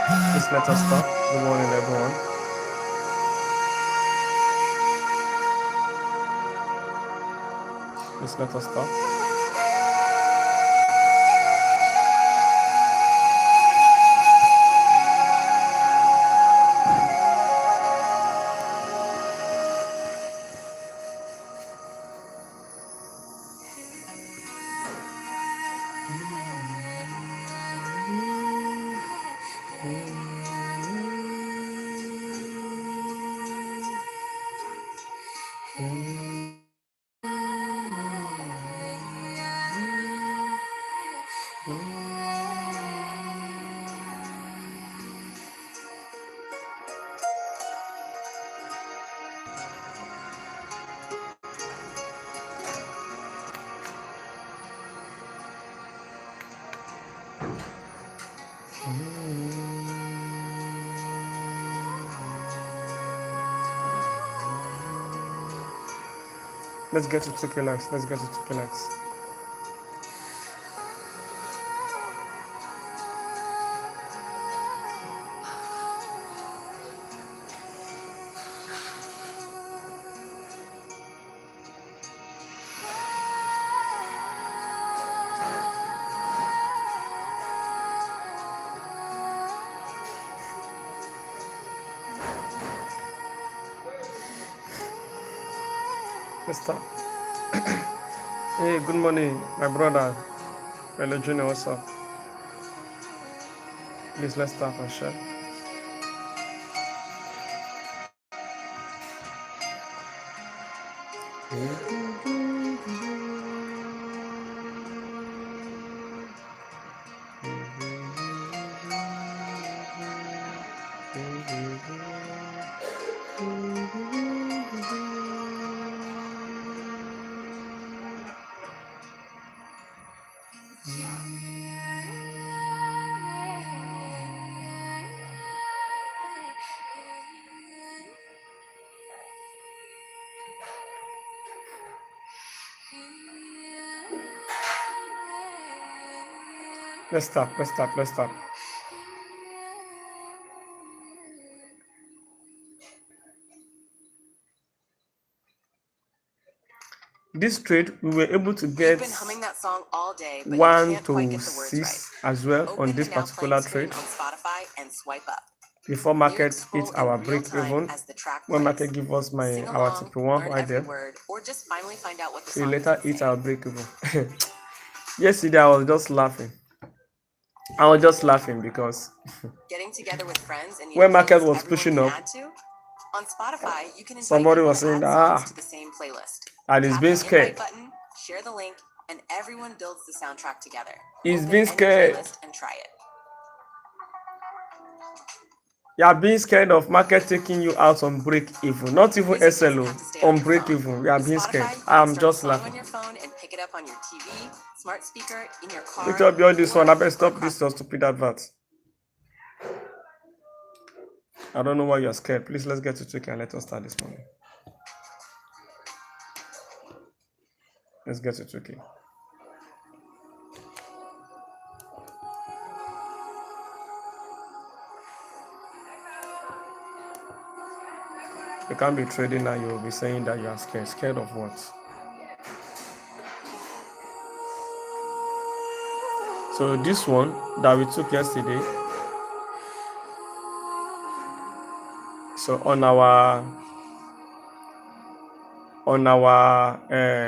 Please let us start. Good morning, everyone. Please let us start. Let's get to 2K likes. Let's get to 2K likes. Let's start. Hey, good morning, my brother. Hello, Junior. What's up? Please let's start and share. Let's start. Let's start. Let's start. This trade, we were able to get You've been humming that song all day, but 1 you can't quite to get the words 6 right. as well Open on this the Now particular Playing screen trade on Spotify and swipe up. before market Lyrics hit scroll our in real break time even. as the track When plays. market give us Sing our along, TP1 learn right every there, word, or just finally find out what the so song later is hit saying. our break even. Yesterday I was just laughing. Because Getting together with friends and when needing market playlists was everyone pushing can up, add to? On Spotify, you can invite somebody people was to saying add that songs to the same playlist. and he's Tap being the invite scared. button, share the link, and everyone builds the soundtrack together. He's Open being any scared. playlist and try it. You are being scared of market taking you out on break even, not even Music doesn't SLO, have to stay on on your break phone. even. You are With being scared. Spotify, you I can am start a just song on laughing. your phone and pick it up on your TV, smart speaker, in your car, Make sure beyond this one, I or better stop across. this your stupid advert. I don't know why you are scared. Please let's get to 2K and let us start this morning. Let's get to 2K. You can't be trading now. You will be saying that you are scared. Scared of what? So this one that we took yesterday. So on our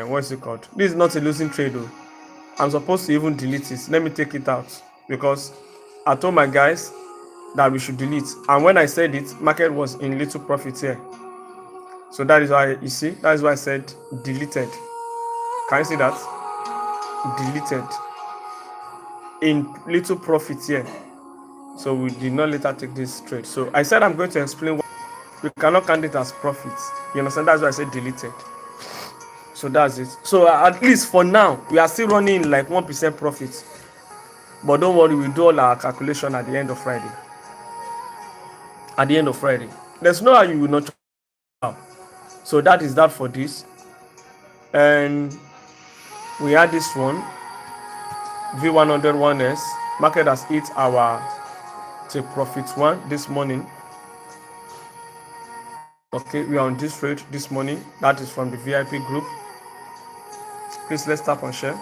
what's it called? This is not a losing trade though. I'm supposed to even delete it. Let me take it out because I told my guys that we should delete. And when I said it, market was in little profit here. So that is why you see, that is why I said deleted. Can you see that? Deleted in little profit here. So we did not later take this trade. So I said I'm going to explain why we cannot count it as profits. You understand? That's why I said deleted. So that's it. So at least for now, we are still running like 1% profit. But don't worry, we'll do all our calculation at the end of Friday. At the end of Friday. There's no how you will not now. So that is that for this. And we had this one, V101S. Market has hit our take profit one this morning. Okay, we are on this trade this morning. That is from the VIP group. Please let's tap on share.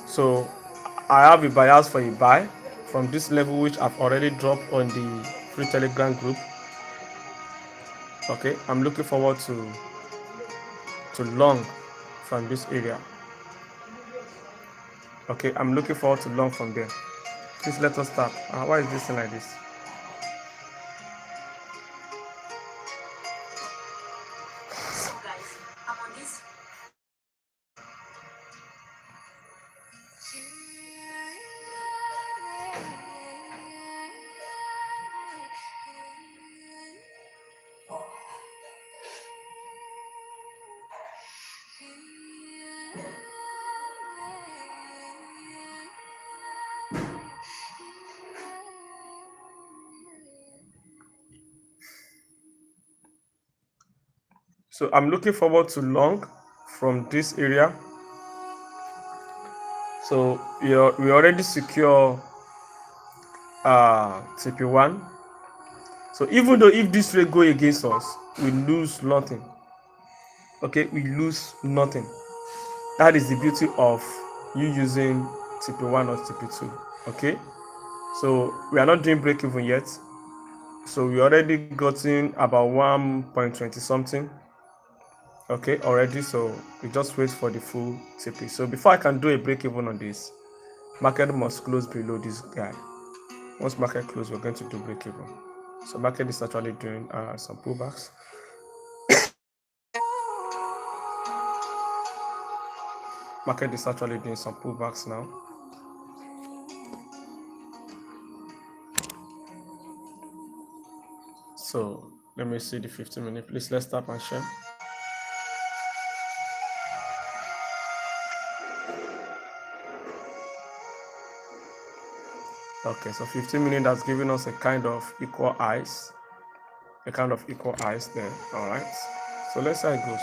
So I have a bias for a buy from this level, which I've already dropped on the free Telegram group. Okay, I'm looking forward to long from this area. Okay, I'm looking forward to long from there. Please let us start. Why is this thing like this? So guys, I'm on this. So I'm looking forward to long from this area. So we already secure TP1. So even though if this rate go against us, we lose nothing. Okay, we lose nothing. That is the beauty of you using TP1 or TP2. Okay, so we are not doing break even yet. So we already gotten about 1.20 something. Okay, already. So we just wait for the full TP. So before I can do a break even on this, market must close below this guy. Once market close, we're going to do break even. So market is actually doing some pullbacks. Market is actually doing some pullbacks now. So let me see the 15-minute. Please let's tap and share. Okay, so 15 minutes has given us a kind of equal highs. A kind of equal highs there. All right. So let's see how it goes.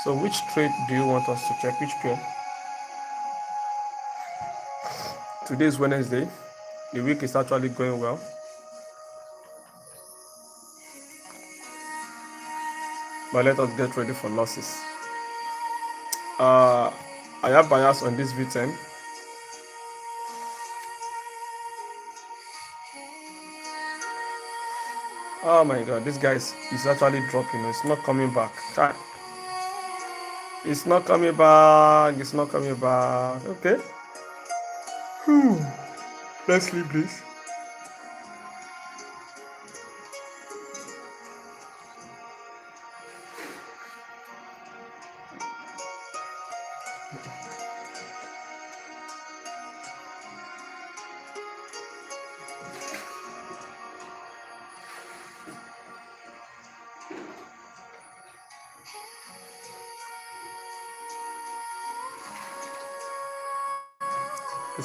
So which trade do you want us to check? Which pair? Today is Wednesday. The week is actually going well. But let us get ready for losses. I have bias on this V10. Oh my god, this guy is actually dropping. It's not coming back. It's not coming back. It's not coming back. Okay. Let's leave this.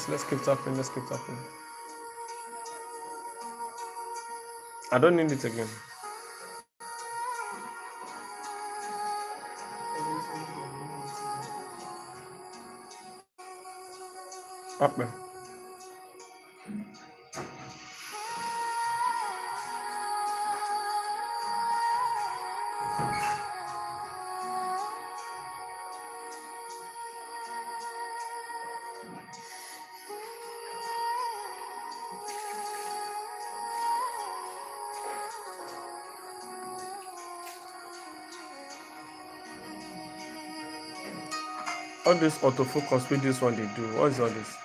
Let's keep tapping. Let's keep tapping. I don't need it again. Up there. All this autofocus with this one they do. What is all this?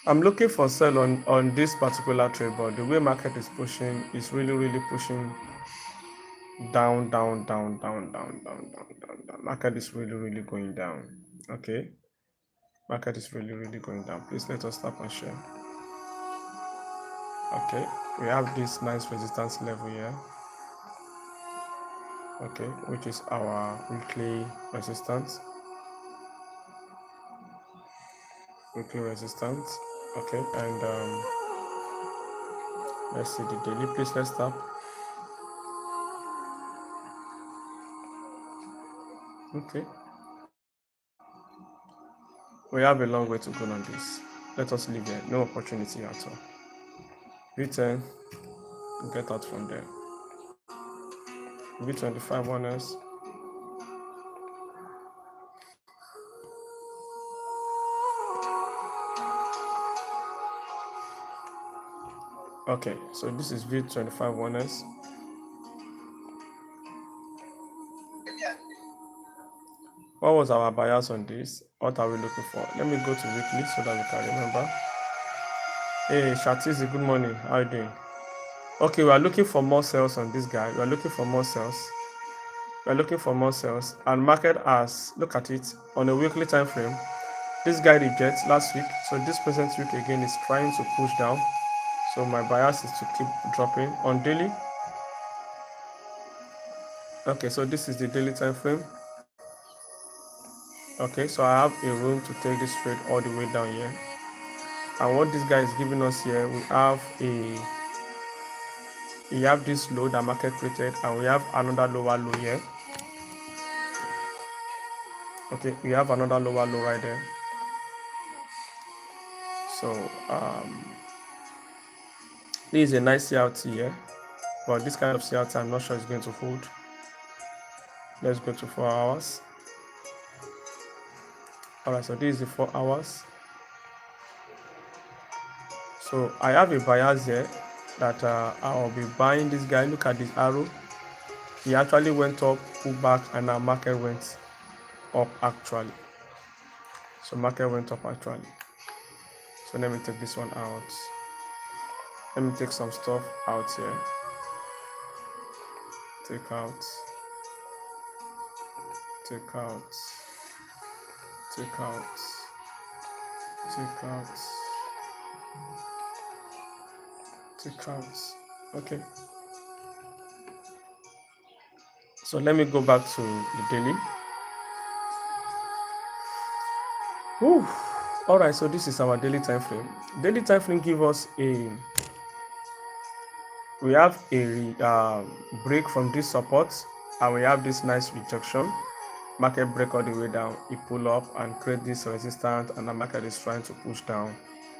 I'm looking for sell on this particular trade, but the way market is pushing is really pushing down. Market is really going down. Okay. Market is really going down. Please let us tap and share. Okay, we have this nice resistance level here. Okay, which is our weekly resistance. Weekly resistance. Okay, and let's see the daily. Please let's tap. Okay, we have a long way to go on this. Let us leave here. No opportunity at all. V10, get out from there. V25 1S. Okay, so this is V25 1S. What was our bias on this? What are we looking for? Let me go to weekly so that we can remember. Hey, Shatizi, good morning. How are you doing? Okay, we are looking for more sales on this guy. We are looking for more sales. We are looking for more sales. And market has, look at it, on a weekly time frame. This guy rejects last week. So this present week again is trying to push down. So my bias is to keep dropping on daily. Okay, so this is the daily time frame. Okay, so I have a room to take this trade all the way down here. And what this guy is giving us here, we have this low that market created, and we have another lower low here. Okay, we have another lower low right there. So this is a nice CRT here, but this kind of CRT I'm not sure it's going to hold. Let's go to 4 hours. All right, so this is the 4 hours. So I have a bias here that I'll be buying this guy. Look at this arrow. He actually went up, pulled back, and our market went up actually. So market went up actually. So let me take this one out. Let me take some stuff out here. Take out. Take out. Take out. Take out. Take out. Okay. So let me go back to the daily. Whew. All right, so this is our daily time frame. Daily time frame give us we have a break from this support, and we have this nice rejection. Market break all the way down, it pull up and create this resistance, and the market is trying to push down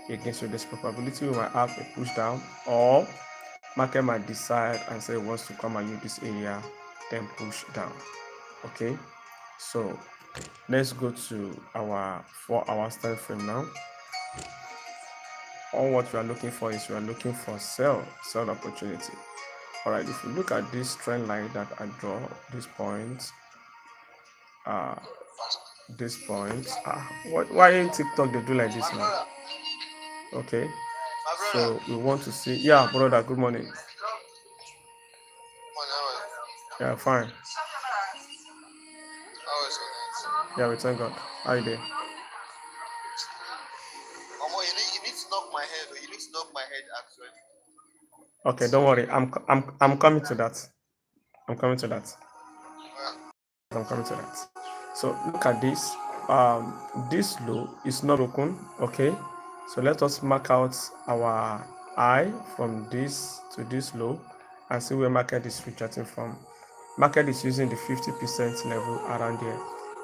again. So there's probability we might have a push down, or market might decide and say it wants to come and use this area, then push down. Okay, so let's go to our 4 hours time frame now. All what we are looking for is we are looking for sell opportunity. All right, if you look at this trend line that I draw, this point, why in TikTok they do like this now? Okay, so we want to see, yeah, brother, good morning. Yeah, fine. Yeah, we thank God. How you doing? You need to knock my head, or you need to knock my head actually. Okay, don't worry. I'm coming to that. I'm coming to that. So look at this. This low is not broken. Okay. So let us mark out our high from this to this low and see where market is rejecting from. Market is using the 50% level around here,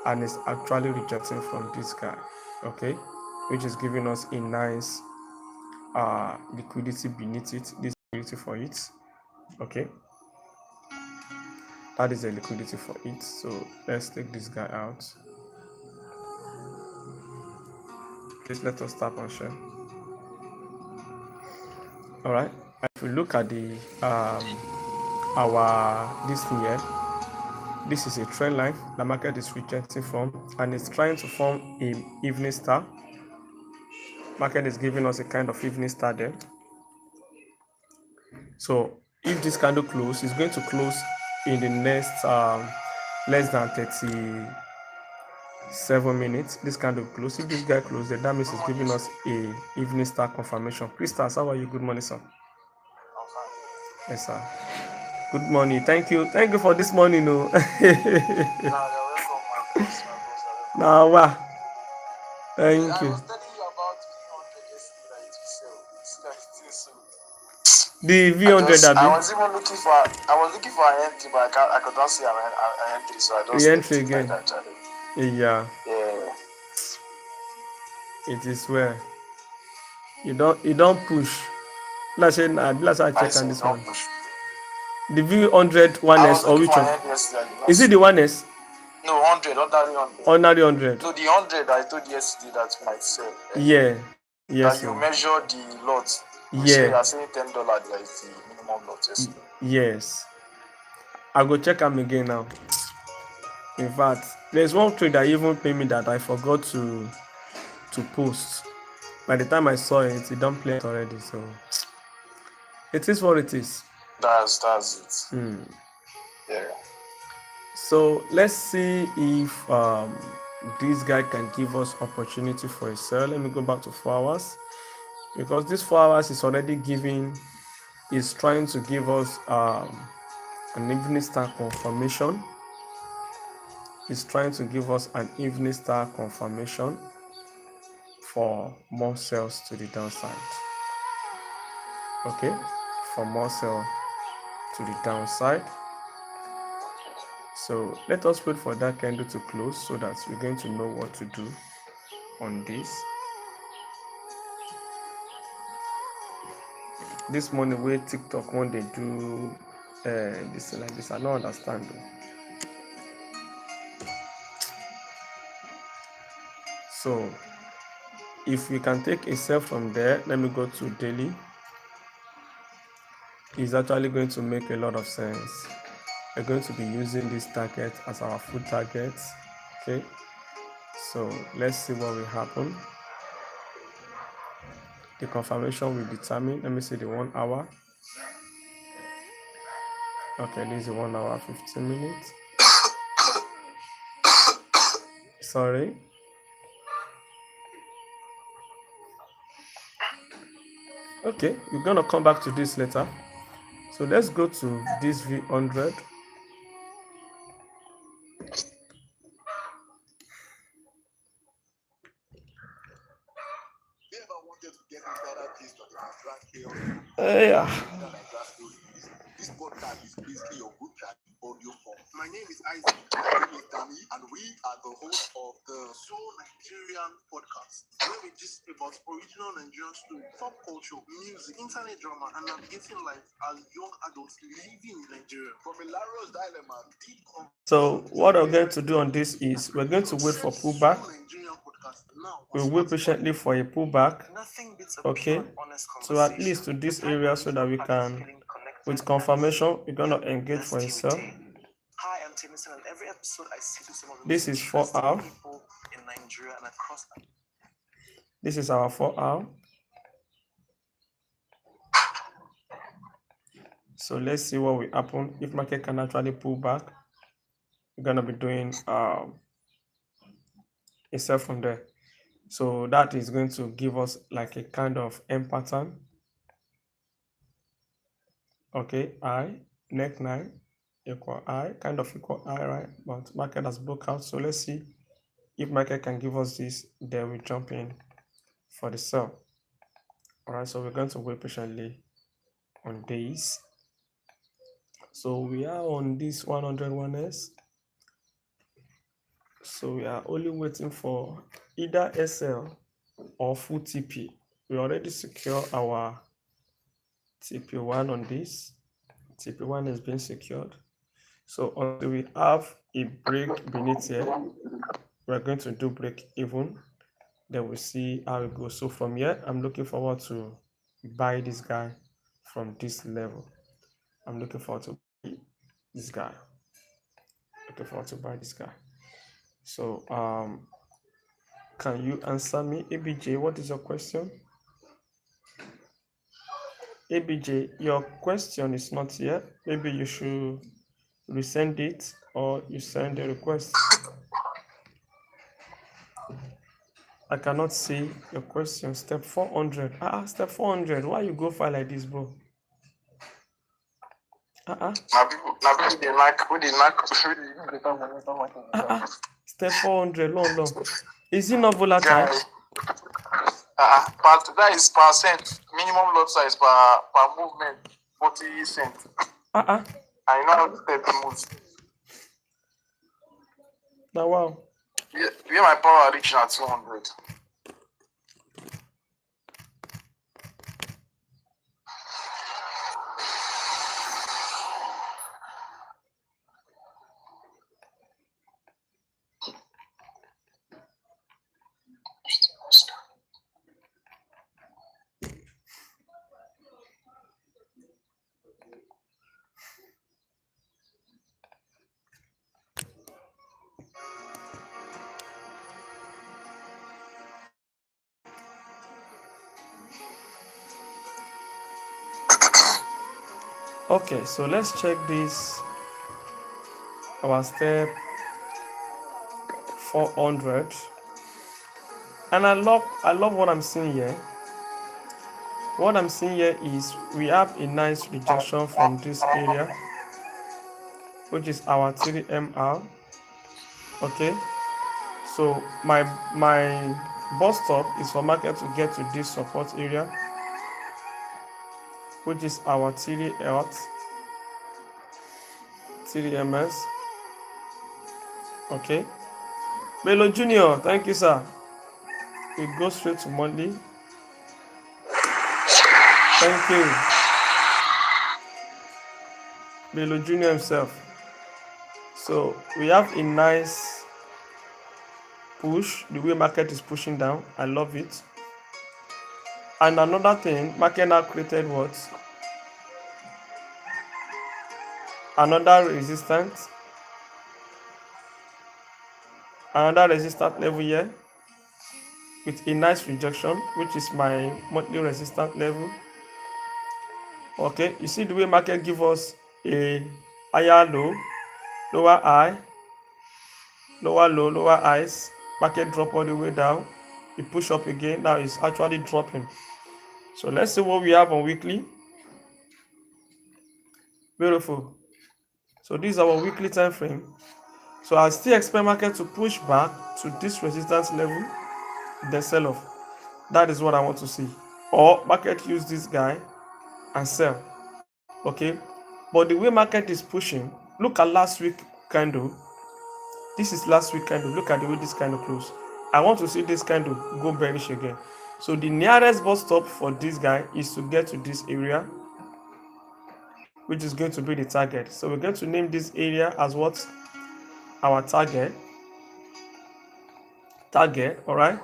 and it's actually rejecting from this guy. Okay, which is giving us a nice liquidity beneath it. This liquidity for it. Okay, that is a liquidity for it. So let's take this guy out. Please let us tap on share. All right, if we look at the this thing here, this is a trend line the market is rejecting from, and it's trying to form a evening star. Market is giving us a kind of evening star there. So if this candle close, it's going to close in the next less than 30 7 minutes. This candle close. If this guy closed it, that means he's giving us a evening star confirmation. Crystal, how are you? Good morning, sir. I'm fine. Yes, sir. Good morning. Thank you. Thank you for this morning. No. Now you're welcome, my boss. Now, wow. I Thank you. was telling you about V100 yesterday that it will sell. It's like it is sold. The V100, I Abi. was even looking for an entry, but I could not see an entry, so I just left Re-entry it like again. that, Charlie. Yeah, Yeah. it is where you don't push. Last I I check on say this one. don't push. The V100 I was 1S or looking which for an one? entry yesterday. I did not Is it see. the 1S? No, 100, ordinary 100. Ordinary 100? No, the 100 I told you yesterday that might sell. Yeah. Yes, That you sir. measure the lot. You say you Yeah. are saying $10 that is the minimum lot yesterday. Yes. I go check them again now. In fact, there's one trade that even paid me that I forgot to post. By the time I saw it, it don't play it already. So it is what it is. That's it. Yeah. So let's see if this guy can give us opportunity for a sell. Let me go back to 4 hours, because this 4 hours is already is trying to give us an evening star confirmation. It's trying to give us an evening star confirmation for more sales to the downside. Okay, for more sell to the downside. So let us wait for that candle to close so that we're going to know what to do on this. This morning where TikTok when they do this like this, I don't understand though. So if we can take a sell from there, let me go to daily. It's actually going to make a lot of sense. We're going to be using this target as our full target. Okay, so let's see what will happen. The confirmation will determine. Let me see the 1 hour. Okay, this is 1 hour 15 minutes. Sorry. Okay, we're gonna come back to this later. So let's go to this V100. Yeah. This podcast is basically your good chat audio form. My name is Isaac. My name is Danny, and we are the hosts of the Soul Nigerian podcast, where we gist about original Nigerian stories, pop culture, music, internet drama, and navigating life as young adults living in Nigeria. From hilarious dilemma, deep. So what we're going to do on this is we're going to wait for pullback. We'll wait patiently for a pullback. Okay, so at least to this area so that we can, with confirmation, we're gonna engage for a sell. Hi, I'm Timothy, and every episode I see to some of the This is 4 hour. people in Nigeria and across. This is our 4 hour. So let's see what will happen. If market can actually pull back, we're gonna be doing a sell from there. So that is going to give us like a kind of M pattern. Okay, I, neck 9, equal I, kind of equal I, right? But market has broke out. So let's see if market can give us this, then we jump in for the sell. All right, so we're going to wait patiently on days. So we are on this 101S. So we are only waiting for either SL or full TP. We already secure our TP1 on this. TP1 has been secured. So until we have a break beneath here, we're going to do break even. Then we'll see how it goes. So from here, I'm looking forward to buy this guy from this level. I'm looking forward to buy this guy. Looking forward to buy this guy. So can you answer me? ABJ, what is your question? ABJ, your question is not here. Maybe you should resend it or you send a request. I cannot see your question. Step 400. Step 400. Why you go far like this, bro? Now people they like who they like who they better money. Step 400. Long. Is it not volatile? Guys, but that is percent minimum lot size per movement 40 cents. I know how the step moves. Now wow. Where my power reach at 200. Okay, so let's check this. Our step 400. And I love what I'm seeing here. What I'm seeing here is we have a nice rejection from this area, which is our 3MR. Okay, so my bus stop is for market to get to this support area, which is our 3L, 3MS. Okay, Melo Junior, thank you, sir. We go straight to monthly. Thank you, Melo Junior himself. So we have a nice push. The way market is pushing down, I love it. And another thing, market now created what? Another resistance level here with a nice rejection, which is my monthly resistance level. Okay, you see the way market give us a higher low, lower high, lower low, lower highs. Market drop all the way down. It push up again. Now it's actually dropping. So let's see what we have on weekly. Beautiful. So this is our weekly time frame. So I still expect market to push back to this resistance level, then sell off. That is what I want to see. Or market use this guy and sell. Okay. But the way market is pushing, look at last week candle. This is last week candle. Look at the way this candle closed. I want to see this candle go bearish again. So the nearest bus stop for this guy is to get to this area, which is going to be the target. So we're going to name this area as what? Our target. All right.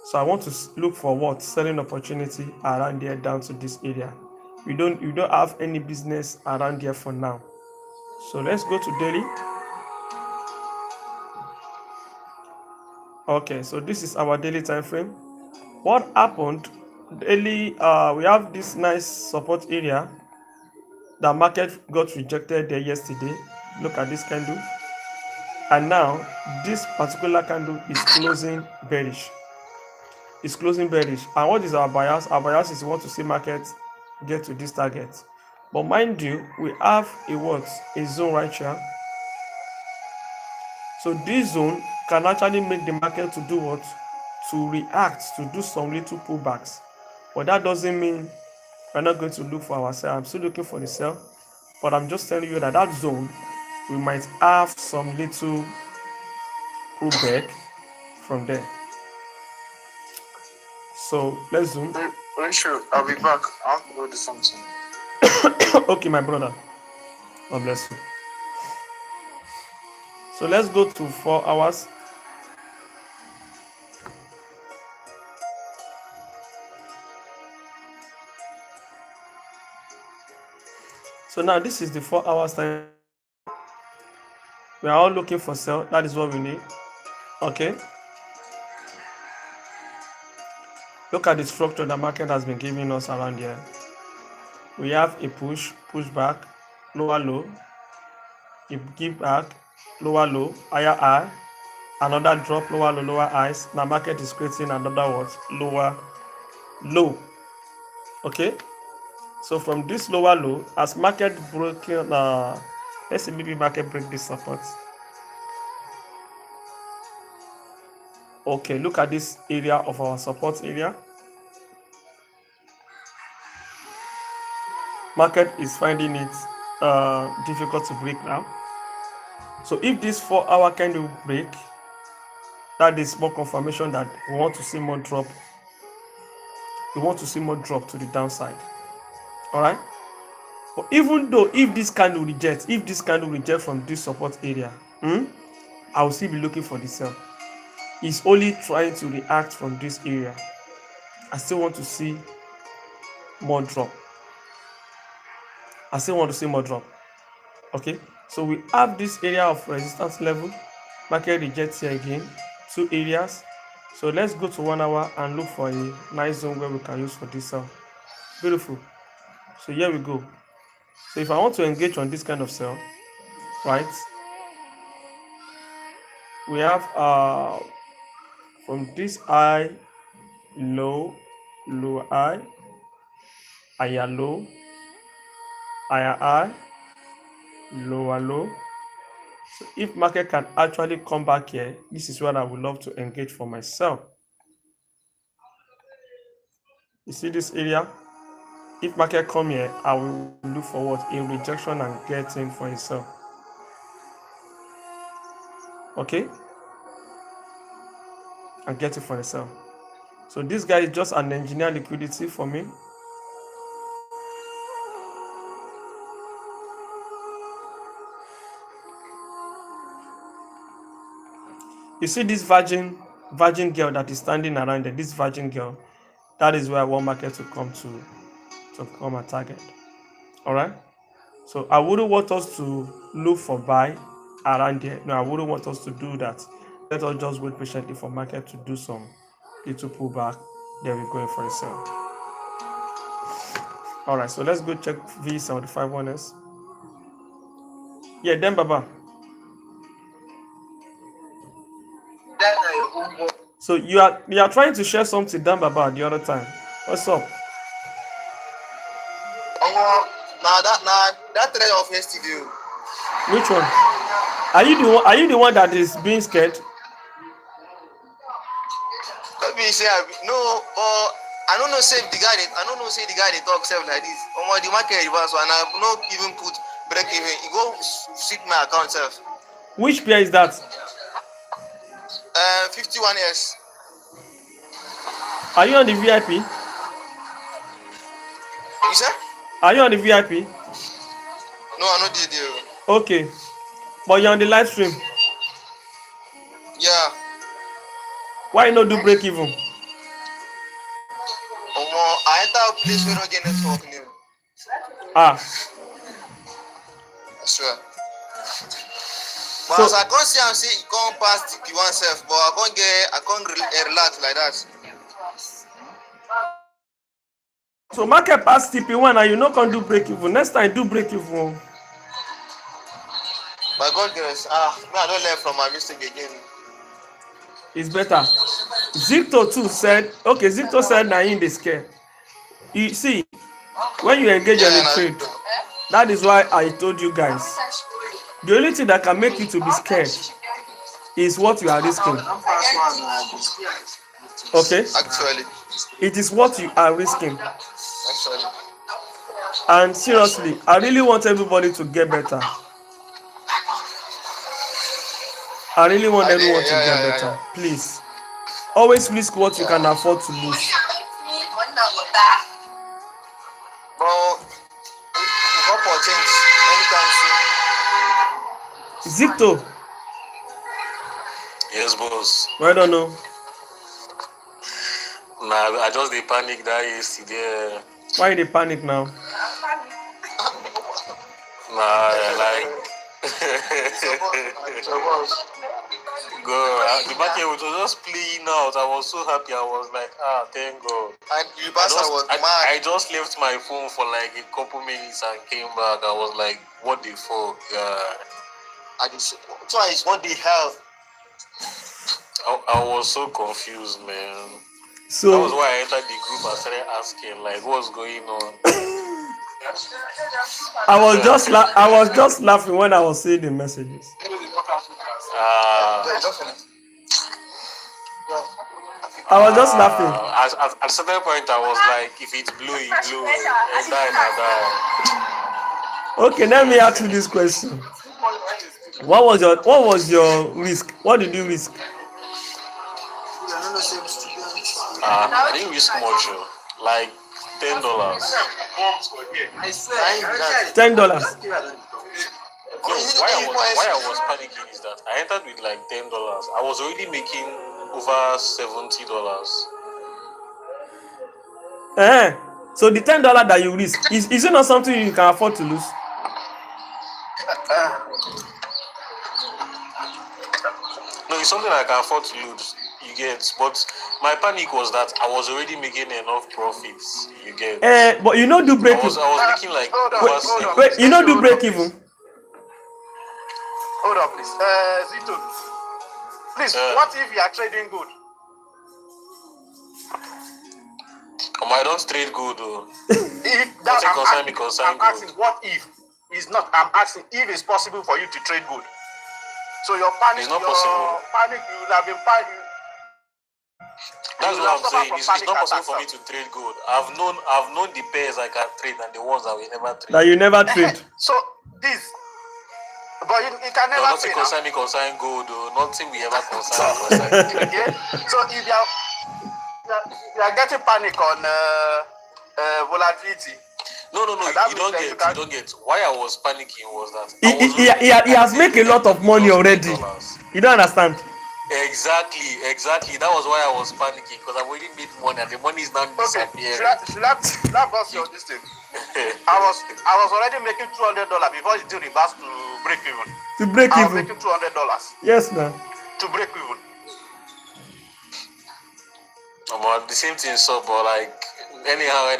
So I want to look for what? Selling opportunity around there down to this area. You don't have any business around there for now. So let's go to daily. Okay, so this is our daily time frame. What happened daily? We have this nice support area. The market got rejected there yesterday. Look at this candle. And now this particular candle is closing bearish. It's closing bearish. And what is our bias? Our bias is we want to see market get to this target. But mind you, we have a zone right here. So this zone can actually make the market to do what? To react, to do some little pullbacks. But that doesn't mean we're not going to look for our sell. I'm still looking for the sell. But I'm just telling you that zone, we might have some little pullback from there. So let's zoom. Sure, I'll be back. I want to go do something. Okay, my brother. God bless you. So let's go to 4 hours. So now this is the 4 hours time. We are all looking for sell. That is what we need. Okay. Look at the structure the market has been giving us around here. We have a push back, lower low. It give back, lower low, higher high, another drop, lower low, lower highs. Now market is creating another what? Lower low. Okay. So from this lower low, as market broken, let's see, maybe market break this support. Okay, look at this area of our support area. Market is finding it difficult to break now. So if this 4-hour candle break, that is more confirmation that we want to see more drop. We want to see more drop to the downside. All right. But even though if this candle rejects from this support area, I will still be looking for the sell. It's only trying to react from this area. I still want to see more drop. Okay. So we have this area of resistance level. Market rejects here again. 2 areas. So let's go to 1 hour and look for a nice zone where we can use for this sell. Beautiful. So here we go. So if I want to engage on this kind of sell, right, we have from this high, low, low high, higher low, higher high, lower low. So if market can actually come back here, this is what I would love to engage for myself. You see this area? If market come here, I will look for what? A rejection and get in for a sell. Okay? And get it for a sell. So this guy is just an engineer liquidity for me. You see this virgin girl that is standing around there, this virgin girl, that is where I want market to come a target. All right. So I wouldn't want us to look for buy around there. No, I wouldn't want us to do that. Let us just wait patiently for market to do some little pullback. Then we're going for a sell. All right. So let's go check V751S. Yeah, then Baba. So you are trying to share something Dan Baba the other time. What's up? That trade of yesterday. Which one? Are you the one that is being scared? Let me say no, but I don't know say the guy they talk self like this. The market reverse and I not even put break even. You go sit my account self. Which pair is that? 51 years. Are you on the VIP? You say? Are you on the VIP? No, I not did you. Okay. But you're on the live stream. Yeah. Why you not do break even? I enter a place where not get network new. I swear. But So- as I can't see and say you can't pass the one self, but I can't relax like that. So market pass TP1 and you not can do break even. Next time do break even. By God grace, I don't learn from my mistake again. It's better. Zicto too said, okay, Zicto said now in the scare. You see, when you engage on a trade, that is why I told you guys. The only thing that can make you to be scared is what you are risking. Okay? Actually. It is what you are risking. Actually. And seriously, I really want everybody to get better. I really want everyone to get better. Please. Always risk what you can afford to lose. But we hope for change anytime soon. Zicto. Yes, boss. Well, I don't know. Nah, I just dey panic that yesterday. Why they panic now? Nah, like. God, the market was just playing out. I was so happy. I was like, thank God. And the person was mad. I just left my phone for like a couple minutes and came back. I was like, what the fuck? So it's what the hell? I was so confused, man. That So was why I entered the group and started asking, like, what's going on? I was just laughing when I was seeing the messages. Uh, I was just laughing. at a certain point, I was like, if it's blue, it's blue. And die. Okay, let me ask you this question. What was your risk? What did you risk? I didn't risk much, like $10. $10. No, why I was panicking is that I entered with like $10. I was already making over $70. So the $10 that you risk is it not something you can afford to lose? No, it's something I can afford to lose. You get, but my panic was that I was already making enough profits. You get. But you know do break even. I was making like Wait, you know do break even. Hold on, please. Zito. Please, what if you are trading good? I don't trade good though. If that, I'm asking, what if? It's not. I'm asking if it's possible for you to trade good. So your panic, it's not possible. Panic, you would have been panicking. That's what I'm saying. It's not possible for me to trade good. I've known the pairs I can trade and the ones I will never trade. That you never trade. So this, but you can never. Nothing concern me concern gold though. Nothing we ever concern. Okay. So if you are getting panic on volatility. No. You don't get. Why I was panicking was that he has made a lot of money already. You don't understand. Exactly. That was why I was panicking because I've already made money and the money is not disappearing. Should I bust your this thing? I was already making $200 before it did reverse to break even. To break even. I was making $200. Yes, man. To break even. The same thing, so but like anyhow,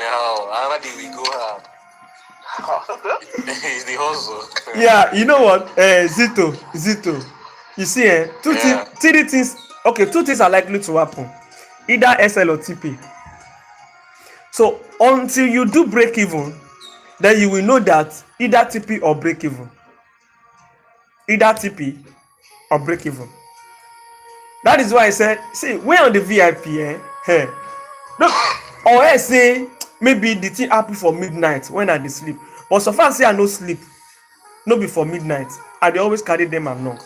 another day we go hard. It's the hustle. Yeah, you know what? Zito. You see, two things are likely to happen. Either SL or TP. So until you do break even, then you will know that either TP or break even. Either TP or break even. That is why I said, see, when on the VIP, look, or I say maybe the thing happen for midnight when I dey sleep. But so far say I no sleep, no be for midnight. I dey always carry them along.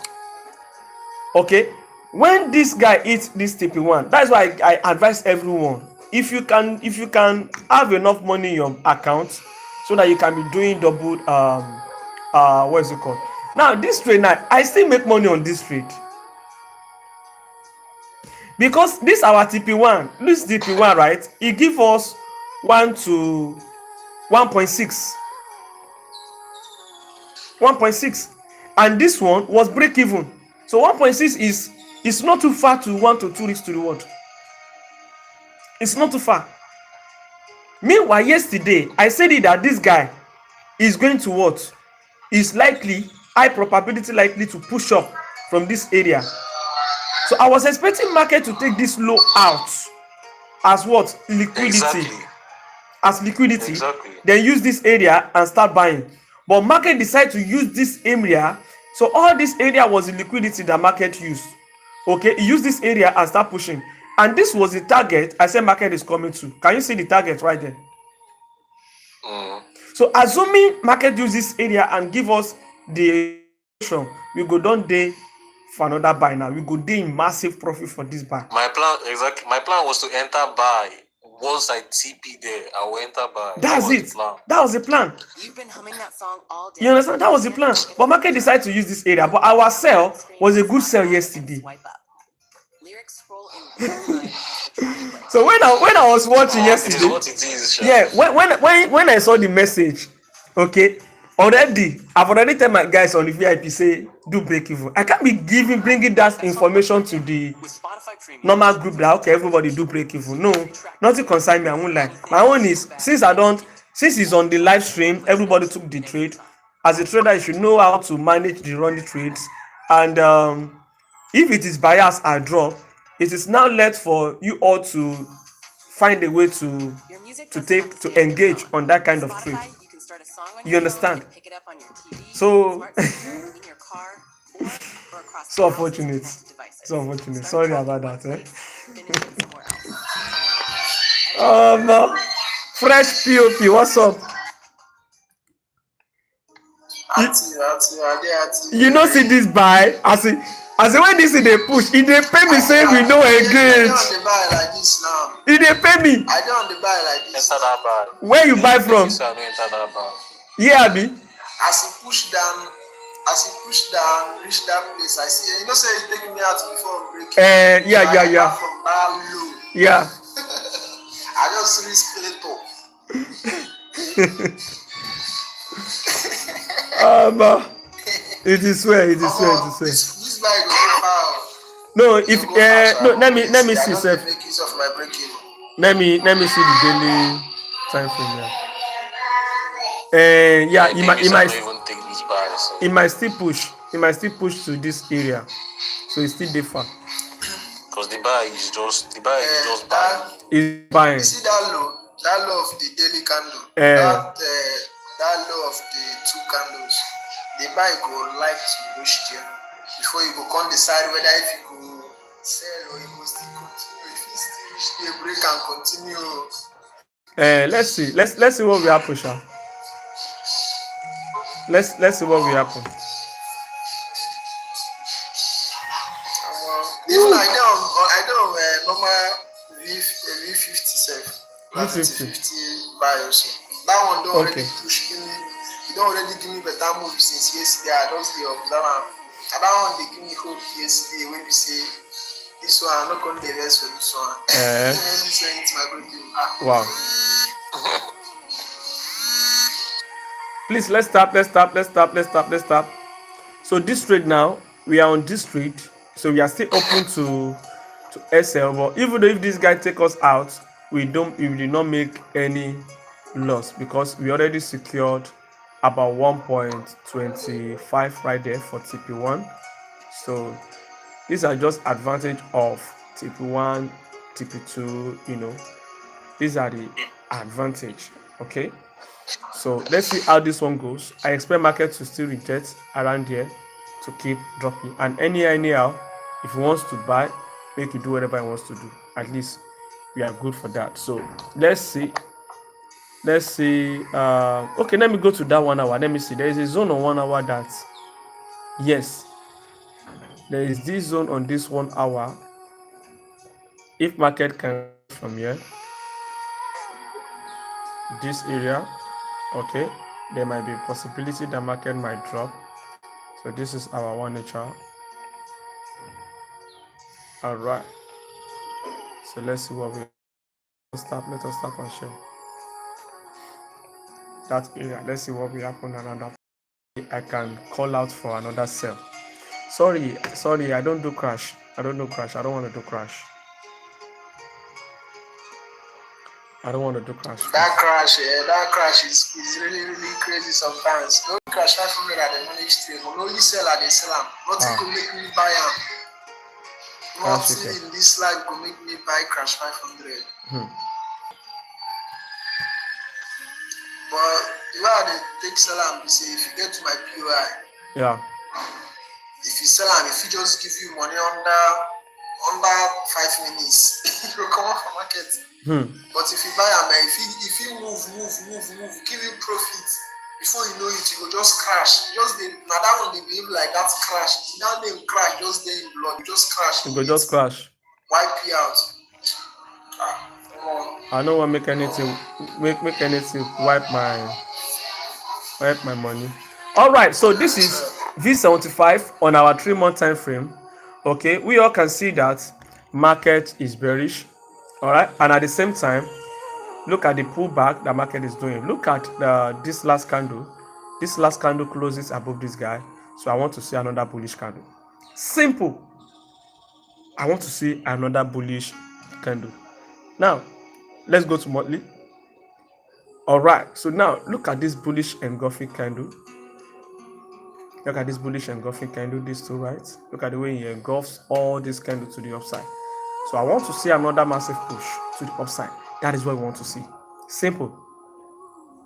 Okay, when this guy eats this TP1, that's why I advise everyone. If you can have enough money in your account so that you can be doing double what is it called? Now this trade now, I still make money on this trade. Because this our TP1, right? It give us 1 to 1.6. 1.6. And this one was break even. So 1.6 is not too far to 1 to 2 risk to reward. It's not too far. Meanwhile, yesterday, I said it that this guy is going to what? Is likely, high probability likely to push up from this area. So I was expecting market to take this low out as what? Liquidity. Exactly. As liquidity. Exactly. Then use this area and start buying. But market decided to use this area. So all this area was the liquidity that market used. Okay, he used this area and start pushing. And this was the target I said market is coming to. Can you see the target right there? So assuming market use this area and give us the option, we go down there for another buy now. We go dey in massive profit for this buy. My plan was to enter buy. Once I TP there, I will enter buy. That's it. That was the plan. You've been humming that song all day. You understand? That was the plan. But market decided to use this area. But our sell was a good sell yesterday. Lyrics scroll in So when I was watching yesterday, it is what it is, yeah, when I saw the message, okay, I've already tell my guys on the VIP say do break even. I can't be bringing that information to the normal group that okay everybody do break even. No, nothing concern me. I won't lie. My own is since it's on the live stream, everybody took the trade. As a trader, you should know how to manage the run the trades, and If it is bias or drop, it is now left for you all to find a way to Your music to doesn't have take to to stay on your engage phone. on that kind With of trade. Spotify, you can start a song on You your phone understand? and pick it up on your TV, So smart speaker, in your car, or across so thousands of unfortunate. connected devices. So unfortunate. Start Sorry talking about one that. place, finish it somewhere else. No. Fresh POP, what's up? You, you know see this buy as in when this thing dey push, e dey pay me say we no engage. E dey pay me. I don't buy like this. Enter that bar. Where you buy from? This one no enter that bar. Yeah, abi. As he push down, reach that place, I see. You know, say he taking me out before breaking. Yeah. From that low. Yeah. I just risk it up. It is well. This bike go go far. No, if Go fast, no, let me I see, don't sef. make use of my braking. Let me see the daily time frame here. Yeah, Maybe I don't even take this bar. So. it might still push. It might still push to this area, so it's still different. Because the bar is just buying. It's buying. You see that low of the daily candle, that low of the two candles, the buy go like to reach there before you go come decide whether if you go sell or you go still continue. If you still reach the break and continue. Let's see. Let's see what will happen, Sha. Let's see what will happen. Even I don't normal V50 self. V50 buy also. That one don't already push me. You don't already give me better move since yesterday. I don't stay up that one. And that one they give me hope yesterday when you say this one I'm not going to rest for this one. This one it's my good thing. Wow. Please let's stop. So this trade now, we are on this trade, so we are still open to SL. But even though if this guy take us out, we did not make any loss because we already secured about 1.25 right there for TP1. So these are just advantage of TP1, TP2. These are the advantage. Okay. So let's see how this one goes. I expect market to still reject around here to keep dropping. And anyhow, if he wants to buy, make it do whatever he wants to do. At least we are good for that. So let's see. Okay, let me go to that 1 hour. Let me see. There is a zone on 1 hour that yes. There is this zone on this 1 hour. If market can from here, this area. Okay, there might be a possibility the market might drop. So this is our 1 HR. All right. So let's see what we let us start and share that area. Let's see what will happen around that. I can call out for another sell. Sorry, I don't do crash. I don't want to do crash. That crash is really, really crazy sometimes. No crash 500 at the managed trade, but only sell at the sell. Nothing could make me buy am. Nothing in this life could make me buy crash 500. But the way I take sell am, say if you get to my POI, yeah. If you sell am, if you just give you money under 5 minutes, you will come out from market. But if you buy am, if you move, give you profit, before you know it, you go just crash. Now that one they behave like that crash. Now they crash, just there in blood, you just crash. You go just crash. Wipe you out. I don't want to make anything wipe my money. All right, so this is V75 on our 3-month time frame. Okay, we all can see that market is bearish. All right, and at the same time, look at the pullback the market is doing. Look at this last candle. This last candle closes above this guy, so I want to see another bullish candle. Simple. I want to see another bullish candle. Now, let's go to monthly. All right, so now look at this bullish engulfing candle. Look at this bullish engulfing candle, these two, right? Look at the way he engulfs all these candles to the upside. So I want to see another massive push to the upside. That is what we want to see. Simple.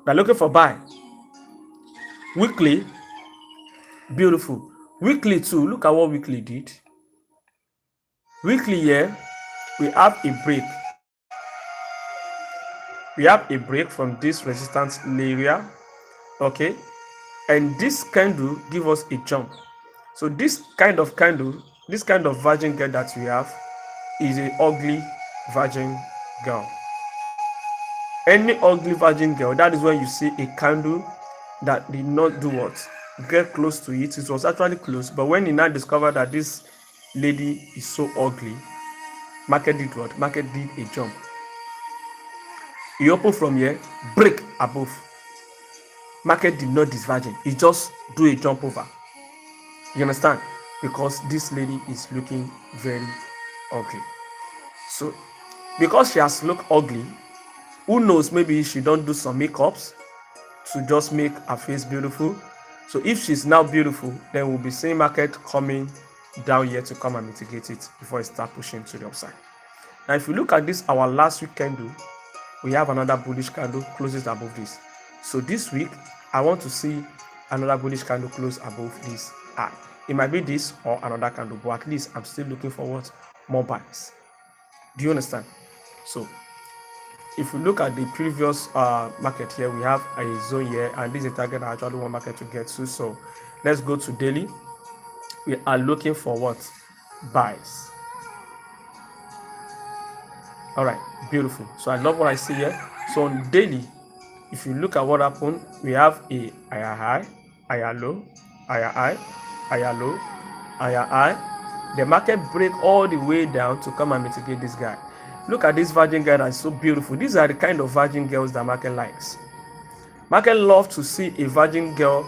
We're looking for buy. Weekly, beautiful. Weekly too, look at what weekly did. Weekly here, we have a break. We have a break from this resistance area, okay? And this candle give us a jump. So this kind of candle, this kind of virgin girl that we have is an ugly virgin girl. Any ugly virgin girl, that is when you see a candle that did not do what? Get close to it. It was actually close, but when you now discover that this lady is so ugly, market did what? Market did a jump. He opened from here, break above. Market did not diverging. It just do a jump over. You understand? Because this lady is looking very ugly. So, because she has looked ugly, who knows, maybe she don't do some makeups to just make her face beautiful. So if she's now beautiful, then we'll be seeing market coming down here to come and mitigate it before it start pushing to the upside. Now, if you look at this, our last week candle, we have another bullish candle closes above this. So this week, I want to see another bullish candle close above this high. It might be this or another candle, but at least I'm still looking for what? More buys. Do you understand? So if you look at the previous market here, we have a zone here, and this is a target I actually want market to get to. So let's go to daily. We are looking for what? Buys. All right, beautiful. So I love what I see here. So on daily, if you look at what happened, we have a higher high, higher low, higher high, higher low, higher high. The market break all the way down to come and mitigate this guy. Look at this virgin girl that's so beautiful. These are the kind of virgin girls that market likes. Market love to see a virgin girl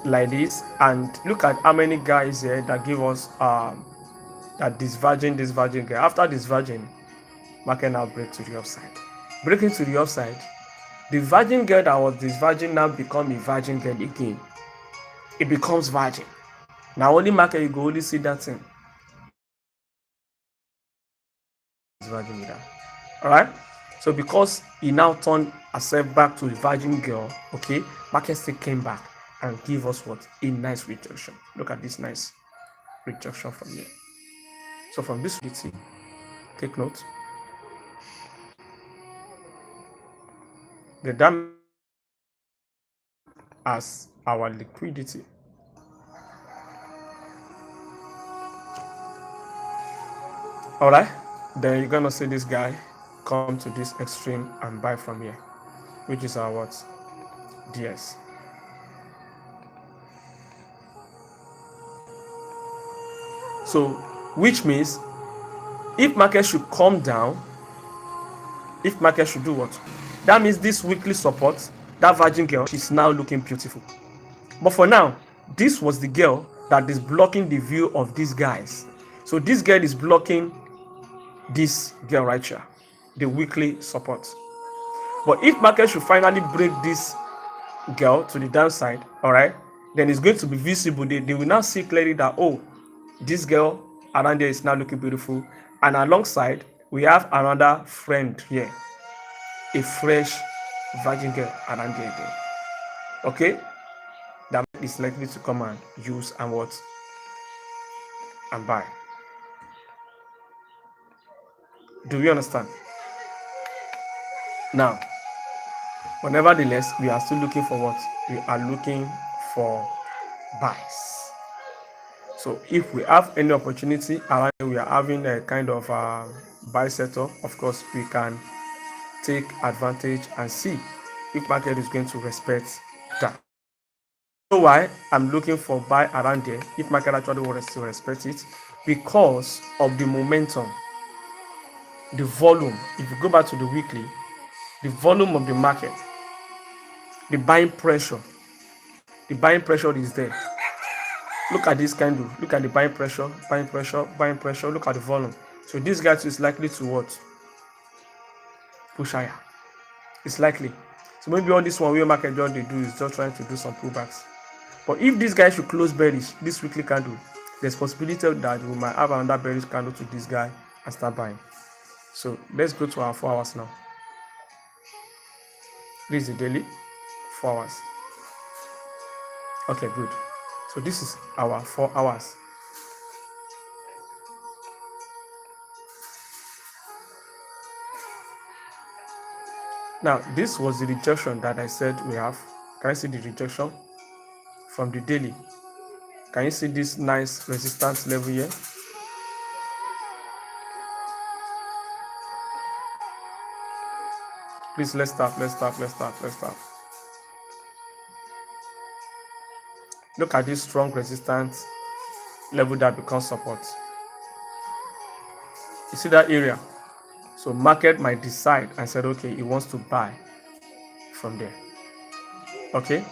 like this, and look at how many guys here that give us that this virgin girl. After this virgin, market now break to the upside. Breaking to the upside, the virgin girl that was this virgin now become a virgin girl again. It becomes virgin. Now only market you go only see that thing. Virgin with that. Alright? So because he now turned herself back to a virgin girl, okay, market still came back and give us what? A nice rejection. Look at this nice rejection from here. So from this, take note. The damage as our liquidity. All right, then you're gonna see this guy come to this extreme and buy from here, which is our what? DS. So which means if market should come down, if market should do what? That means this weekly support, that virgin girl, she's now looking beautiful. But for now, this was the girl that is blocking the view of these guys. So this girl is blocking this girl right here, the weekly support. But if market should finally break this girl to the downside, all right, then it's going to be visible. They will now see clearly that, oh, this girl around there is now looking beautiful. And alongside, we have another friend here, a fresh virgin girl around there again. Okay, that is likely to come and use and what? And buy. Do we understand? Now, but nevertheless, we are still looking for what? We are looking for buys. So if we have any opportunity around, we are having a kind of buy setup, of course, we can take advantage and see if market is going to respect that. So why I'm looking for buy around there, if market actually wants to respect it, because of the momentum, the volume. If you go back to the weekly, the volume of the market, the buying pressure is there. Look at this candle. Look at the buying pressure. Look at the volume. So this guy is likely to what? Push higher. It's likely. So maybe all this one where market just they do is just trying to do some pullbacks. But if this guy should close bearish, this weekly candle, there's possibility that we might have another bearish candle to this guy and start buying. So let's go to our 4 hours now. This is the daily 4 hours. Okay, good. So this is our 4 hours. Now, this was the rejection that I said we have. Can you see the rejection from the daily? Can you see this nice resistance level here? Please, let's start. Look at this strong resistance level that becomes support. You see that area? So market might decide and said, okay, it wants to buy from there. Okay?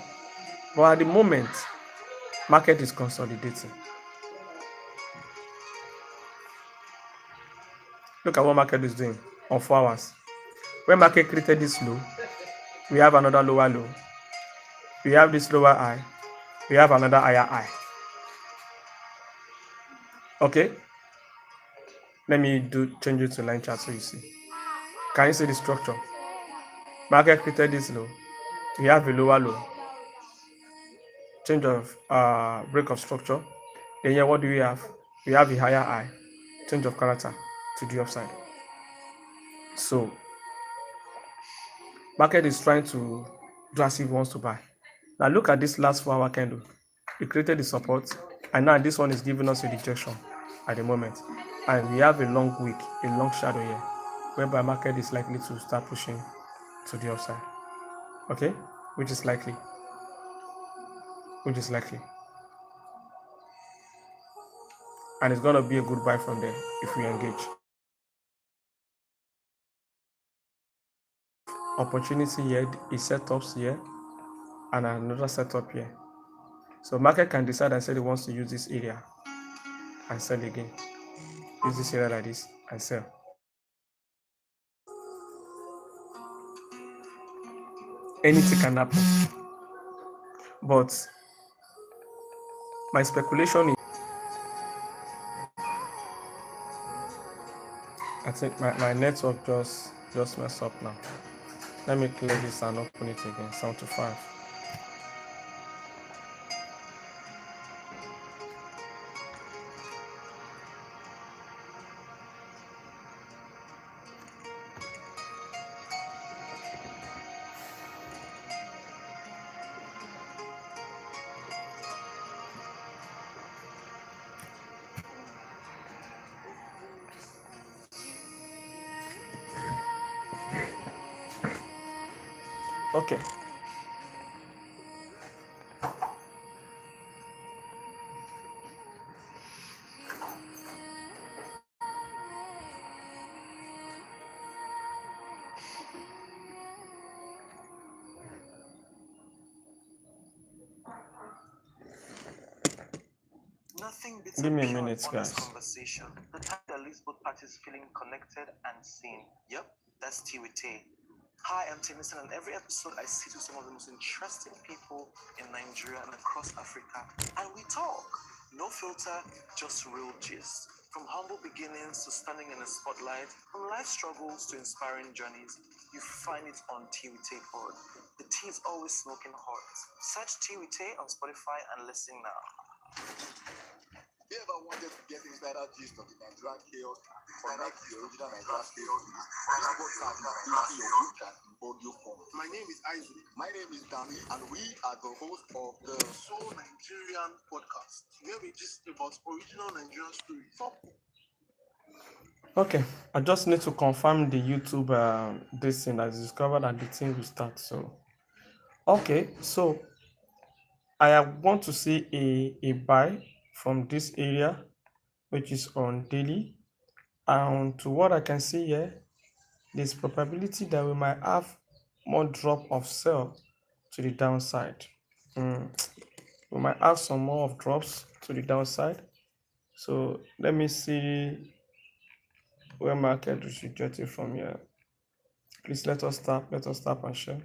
But at the moment, market is consolidating. Look at what market is doing on 4 hours. When market created this low, we have another lower low. We have this lower high. We have another higher high. Okay? Let me change it to line chart so you see. Can you see the structure? Market created this low. We have a lower low. Change of break of structure. Then here, what do we have? We have a higher high. Change of character to the upside. So market is trying to do as if it wants to buy. Now look at this last 4 hour candle. We created the support, and now this one is giving us a rejection at the moment. And we have a long wick, a long shadow here, whereby market is likely to start pushing to the upside. Okay, which is likely. And it's gonna be a good buy from there if we engage. Opportunity here, is setups here, and another setup here. So market can decide and say it wants to use this area and sell again. Use this area like this and sell. Anything can happen. But my speculation is, I think my network just messed up now. Let me clear this and open it again. 725. Okay. Nothing beats Give me a pure, minute, honest guys. conversation. The time that leaves both parties feeling connected and seen. Yep, that's Tea with Tay. Hi, I'm Tennyson, and every episode I sit with some of the most interesting people in Nigeria and across Africa, and we talk. No filter, just real gist. From humble beginnings to standing in the spotlight, from life struggles to inspiring journeys, you find it on Tea with Tay Pod. The tea is always smoking hot. Search Tea with Tay on Spotify and listen now. You ever wanted to get inside that gist of the Nigerian chaos? Connect to the original Nigerian chaos. This podcast is basically your group chat in audio form. My name is Isaac. My name is Danny, and we are the host of the So Nigerian podcast, where we gist about original Nigerian stories. Okay, I just need to confirm the YouTube this thing. I discovered that the thing will start. So okay, so I want to see a buy from this area, which is on daily. And to what I can see here, there's probability that we might have more drop of sell to the downside. We might have some more of drops to the downside. So let me see where market is rejected from here. Please let us tap and share.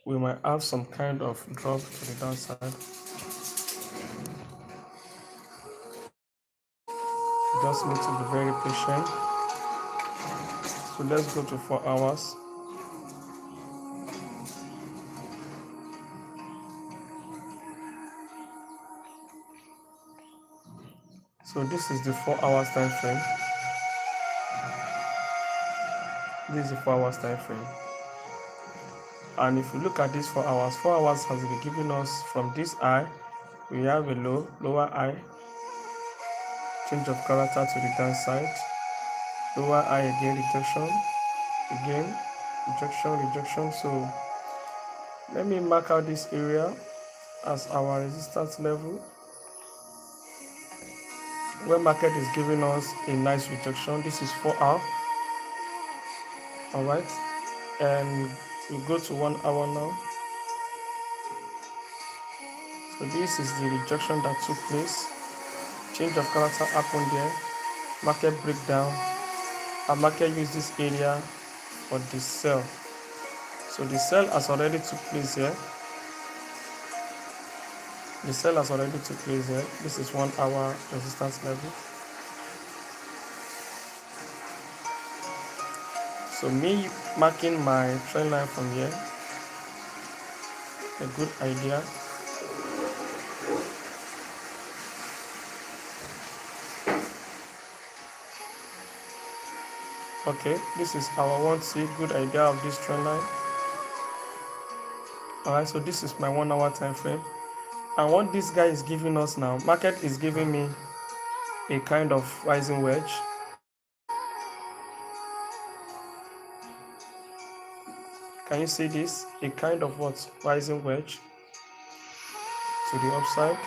we might have some kind of drop to the downside. Just need to be very patient. So let's go to 4 hours. So this is the 4 hours time frame. This is the 4 hours time frame. And if you look at this 4 hours has been giving us from this high, we have a lower high, change of character to the downside, lower high again, rejection, again, rejection. So let me mark out this area as our resistance level, where market is giving us a nice rejection. This is 4 hour. All right, and we go to 1 hour now. So this is the rejection that took place. Change of character happened there. Market breakdown. Our market used this area for the sell. So the sell has already took place here. The sell has already took place here. This is 1 hour resistance level. So me marking my trend line from here, a good idea. Okay, this is our 1C, good idea of this trend line. Alright, so this is my 1 hour time frame. And what this guy is giving us now, market is giving me a kind of rising wedge. Can you see this? A kind of what? Rising wedge to the upside.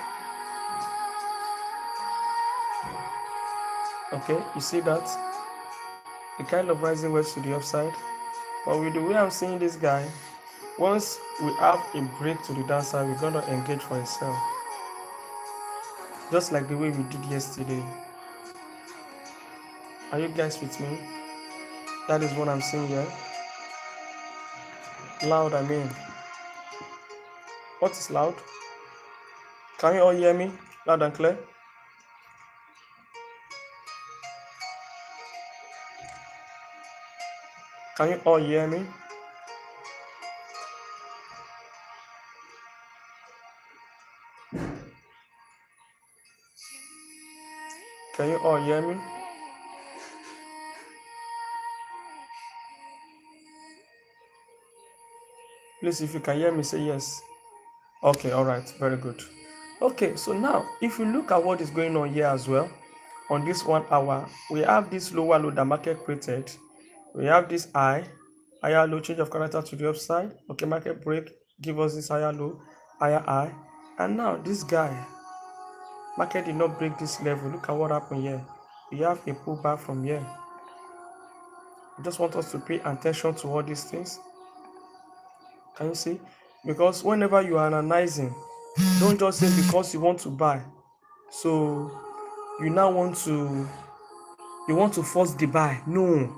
Okay, you see that? A kind of rising wedge to the upside. But with the way I'm seeing this guy, once we have a break to the downside, we're gonna engage for a sell. Just like the way we did yesterday. Are you guys with me? That is what I'm seeing here. Loud, I mean. What is loud? Can you all hear me? Loud and clear? Can you all hear me? Can you all hear me? Please, if you can hear me, say yes. Okay, all right, very good. Okay, so now, if you look at what is going on here as well, on this 1 hour, we have this lower low that market created. We have this higher low, change of character to the upside. Okay, market break, give us this higher low, higher high. And now this guy, market did not break this level. Look at what happened here. We have a pullback from here. I just want us to pay attention to all these things. Can you see? Because whenever you are analyzing, don't just say because you want to buy. So you now want to force the buy. No.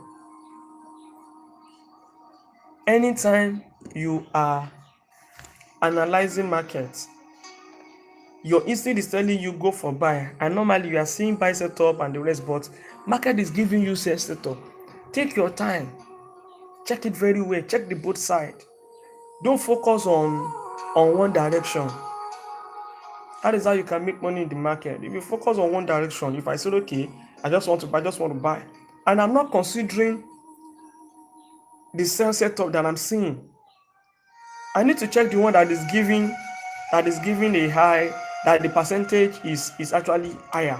Anytime you are analyzing markets, your instinct is telling you go for buy, and normally you are seeing buy setup and the rest, but market is giving you sell setup. Take your time, check it very well, check the both side. Don't focus on one direction. That is how you can make money in the market. If you focus on one direction, if I said okay, I just want to buy, and I'm not considering the sell setup that I'm seeing, I need to check the one that is giving a high, that the percentage is actually higher.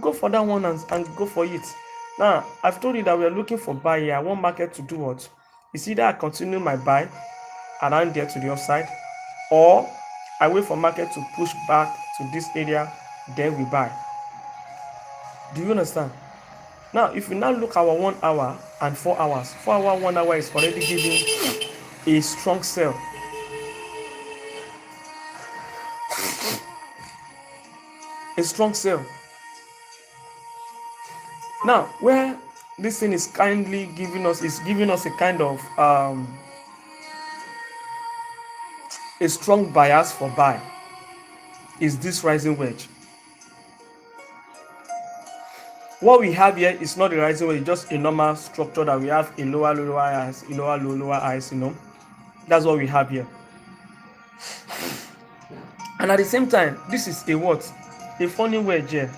Go for that one and go for it. Now, I've told you that we are looking for buy here. I want market to do what? It's either I continue my buy around there to the upside, or I wait for market to push back to this area, then we buy. Do you understand? Now, if you now look at our 1 hour and 4 hours, 4 hour, 1 hour is already giving a strong sell. A strong sell. Now, where this thing is kindly giving us a kind of a strong bias for buy is this rising wedge. What we have here is not a rising wedge, just a normal structure that we have a lower highs, a lower lower highs, That's what we have here. And at the same time, this is a what? A funny wedge here.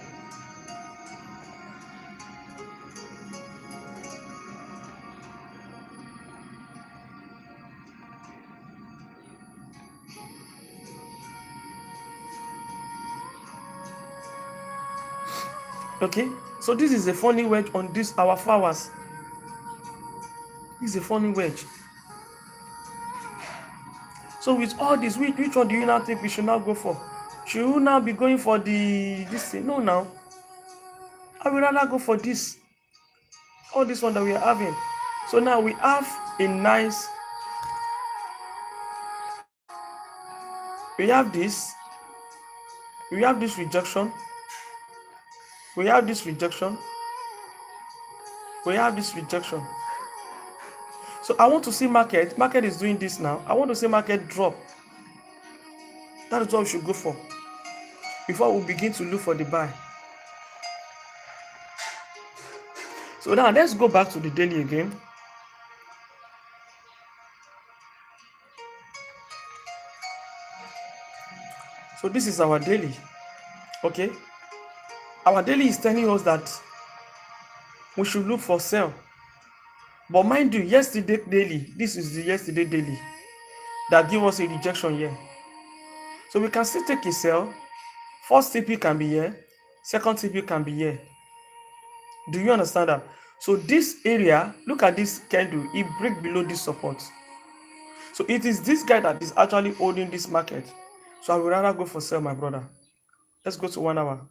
Okay, so this is a funny wedge on this our 4 hours. This is a funny wedge. So with all this, which one do you now think we should now go for? Should we now be going for this thing? No, now. I would rather go for this. All this one that we are having. So now we have a nice. We have this. We have this rejection. We have this rejection. We have this rejection. So I want to see market. Market is doing this now. I want to see market drop. That is what we should go for before we begin to look for the buy. So now let's go back to the daily again. So this is our daily. Okay. Our daily is telling us that we should look for sell. But mind you, yesterday daily, this is the yesterday daily that give us a rejection here. So we can still take a sell. First TP can be here. Second TP can be here. Do you understand that? So this area, look at this candle, it break below this support. So it is this guy that is actually holding this market. So I would rather go for sell, my brother. Let's go to 1 hour.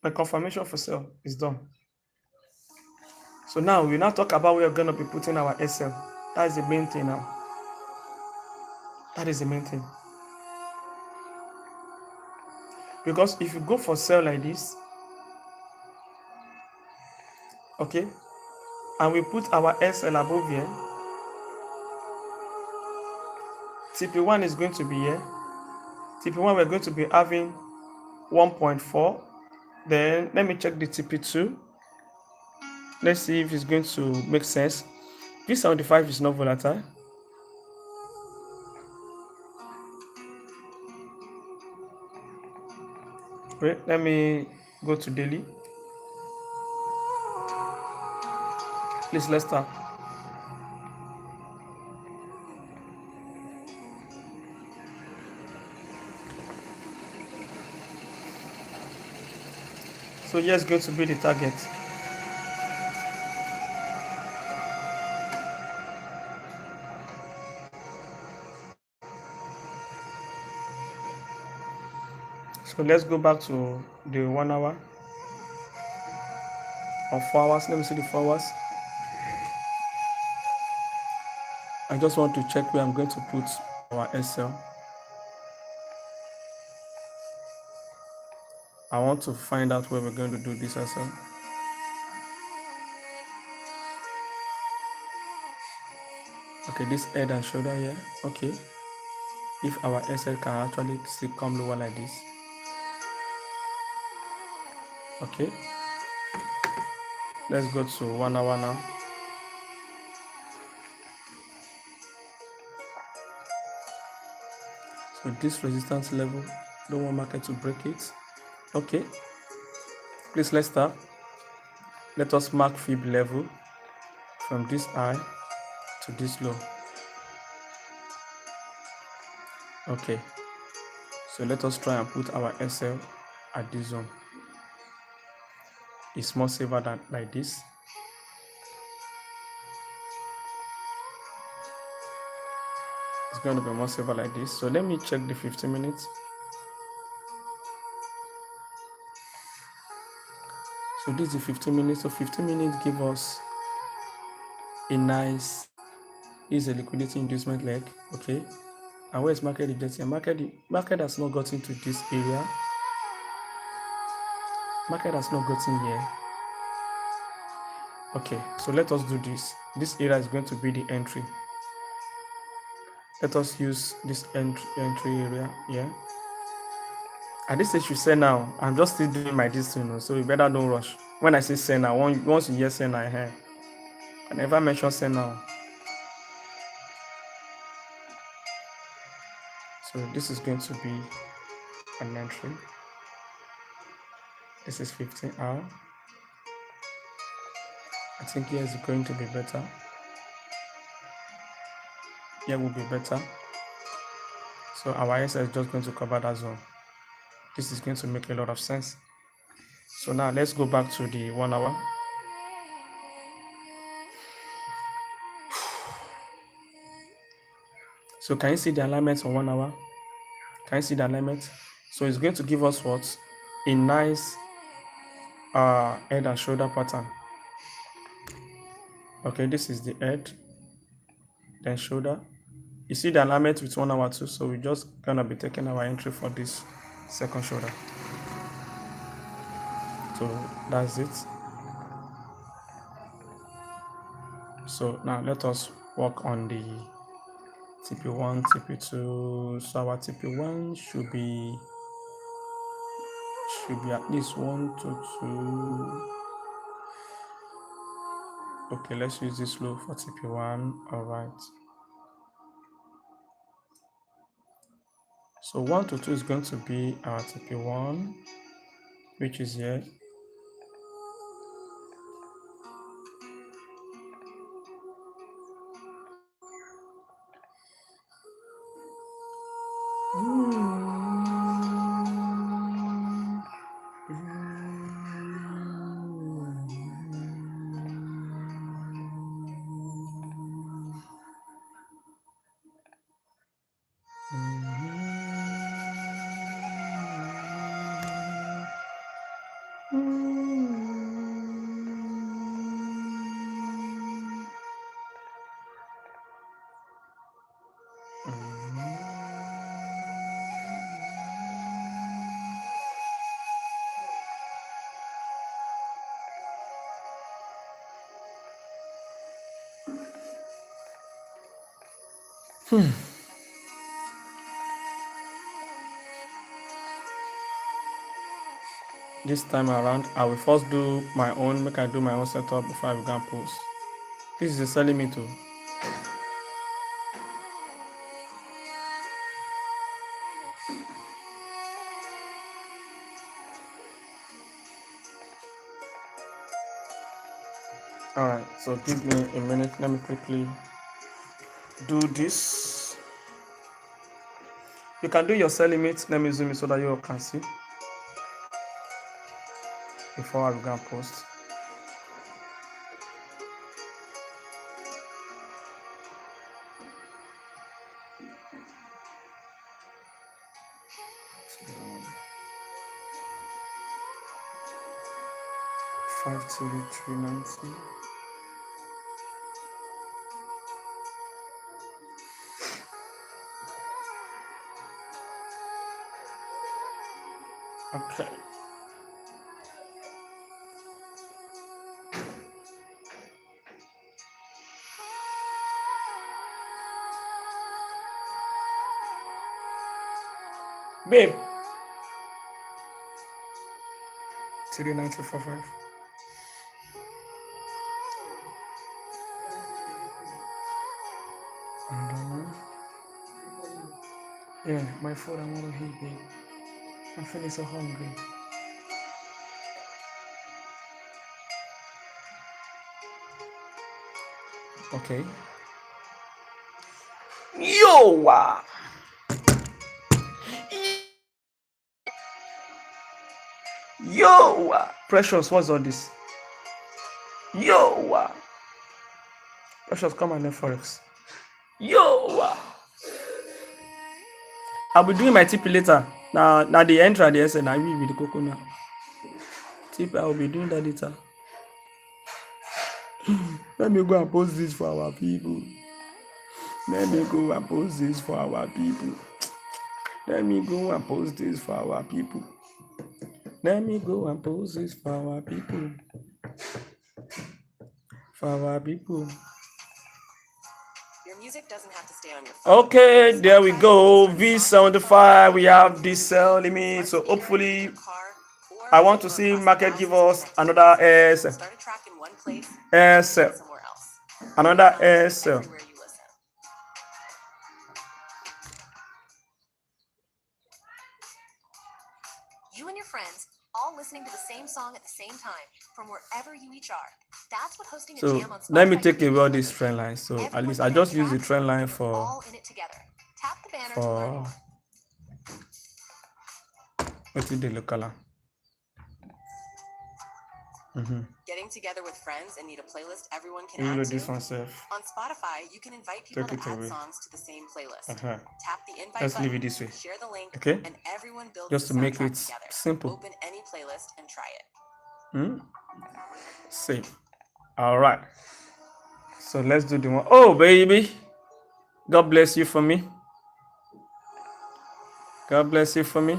My confirmation for sell is done. So now we now talk about where we're going to be putting our SL. That is the main thing now. That is the main thing. Because if you go for sell like this, okay, and we put our SL above here, TP1 is going to be here. TP1 we're going to be having 1.4. Then let me check the TP2. Let's see if it's going to make sense. P75 is not volatile. Wait, let me go to daily. Please, let's start. So here's going to be the target. So let's go back to the 1 hour or 4 hours. Let me see the 4 hours. I just want to check where I'm going to put our SL. I want to find out where we're going to do this SL. Okay, this head and shoulder here. Okay. If our SL can actually still come lower like this. Okay. Let's go to 1 hour now. So this resistance level, don't want market to break it. Okay. Please, let's start. Let us mark fib level from this high to this low. Okay. So let us try and put our SL at this zone. It's more safer than like this. It's going to be more safer like this. So let me check the 15 minutes. So this is the 15 minutes. So 15 minutes give us a nice, is a liquidity inducement leg. Okay. And where is market rejecting? Market has not gotten to this area. Market has not gotten here. Okay, so let us do this. This area is going to be the entry. Let us use this entry area here. At this stage, you say now. I'm just still doing my this thing, so you better don't rush. When I say send now, once you hear send now, I never mention send now. So this is going to be an entry. This is 15 hour. I think here is going to be better. Here will be better. So our ISA is just going to cover that zone. This is going to make a lot of sense. So now let's go back to the 1 hour. So can you see the alignment on 1 hour? Can you see the alignment? So it's going to give us what? A nice head and shoulder pattern. Okay, this is the head, then shoulder. You see the alignment with 1 hour too, so we're just gonna be taking our entry for this second shoulder. So that's it. So now let us work on the TP1, TP2. So our TP1 should be at least 1 to 2. Okay, let's use this low for TP1. All right. So 1 to 2 is going to be our TP1, which is here. This time around, I will first do my own, make I do my own setup before I begin post. This is a selling me too. Alright, so give me a minute, let me quickly do this. You can do your sell limit, let me zoom it so that you all can see before I begin post. Five to 390. Okay. Babe. 39045. Yeah, my food, I want to eat, babe. I'm feeling so hungry. Okay. Yo! Yo! Precious, what's all this? Yo! Precious, come on, Forex. Yo! I'll be doing my TP later. Now the entry at the SN, I will be the coconut. TP, I will be doing that later. Let me go and post this for our people. Let me go and post this for our people. Let me go and post this for our people. Let me go and post this for our people. For our people. Music doesn't have to stay on your phone. Okay, there we Spotify go. plays on songs on your V75. phone, We have this sell limit. So smart speaker in hopefully, your car, or I want to or see across market give thousands of us connected another devices. S, Start a track in one place, S, change it somewhere else. another Becomes S. everywhere you listen. You and your friends all listening to the same song at the same time from wherever you each are. That's what hosting a So jam on Spotify let me take can away all do. these trend lines. So at Everyone least I can just add use the tracks, trend line and we're for all in it together. Tap the banner to learn more. what's the look color. Getting together with friends and need a playlist everyone can You add know to? this one safe. On Spotify, you can invite people Take to it add away. songs to the same playlist. Uh-huh. Tap the invite Let's leave button, it this way. share the link, Okay? and everyone builds Just the to make soundtrack it together. simple. Open any playlist and try it. Save. All right. So let's do the one. Oh, baby. God bless you for me. God bless you for me.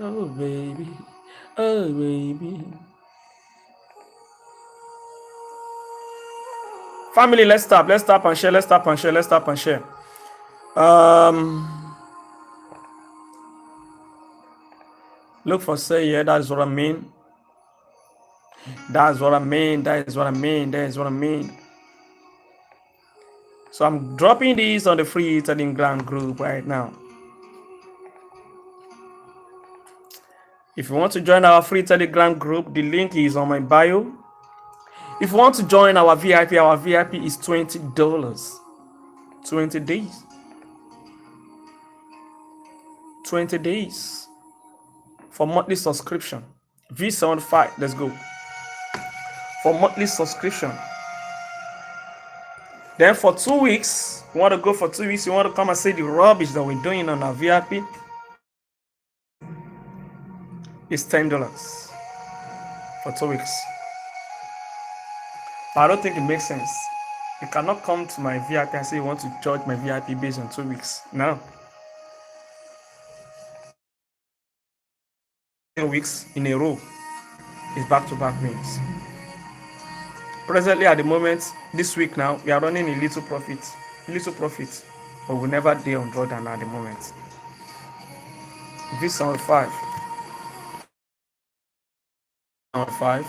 Oh, baby. Oh, baby. Family, let's stop. Let's stop and share. Let's stop and share. Let's stop and share. Look for say, yeah, that's what I mean. That's what I mean. That is what I mean. That is what I mean. So I'm dropping these on the free Telegram group right now. If you want to join our free Telegram group, the link is on my bio. If you want to join our VIP is $20. 20 days. 20 days for monthly subscription. V75, let's go. For monthly subscription. Then for 2 weeks, you want to go for 2 weeks, you want to come and see the rubbish that we're doing on our VIP, it's $10 for 2 weeks. But I don't think it makes sense. You cannot come to my VIP and say you want to judge my VIP based on 2 weeks. No. 10 weeks in a row is back-to-back wins. Presently, at the moment, this week now, we are running a little profit. But we'll never dare on drawdown at the moment. V75. 5.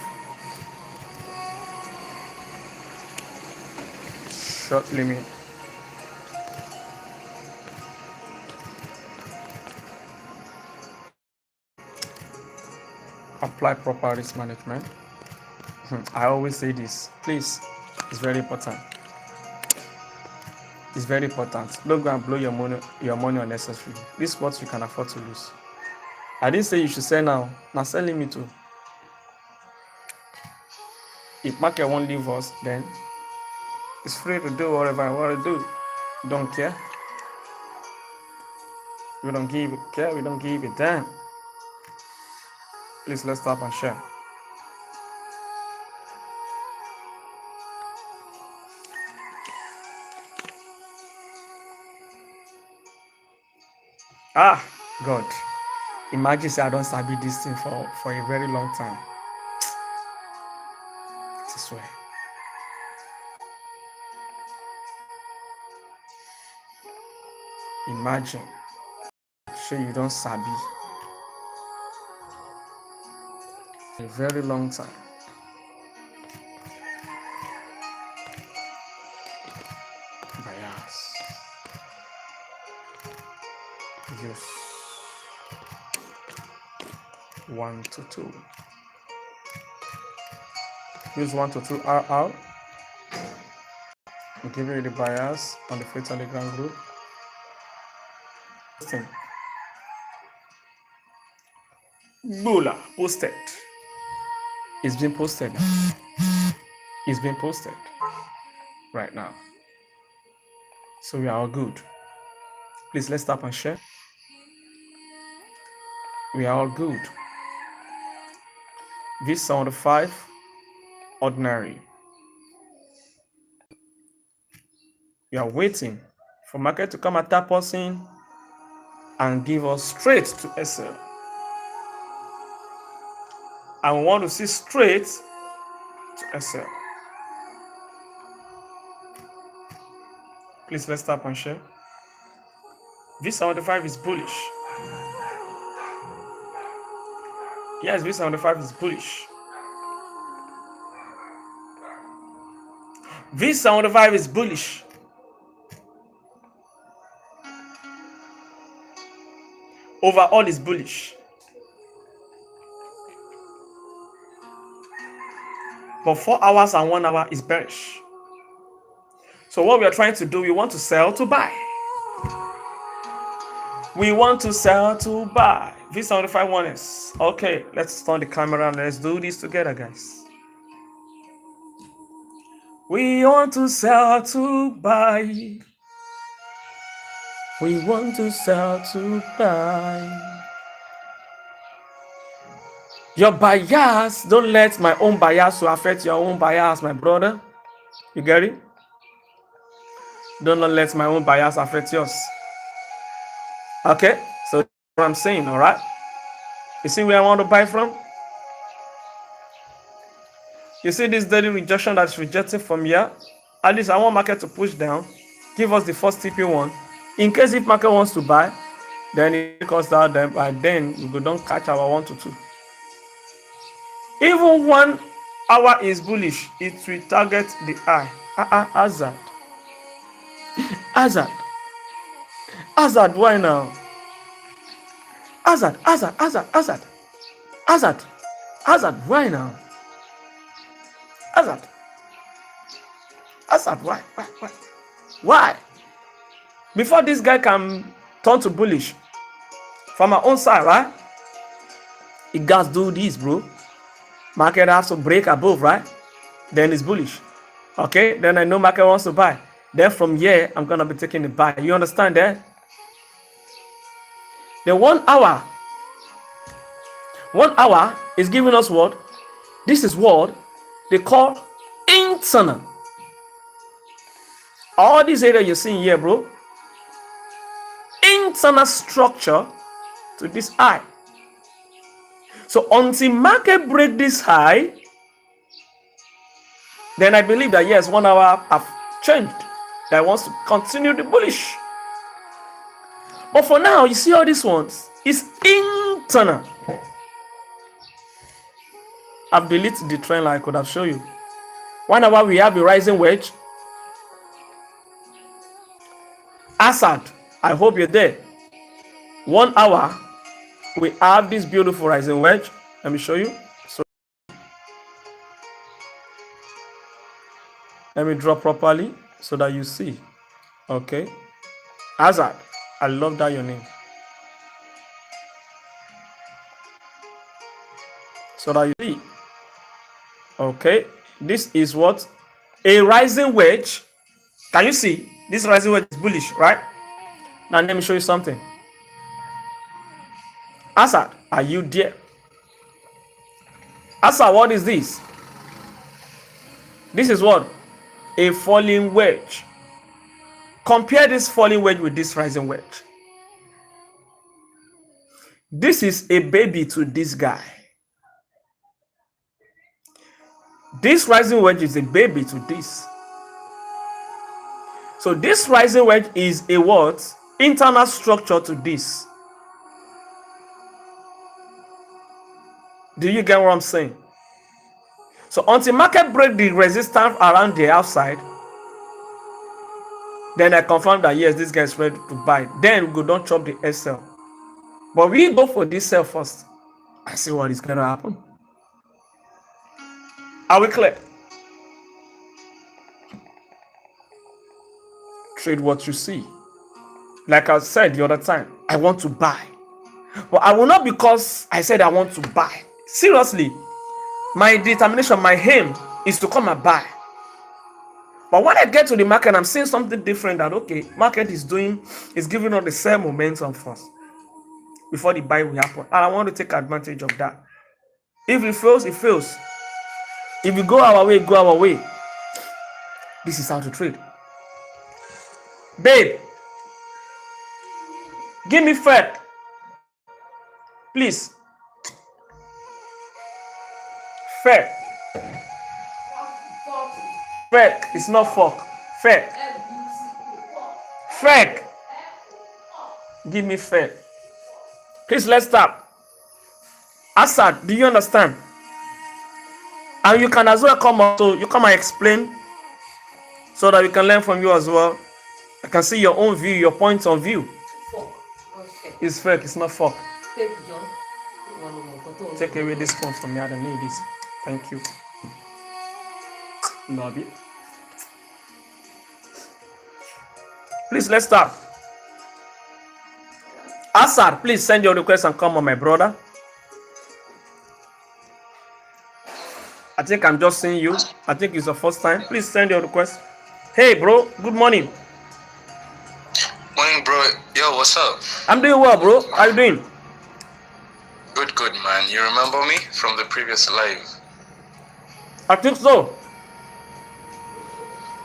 Short limit. Apply proper risk management. I always say this. Please, it's very important. It's very important. Don't go and blow your money unnecessarily. This is what you can afford to lose. I didn't say you should sell now. Now sell limit too. If market won't leave us, then it's free to do whatever I want to do. Don't care. We don't give it care. We don't give it damn. Please, let's stop and share. Ah, God. Imagine say I don't sabi this thing for a very long time. I swear. Imagine. Sure you don't sabi. A very long time. Bias. Use 1 to 2. Use 1 to 2 RR. I'm giving you the bias on the free Telegram group. Bula posted. It's been posted. It's been posted right now. So we are all good. Please let's stop and share. We are all good. V75 ordinary. We are waiting for market to come and tap us in and give us straight to SL. And we want to see straight to SL. Please, let's tap and share. V75 is bullish. Yes, V75 is bullish. V75 is bullish. Overall is bullish. But 4 hours and 1 hour is bearish. So what we are trying to do, we want to sell to buy. We want to sell to buy. V75 1S. Okay, let's turn the camera and let's do this together, guys. We want to sell to buy. We want to sell to buy. Your bias, don't let my own bias to affect your own bias, my brother. You get it? Don't let my own bias affect yours. Okay, so that's what I'm saying, all right? You see where I want to buy from? You see this daily rejection that's rejected from here? At least I want market to push down. Give us the first TP1. In case if market wants to buy, then it comes down, then we don't catch our 1 to 2. Even 1 hour is bullish, it will target the eye. Hazard. Hazard. Hazard, why now? Hazard, why now? Hazard, why? Why? Before this guy can turn to bullish, from our own side, right? It got to do this, bro. Market has to break above, right? Then it's bullish. Okay, then I know market wants to buy. Then from here, I'm gonna be taking the buy. You understand that? The 1 hour. 1 hour is giving us what? This is what they call internal. All these areas you're seeing here, bro. Internal structure to this eye. So until market break this high, then I believe that yes, 1 hour have changed. That wants to continue the bullish. But for now, you see all these ones is internal. I've deleted the trend line I could have shown you. 1 hour we have a rising wedge. Assad, I hope you're there. 1 hour we have this beautiful rising wedge. Let me show you. So let me draw properly so that you see. Okay. Hazard, I love that your name. So that you see. Okay. This is what? A rising wedge. Can you see? This rising wedge is bullish, right? Now let me show you something. Hazard, are you there? Hazard, what is this? This is what? A falling wedge. Compare this falling wedge with this rising wedge. This is a baby to this guy. This rising wedge is a baby to this. So this rising wedge is a what? Internal structure to this. Do you get what I'm saying? So until market break the resistance around the outside, then I confirm that yes, this guy is ready to buy. Then we go don't chop the SL. But we go for this sell first. I see what is gonna happen. Are we clear? Trade what you see. Like I said the other time, I want to buy. But I will not because I said I want to buy. Seriously, my determination, my aim is to come and buy. But when I get to the market, I'm seeing something different that, okay, market is giving us the sell momentum first before the buy will happen. And I want to take advantage of that. If it fails, it fails. If we go our way, go our way. This is how to trade. Babe, give me Fed. Please. Fed. Fed, it's not fork. Fed. Fake. Give me fake. Please, let's start. Assad, do you understand? And you can as well come up, so you come and explain so that we can learn from you as well. I can see your own view, your points of view. It's fake, it's not fuck. Take away this phone from me, I don't need this. Thank you. Lobby. Please, let's start. Assad, please send your request and come on, my brother. I think I'm just seeing you. I think it's the first time. Please send your request. Hey, bro. Good morning. Morning, bro. Yo, what's up? I'm doing well, bro. How you doing? Good, good, man. You remember me from the previous live? I think so.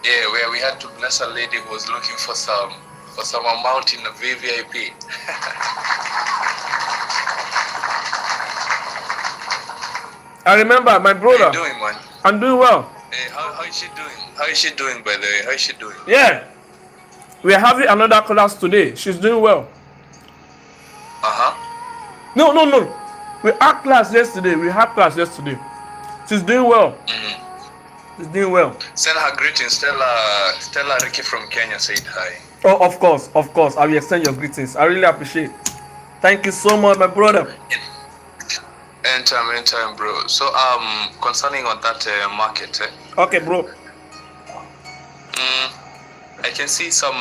Yeah, where we had to bless a lady who was looking for some amount in the VVIP. I remember, my brother. How you doing, man? I'm doing well. Hey, how is she doing? How is she doing, by the way? How is she doing? Yeah. We're having another class today. She's doing well. No. We had class yesterday. She's doing well. She's doing well. Send her greetings. Stella Ricky from Kenya said hi. Oh, of course. I will extend your greetings. I really appreciate it. Thank you so much, my brother. Anytime, bro. So, concerning on that market, Okay, bro. I can see some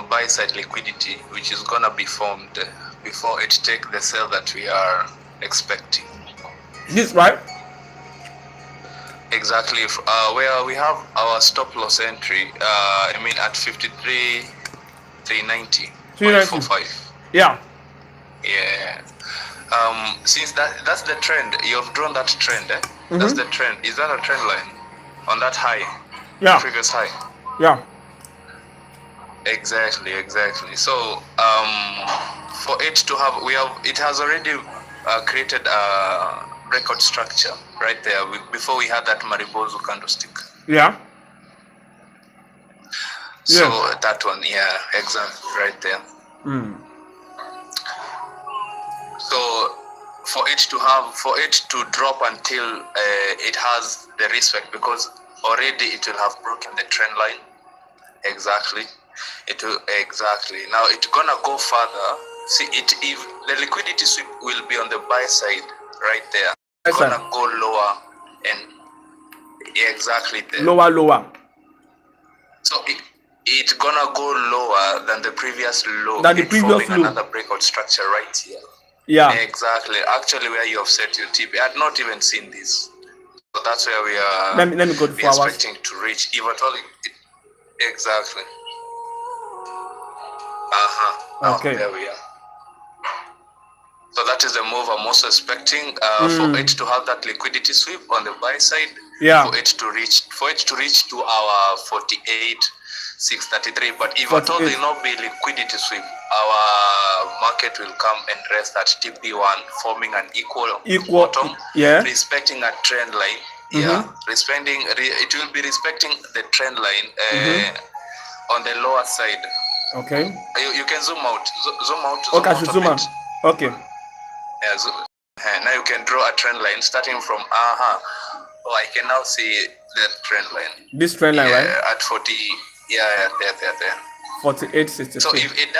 buy side liquidity which is gonna be formed before it take the sell that we are expecting. This right? Exactly. Where we have our stop loss entry. At 53,390. 390. Yeah. Yeah. Since that's the trend, you've drawn that trend. That's the trend. Is that a trend line on that high? Yeah. Previous high. Yeah. Exactly. So for it to have, it has already created a record structure right there before we had that Maribozu candlestick. Yeah. So that one, yeah, exactly, right there. So for it to drop until it has the respect, because already it will have broken the trend line. Exactly. Now it's gonna go further. See it, if the liquidity sweep will be on the buy side right there. It's gonna go lower and exactly there. Lower. So it's gonna go lower than the previous low. Forming another breakout structure right here. Yeah. Exactly. Actually, where you have set your TP, I had not even seen this. So that's where we are. Let me go to we are expecting to reach. If at all, exactly. Okay. There we are. So that is the move I'm also expecting for it to have that liquidity sweep on the buy side. Yeah. For it to reach to our 48,633. But if at all there not be liquidity sweep, our market will come and rest at TP1, forming an equal bottom, respecting a trend line. Yeah, it will be respecting the trend line on the lower side. Okay. You can zoom out. Okay, I should zoom out. Okay. Yeah, now you can draw a trend line starting from Oh, I can now see that trend line. This trend line, right? At 40. Yeah, there. 48.63. So if it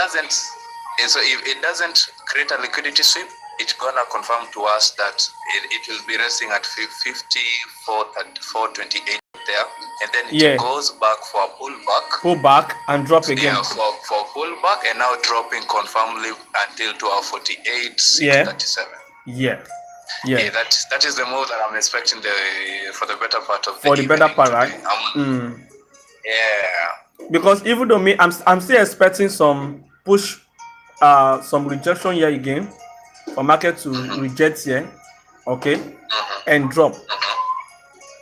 doesn't create a liquidity sweep, it's gonna confirm to us that it will be resting at 54.28 there, and then it goes back for a pullback and drop again. Yeah, for pullback, and now dropping confirmly until to our 48,637. Yeah. That is the move that I'm expecting for the better part of the better part, right? Yeah. Because even though I'm still expecting some push, some rejection here again, for market to reject here, okay, and drop,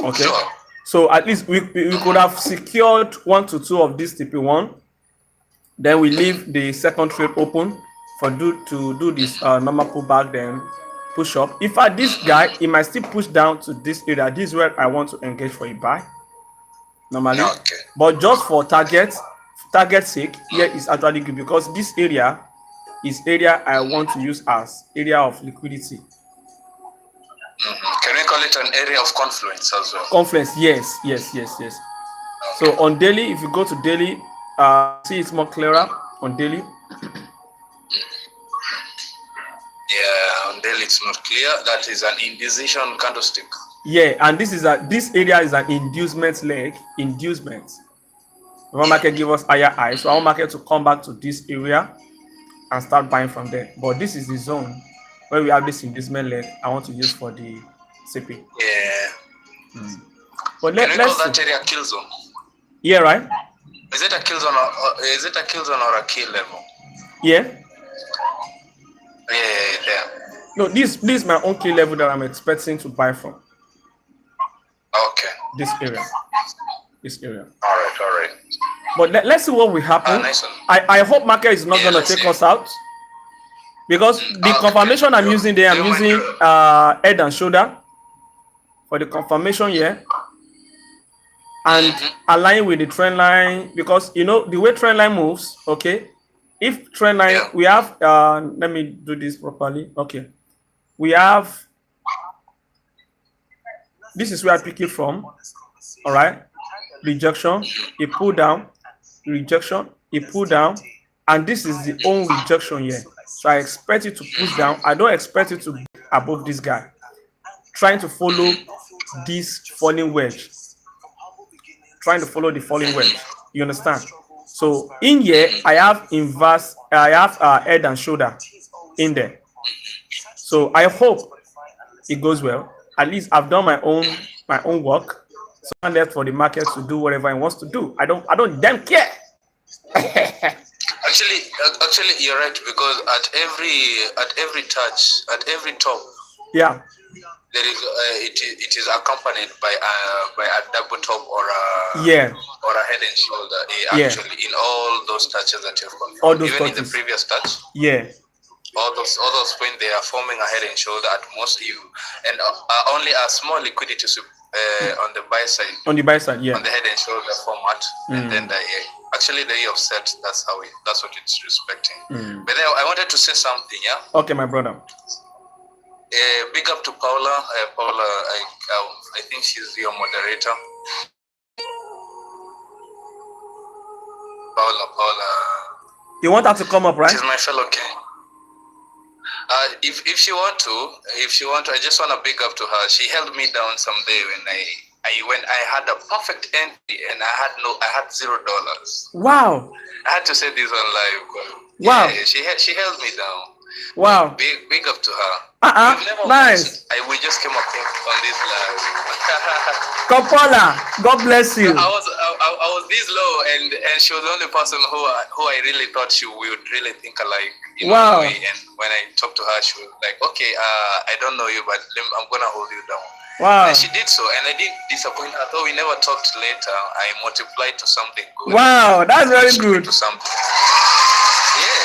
okay. Sure. So at least we could have secured 1 to 2 of this TP1. Then we leave the second trade open for do this normal pullback, then push up. If this guy, he might still push down to this area. This is where I want to engage for a buy normally. Okay. But just for target, target sake, here is actually good because this area is area I want to use as area of liquidity. Can we call it an area of confluence as well? Confluence, yes. So on daily, if you go to daily, see it's more clearer on daily. Yeah, on daily it's not clear. That is an indecision candlestick. Yeah, and this area is an inducement leg. Inducement. One market give us higher high, so I want market to come back to this area and start buying from there. But this is the zone where we have this inducement leg I want to use for the CP. Yeah. But Can we let's call that area kill zone? Yeah, right? Is it a kill zone or is it a kill zone or a kill level? Yeah. Yeah. No, this is my own key level that I'm expecting to buy from. Okay. This area. All right. But let's see what will happen. Nice one. I hope market is not gonna take us out because the confirmation I'm using there, I'm using head and shoulder for the confirmation here, and align with the trend line because you know the way trend line moves. Okay, if trend line we have let me do this properly. Okay, we have this is where I pick it from. All right, rejection, a pull down, rejection, a pull down, and this is the own rejection here. So I expect it to push down. I don't expect it to be above this guy. Trying to follow this falling wedge. Trying to follow the falling wedge. You understand? So in here I have inverse. I have head and shoulder in there. So I hope it goes well. At least I've done my own work. So I'm left for the market to do whatever it wants to do. I don't damn care. Actually, you're right because at every touch, at every top, yeah, there is it is accompanied by a double top or a head and shoulder. Actually, in all those touches that you've confirmed, all those even touches. In the previous touch, all those when they are forming a head and shoulder at most, and only a small liquidity on the buy side. On the buy side, on the head and shoulder format, and then actually the offset. That's what it's respecting. But then I wanted to say something. Yeah. Okay, my brother. Big up to Paula. Paula, I think she's your moderator. Paula. You want her to come up, right? She's my fellow king. If she want to, I just want to big up to her. She held me down someday when I had a perfect entry and I had $0. Wow. I had to say this on live. Wow. Yeah, she held me down. Wow. Big up to her. Nice. We just came up on this live. Kapola, God bless you. I was this low, and she was the only person who I really thought she would really think alike. Wow. And when I talked to her, she was like, "Okay, I don't know you, but I'm gonna hold you down." Wow. And she did so, and I didn't disappoint her. Though we never talked later, I multiplied to something good. Wow, that's very good. To something. Yeah.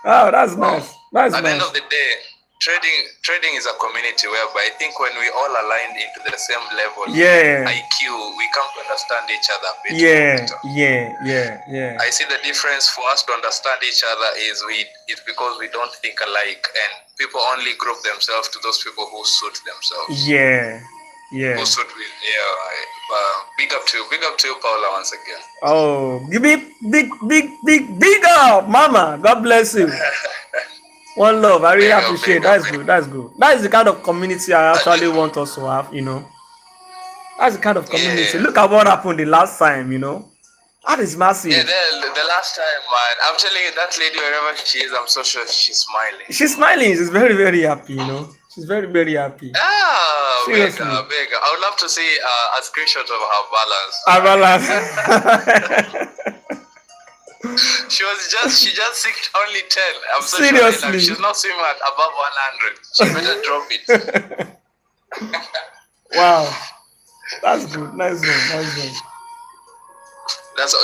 Wow, that's nice. That's At the nice. end of the day, trading is a community whereby I think when we all align into the same level, IQ, we come to understand each other better. Yeah. I see the difference for us to understand each other is it's because we don't think alike, and people only group themselves to those people who suit themselves. Yeah. Who suit with big up to you, Paula, once again. Oh, give me big up, Mama. God bless you. One love. I really appreciate. That's good. That's good. That is the kind of community I actually want us to have. That's the kind of community. Look at what happened the last time. That is massive. Yeah, the last time, man. I'm telling you, that lady, wherever she is, I'm so sure she's smiling. She's smiling. She's very, very happy. She's very, very happy. Seriously. Big. I would love to see a screenshot of her balance. She just sinked only 10. I'm so seriously. Sure she's not swimming at above 100. She better drop it. Wow. That's good. Nice one.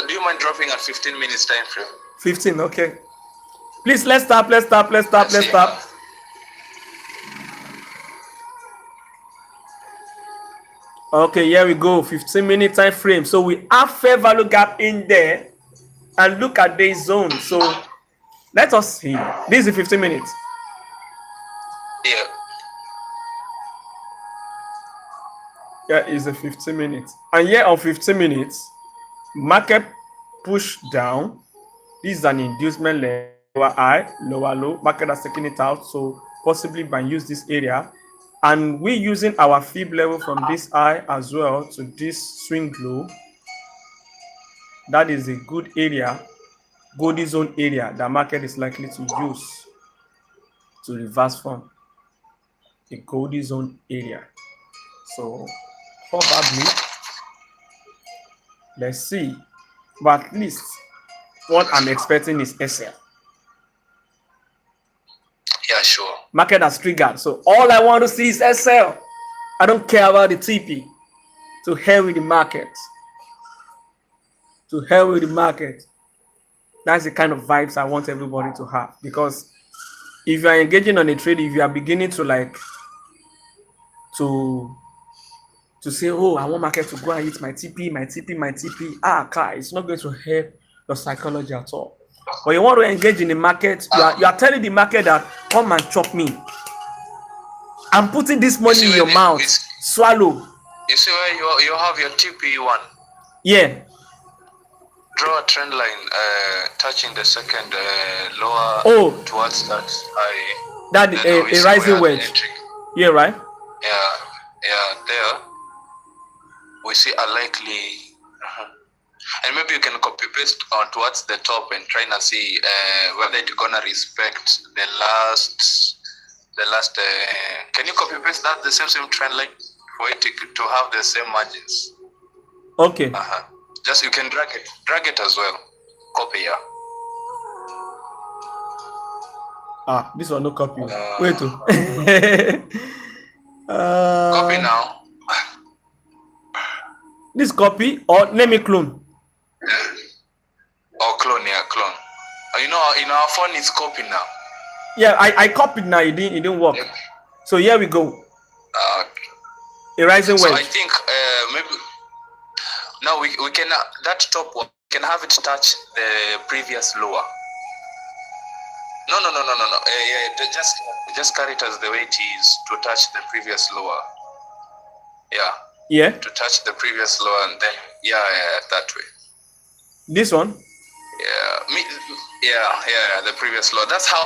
Do you mind dropping at 15 minutes time frame? 15, okay. Please, let's stop. Okay, here we go. 15-minute time frame. So we have fair value gap in there. and look at the zone. So let us see. This is 15 minutes. Yeah. Yeah, it's a 15 minutes. And here on 15 minutes, market push down. This is an inducement level, lower high, lower low. Market has taken it out. So possibly by use this area. And we using our fib level from this high as well to this swing low. That is a good area, golden zone area that market is likely to use to reverse from a golden zone area. So probably let's see, but at least what I'm expecting is SL. Yeah, sure. Market has triggered, so all I want to see is SL. I don't care about the TP. To hell with the market. To hell with the market. That's the kind of vibes I want everybody to have, because if you are engaging on a trade, if you are beginning to like to say, oh, I want market to go and hit my TP, my TP, car, it's not going to help your psychology at all. But you want to engage in the market, you are telling the market that come and chop me. I'm putting this money in your mouth. Swallow. You see where you have your TP1. Yeah. Draw a trend line touching the second lower towards that high. That a rising wedge. Yeah, right? Yeah, there. We see a likely, and maybe you can copy paste on towards the top and try and see whether it's gonna respect the last. Can you copy paste that the same trend line for it to have the same margins? Okay. Just you can drag it as well. Copy, yeah. This one no copy. Wait. Copy now. This copy or let me clone. Or clone, yeah, clone. You know, in our phone it's copy now. Yeah, I copied now. It didn't work. Yeah. So here we go. A rising wedge. So I think maybe now we can that top one can have it touch the previous lower. No. Yeah, just carry it as the way it is to touch the previous lower. Yeah. Yeah. To touch the previous lower and then yeah, that way. This one. Yeah, the previous low. That's how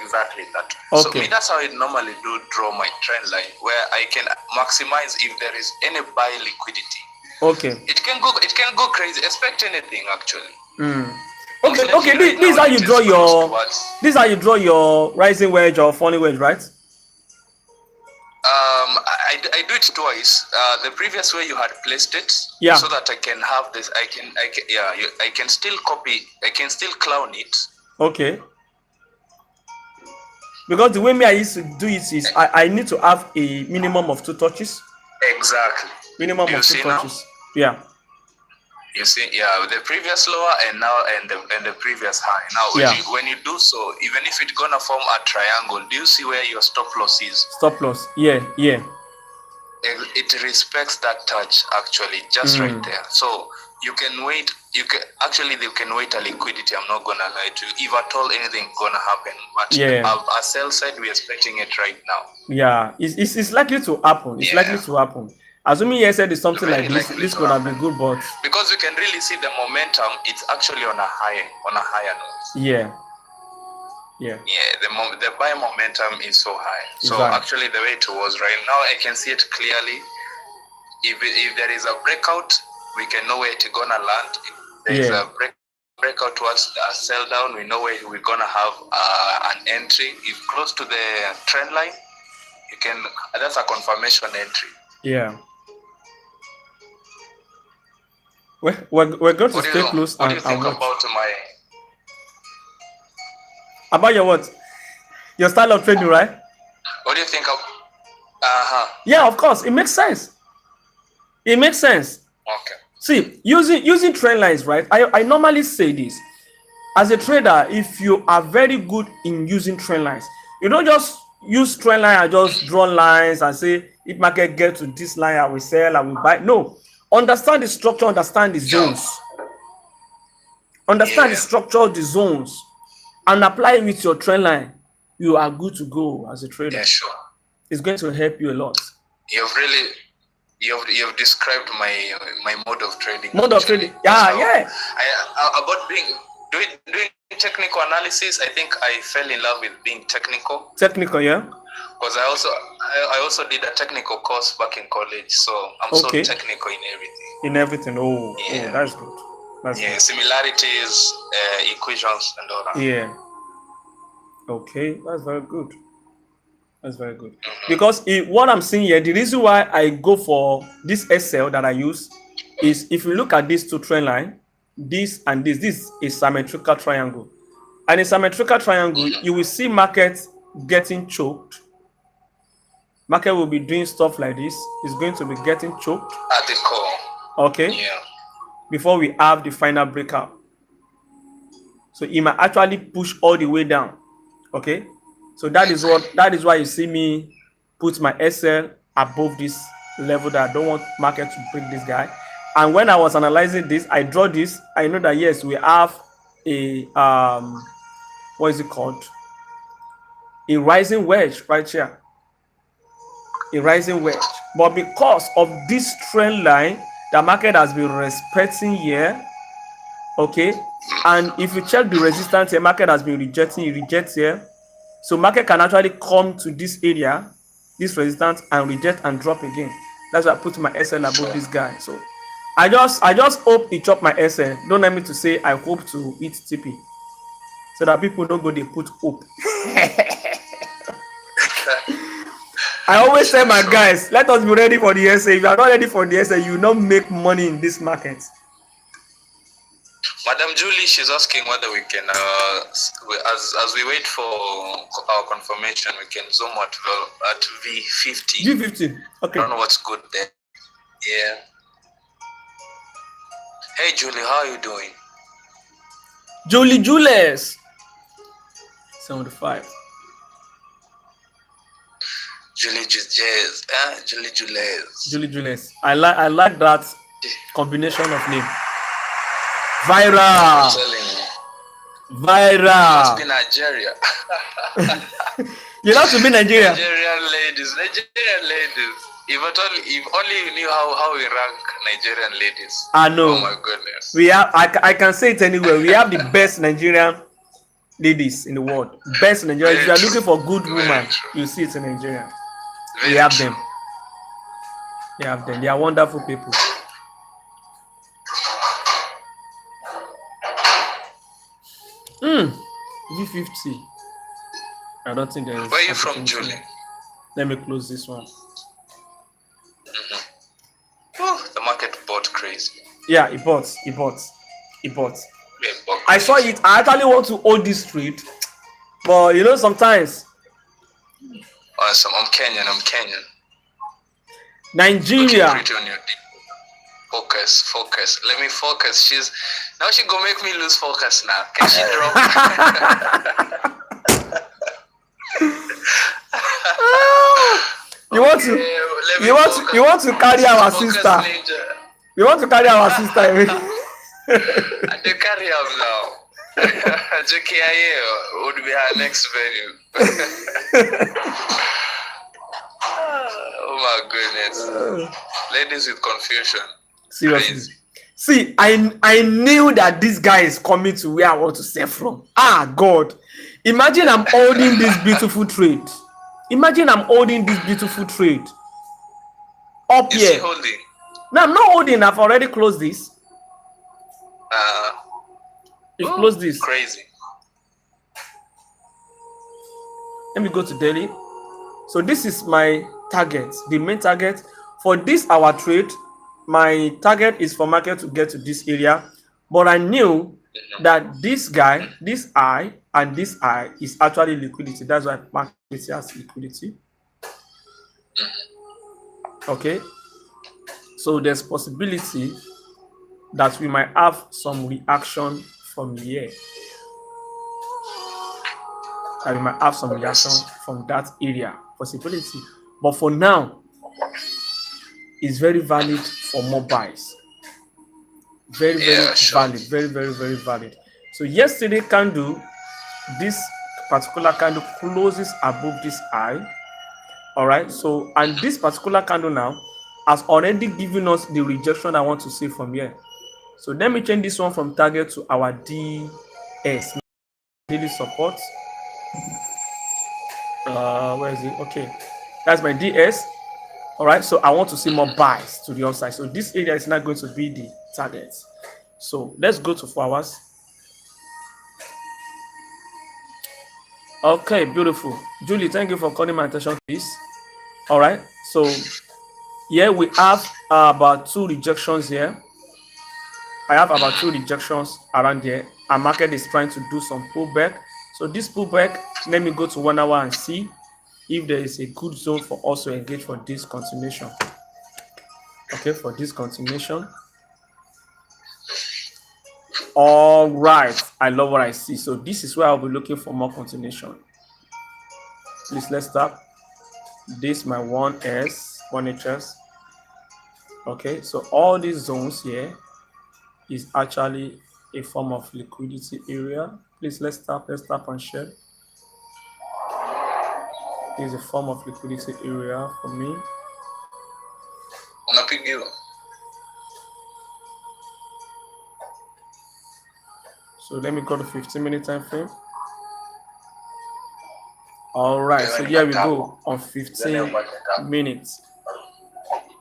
exactly that. Okay. So that's how I normally do draw my trend line, where I can maximize if there is any buy liquidity. Okay. It can go crazy. Expect anything actually. Okay. This is how you draw your. This is how you draw your rising wedge or falling wedge, right? I do it twice. The previous way you had placed it, so that I can have this. I can still copy. I can still clone it. Okay. Because the way I used to do it is I need to have a minimum of 2 touches. Exactly. Minimum of 2 touches. Yeah. You see, the previous lower and now and the previous high. Now, when you do so, even if it's gonna form a triangle, do you see where your stop loss is? Stop loss. Yeah. It respects that touch actually, just right there. So you can wait. You can wait a liquidity. I'm not gonna lie to you. If at all anything gonna happen, but a sell side, we're expecting it right now. Yeah, it's likely to happen. It's likely to happen. Assuming you said it's something very like this could have been good, but because you can really see the momentum, it's actually on a higher note. Yeah. The buy momentum is so high. So actually, the way it was right now, I can see it clearly. If there is a breakout, we can know where it's gonna land. If there is a breakout towards a sell down, we know where we're gonna have an entry. If close to the trend line, you can. That's a confirmation entry. Yeah. We're going to stay close. What do you think about about your what? Your style of trading, right? What do you think of? Yeah, of course, it makes sense. Okay. See, using trend lines, right? I normally say this as a trader. If you are very good in using trend lines, you don't just use trend line and just draw lines and say if market get to this line, I will sell, I will buy. No. Understand the structure, understand the zones. Understand the structure of the zones and apply it with your trend line. You are good to go as a trader. Yeah, sure. It's going to help you a lot. You've described my mode of trading. Mode of trading. Yeah. About doing technical analysis, I think I fell in love with being technical. Technical, yeah. Because I also did a technical course back in college, so I'm so technical in everything. In everything. Oh, that's good. That's good. Similarities, equations, and all that. Yeah. Okay, that's very good. That's very good. Because what I'm seeing here, the reason why I go for this SL that I use is if you look at these two trend line, this and this is a symmetrical triangle. And a symmetrical triangle, you will see market getting choked. Market will be doing stuff like this. It's going to be getting choked. At the core. Okay. Yeah. Before we have the final breakout. So it might actually push all the way down. Okay. So that is why you see me put my SL above this level that I don't want market to break this guy. And when I was analyzing this, I draw this. I know that yes, we have a what is it called? A rising wedge right here. A rising wedge. But because of this trend line, the market has been respecting here. Okay. And if you check the resistance here, market has been rejecting, it rejects here. So market can actually come to this area, this resistance, and reject and drop again. That's why I put my SL above this guy. So I just hope he chop my SL. Don't let me to say I hope to eat TP. So that people don't go they put hope. I always tell my guys, let us be ready for the SL. If you are not ready for the SL, you will not make money in this market. Madam Julie, she's asking whether we can, as we wait for our confirmation, we can zoom at V50. V50, okay. I don't know what's good there. Yeah. Hey Julie, how are you doing? Julius. 75. Julius. I like that combination of name. Viral. Must be Nigeria. You have to be Nigeria. Nigerian ladies. If only you knew how we rank Nigerian ladies. I know. Oh my goodness. We have. I can say it anywhere. We have the best Nigerian ladies in the world. Best Nigerian. If you are looking for good women, you see it in Nigeria. We have them. We have them. They are wonderful people. V50. I don't think there is. Where are you from, Julie? Let me close this one. The market bought crazy. Yeah, it bought. I saw it. I actually want to hold this trade, but you know sometimes. Awesome. I'm Kenyan. Nigeria. Focus. Let me focus. She gonna make me lose focus now. Can she drop? You want to carry our sister. Ninja. You want to carry our sister. I do carry her now. JKIA would be her next venue. Oh my goodness. Ladies with confusion. Seriously. Crazy. See, I knew that this guy is coming to where I want to sell from. God. Imagine I'm holding this beautiful trade. Up Is here. he holding? No, I'm not holding. I've already closed this. Close this. Crazy. Let me go to daily. So this is my target. The main target for this our trade. My target is for market to get to this area, but I knew that this guy, this I, and this I is actually liquidity. That's why market has liquidity. Okay. So there's possibility that we might have some reaction from here. That we might have some reaction from that area. Possibility. But for now, it's very valid for more buys. Very, very Yeah, sure. valid. Very, very, very valid. So yesterday candle, this particular candle closes above this high. All right. So, and this particular candle now has already given us the rejection I want to see from here. So let me change this one from target to our DS, daily support. Where is it? Okay, that's my DS. All right. So I want to see more buys to the upside. So this area is not going to be the target. So let's go to 4 hours. Okay, beautiful. Julie, thank you for calling my attention to this. All right. So here we have about 2 rejections here. I have about 2 rejections around here. Our market is trying to do some pullback. So this pullback, let me go to 1 hour and see if there is a good zone for us to engage for this continuation. Okay, for this continuation. All right, I love what I see. So this is where I'll be looking for more continuation. Please, let's start. This my 1S, 1HS. Okay, so all these zones here is actually a form of liquidity area. Please, let's tap and share. Is a form of liquidity area for me. So let me go to 15-minute time frame. All right, so here we go on 15 minutes.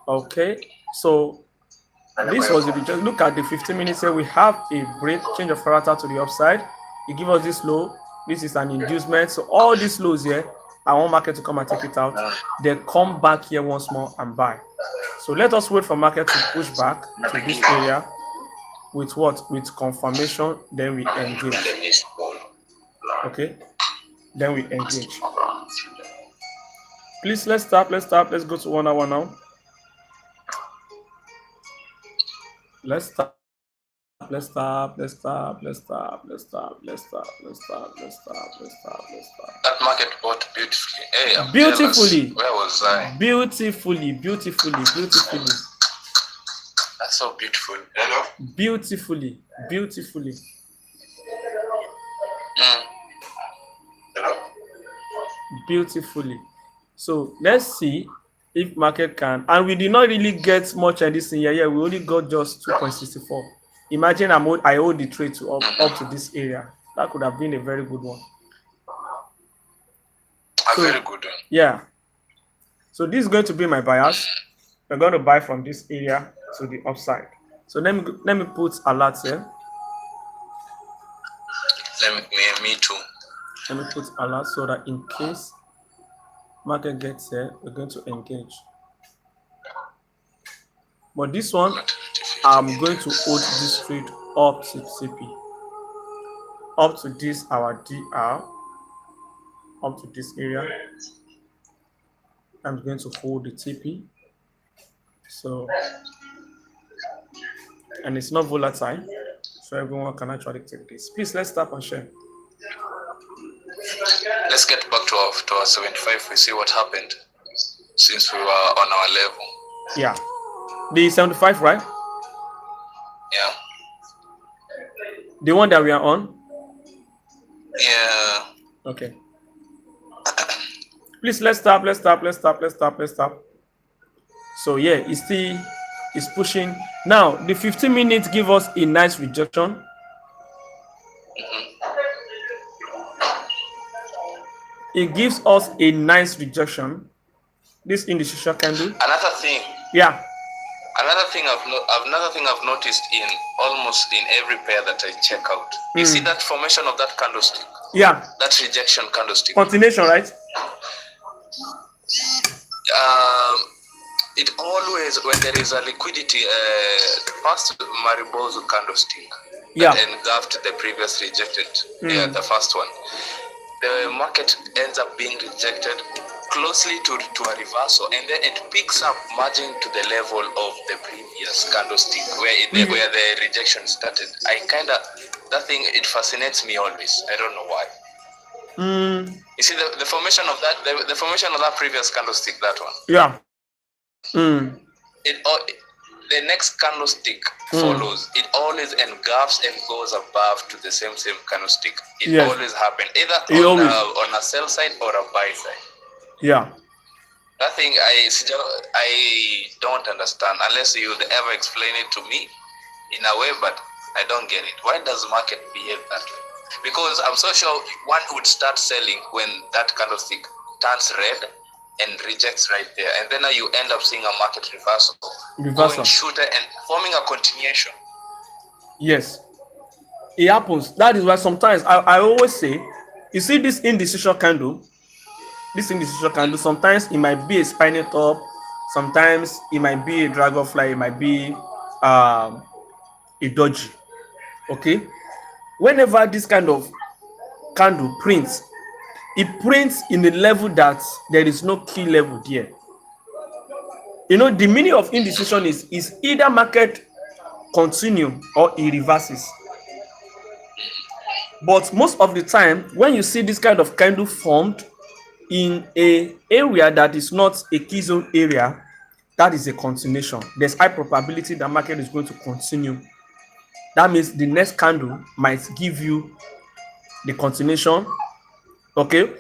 Okay, so this was the rejection. Look at the 15 minutes here. We have a break, change of character to the upside. It gives us this low. This is an inducement. So all these lows here, I want market to come and take it out. Then come back here once more and buy. So let us wait for market to push back to this area with what? With confirmation. Then we engage. Okay. Then we engage. Please, let's stop. Let's go to 1 hour now. Let's stop. That market bought beautifully. Hey, I'm beautifully. Jealous. Where was I? Beautifully. That's so beautiful. Hello? Beautifully. Hello? Beautifully. So let's see if market can, and we did not really get much in this year. Yeah, we only got just 2.64. Imagine I hold the trade to up to this area. That could have been a very good one. Very good one. Yeah. So this is going to be my bias. We're going to buy from this area to the upside. So let me put alerts here. Me too. Let me put alerts so that in case market gets here, we're going to engage. But this one, I'm going to hold this trade up to CP, up to this our DR, up to this area. I'm going to hold the TP. So, and it's not volatile, so everyone can actually take this. Please, let's tap and share. Let's get back to our 75. We see what happened since we were on our level. Yeah, the 75, right? Yeah. The one that we are on? Yeah. Okay. Please, let's stop. So yeah, it's pushing. Now, the 15 minutes give us a nice rejection. It gives us a nice rejection. This indecision candle. Another thing. Yeah. Another thing I've noticed in almost in every pair that I check out. You see that formation of that candlestick? Yeah. That rejection candlestick. Continuation, right? It always, when there is a liquidity, first Maribozu candlestick that engulfed the previous rejected, the first one, the market ends up being rejected closely to a reversal, and then it picks up margin to the level of the previous candlestick where the rejection started. That thing, it fascinates me always. I don't know why. You see the formation of that, the formation of that previous candlestick, that one. Yeah. the next candlestick follows, it always engulfs and goes above to the same candlestick. It always happens either on a sell side or a buy side. Yeah. That thing I don't understand unless you would ever explain it to me in a way, but I don't get it. Why does the market behave that way? Because I'm so sure one would start selling when that candlestick turns red and rejects right there, and then you end up seeing a market reversal. Going shooter and forming a continuation. Yes, it happens. That is why sometimes I always say, you see this indecision candle, sometimes it might be a spinning top, sometimes it might be a dragonfly, it might be a doji. Okay, whenever this kind of candle prints, it prints in a level that there is no key level there. You know, the meaning of indecision is either market continue or it reverses. But most of the time, when you see this kind of candle formed in a area that is not a key zone area, that is a continuation. There's high probability that market is going to continue. That means the next candle might give you the continuation. Okay,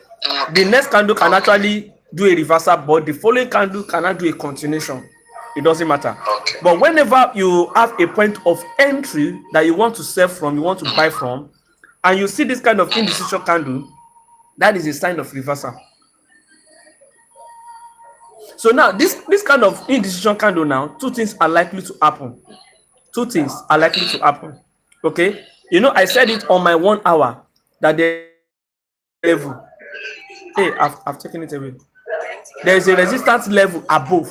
the next candle can actually do a reversal, but the following candle cannot do a continuation. It doesn't matter. Okay. But whenever you have a point of entry that you want to sell from, you want to buy from, and you see this kind of indecision candle, that is a sign of reversal. So now this kind of indecision candle, now two things are likely to happen. Okay, you know, I said it on my 1 hour that the level, hey, I've taken it away, there is a resistance level above.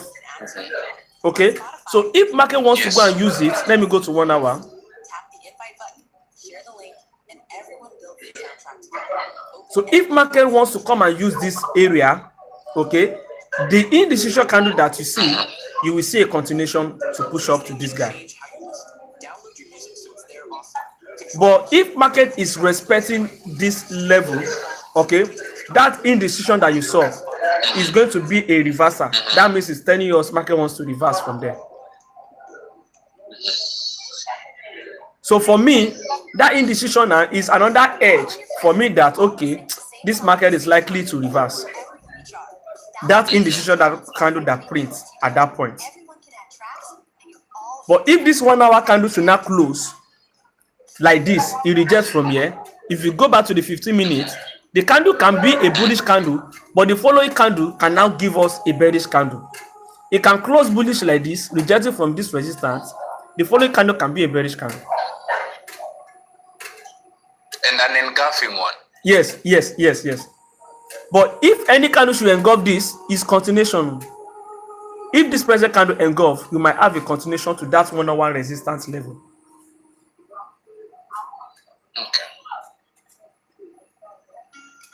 Okay, so if market wants to go and use it, let me go to 1 hour. Tap the invite button, share the link, and everyone builds the soundtrack together. So if market wants to come and use this area, okay, the indecision candle that you see, you will see a continuation to push up to this guy. But if market is respecting this level, okay, that indecision that you saw is going to be a reversal. That means it's telling you market wants to reverse from there. So for me, that indecision is another edge for me that, okay, this market is likely to reverse. That indecision that candle that prints at that point. But if this 1 hour candle should not close like this, it rejects from here. If you go back to the 15 minutes, the candle can be a bullish candle, but the following candle can now give us a bearish candle. It can close bullish like this, rejecting from this resistance. The following candle can be a bearish candle. And an engulfing one. Yes. But if any candle should engulf this, is continuation. If this present candle engulf, you might have a continuation to that 1 hour resistance level. Okay.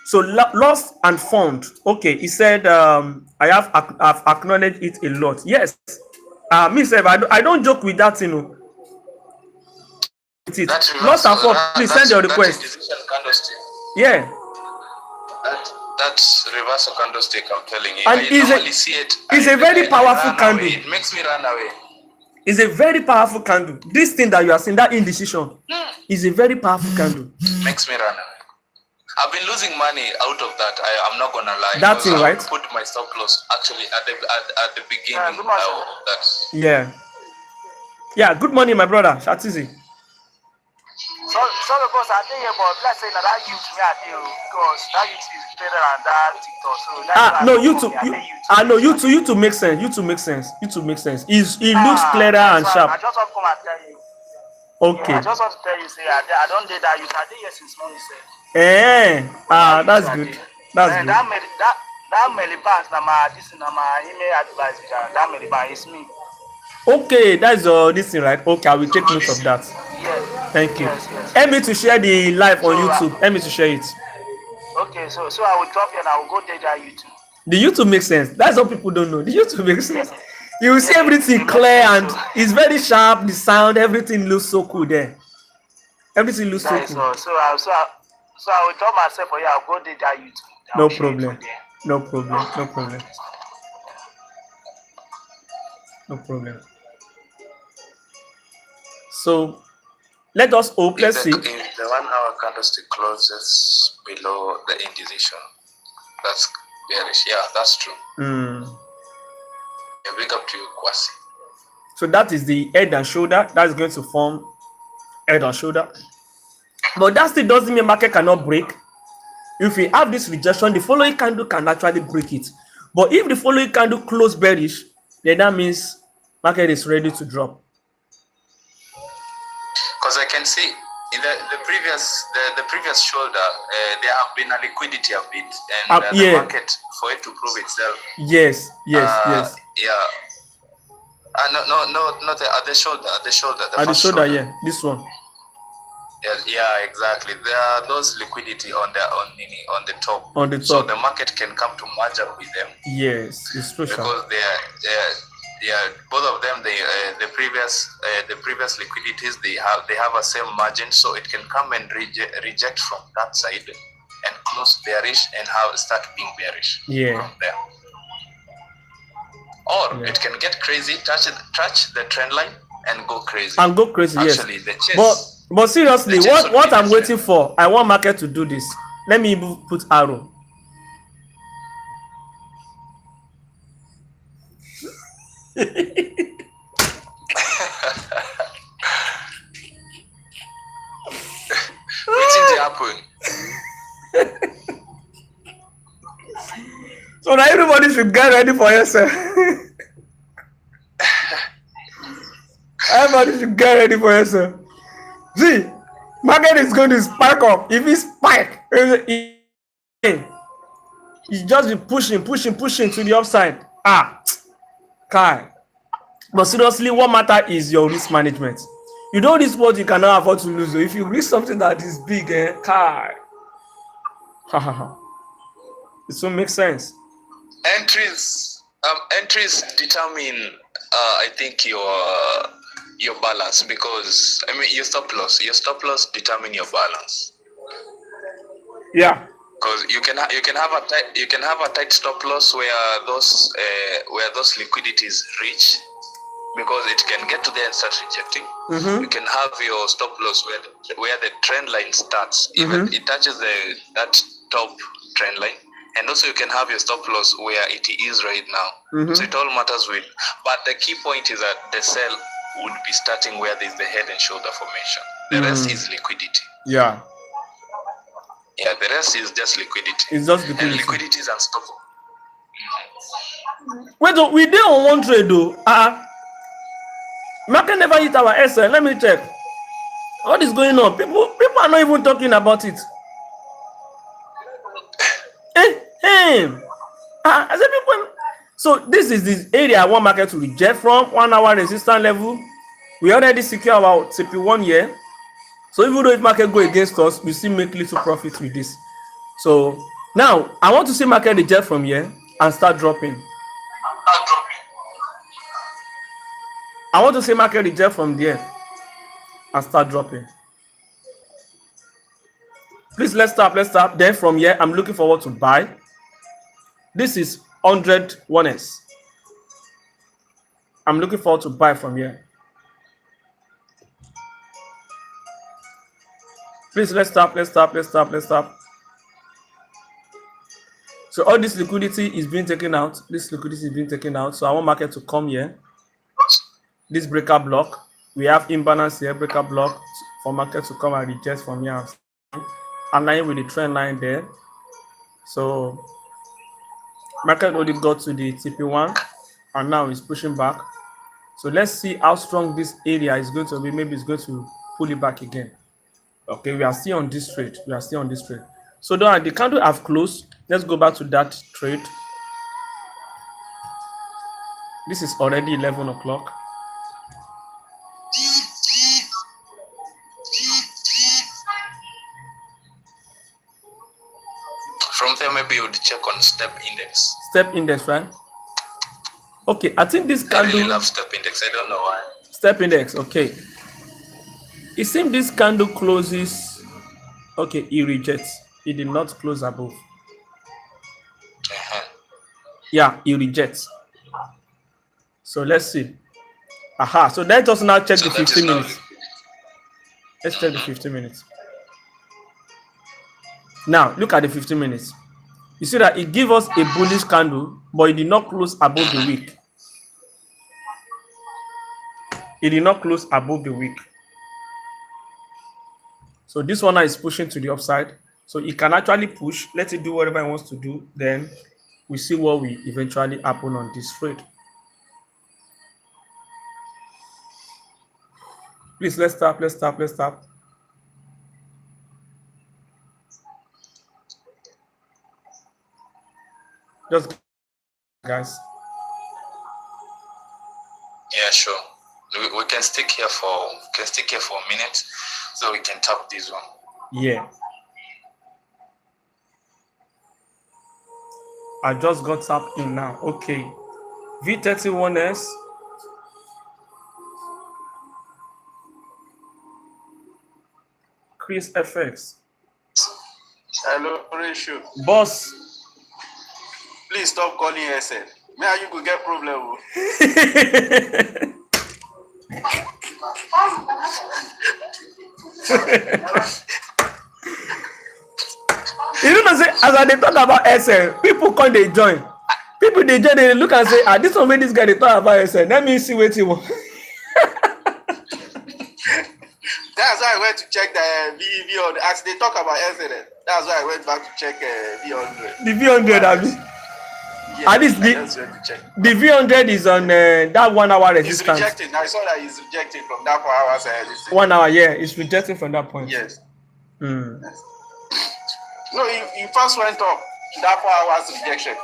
So lost and found. Okay, he said, I've acknowledged it a lot. Yes. Me say, I don't joke with that, you know. It. Lost and found. Please send your request. Yeah. That's reversal candlestick, I'm telling you. And it's a very powerful candle. It makes me run away. It's a very powerful candle. This thing that you are seeing, that indecision, is a very powerful candle. Makes me run away. I've been losing money out of that. I'm not gonna lie. That's it, right? I put my stop loss actually at the beginning of that. Yeah. Yeah. Good morning, my brother. Shatizi. So because I think about, let's say that YouTube because that YouTube is better than that TikTok. So that's no, YouTube makes sense. YouTube makes sense. It looks clearer and sharp. I just want to come and tell you. Okay. I just want to tell you, say I don't do that. You I did here since morning, say. That's good. That's good. That Melibans na my email advice. That Melibans is me. Okay, that's this thing, right? Okay, I will take note of that. Yes. Thank you. Yes. Help me to share the live on YouTube. Help me to share it. Okay, so I will drop it and I will go there that YouTube. The YouTube makes sense. That's what people don't know. The YouTube makes sense. You will see everything clear and it's very sharp. The sound, everything looks so cool there. Everything looks so cool. So I will drop myself for you. I'll go there that YouTube. No problem. No problem. So let us hope. Let's see. If the 1 hour candlestick closes below the indecision, that's bearish. Yeah, that's true. Yeah, big up to you, Kwasi. So that is the head and shoulder. That's going to form head and shoulder. But that still doesn't mean market cannot break. If we have this rejection, the following candle can actually break it. But if the following candle close bearish, then that means market is ready to drop. Because I can see in the previous shoulder, there have been a liquidity of it, and the market, for it to prove itself. Yes. Yeah. No, not the other shoulder. The shoulder. The shoulder, yeah. This one. Yeah, exactly. There are those liquidity on the top. On the top. So the market can come to merge up with them. Yes, it's special. Because both of them, the previous liquidities, they have a same margin, so it can come and reject from that side and close bearish and start being bearish from there. Or it can get crazy, touch the trend line and go crazy. Actually, yes. But seriously, what I'm waiting for, I want market to do this. Let me put arrow. Waiting to happen. So now everybody should get ready for yourself. Everybody should get ready for yourself. See, market is going to spike up. If it spike, it's just be pushing to the upside. Kai. But seriously, what matter is your risk management. You don't risk what you cannot afford to lose. If you risk something that is big, Kai. It will make sense. Entries determine, I think, your balance, because I mean your stop loss determine your balance. Yeah. Because you can have a tight stop loss where those liquidities reach, because it can get to there and start rejecting. You can have your stop loss where the trend line starts, even it touches that top trend line, and also you can have your stop loss where it is right now. So it all matters with, but the key point is that the sell would be starting where there's the head and shoulder formation. The rest is liquidity. Yeah, the rest is just liquidity. It's just liquidity. And liquidity is unstoppable. Wait, we did on one trade though. Market never hit our SL. Let me check. What is going on? People are not even talking about it. I said people. So this is this area I want market to reject from 1 hour resistance level. We already secure our CP1 here. So even though if market go against us, we still make little profit with this. So now I want to see market reject from here and start dropping. I want to see market reject from there and start dropping. Please, let's stop. Then from here, I'm looking forward to buy. This is 100 1S. I'm looking forward to buy from here. Please, let's stop. So all this liquidity is being taken out. So I want market to come here. This breaker block. We have imbalance here, breaker block for market to come and reject from here. Align with the trend line there. So market already got to the TP1 and now it's pushing back. So let's see how strong this area is going to be. Maybe it's going to pull it back again. Okay, we are still on this trade. So the candle have closed. Let's go back to that trade. This is already 11 o'clock. From there, maybe you would check on step index. Step index, right? Okay, I think this candle. I really love step index. I don't know why. Step index, okay. It seems this candle closes. Okay, it rejects. It did not close above. Yeah, it rejects. So let's see. So let us now check the 15 minutes. Let's check the 15 minutes. Now, look at the 15 minutes. You see that it gives us a bullish candle, but it did not close above the wick. It did not close above the wick. So this one now is pushing to the upside. So it can actually push. Let it do whatever it wants to do. Then we see what will eventually happen on this trade. Please, let's stop. Just guys. Yeah, sure. We can stick here for a minute, so we can tap this one. Yeah. I just got tapped in now. Okay. V31S. Chris FX. Hello, Ratio. Boss. Please stop calling SL. Me and you could get problem. You know, say, as I talk about SL, people come they join. People they join, they look and say, ah, this one made this guy they talk about SL. Let me see what he want. That's why I went to check the VV on as they talk about SL. That's why I went back to check V100. The V100, Abi. Yeah, At least the V100 is on that 1 hour resistance. It's rejecting. I saw that it's rejecting from that 4 hours. 1 hour, yeah, it's rejecting from that point. Yes. Yes. No, he first went up that 4 hours rejection.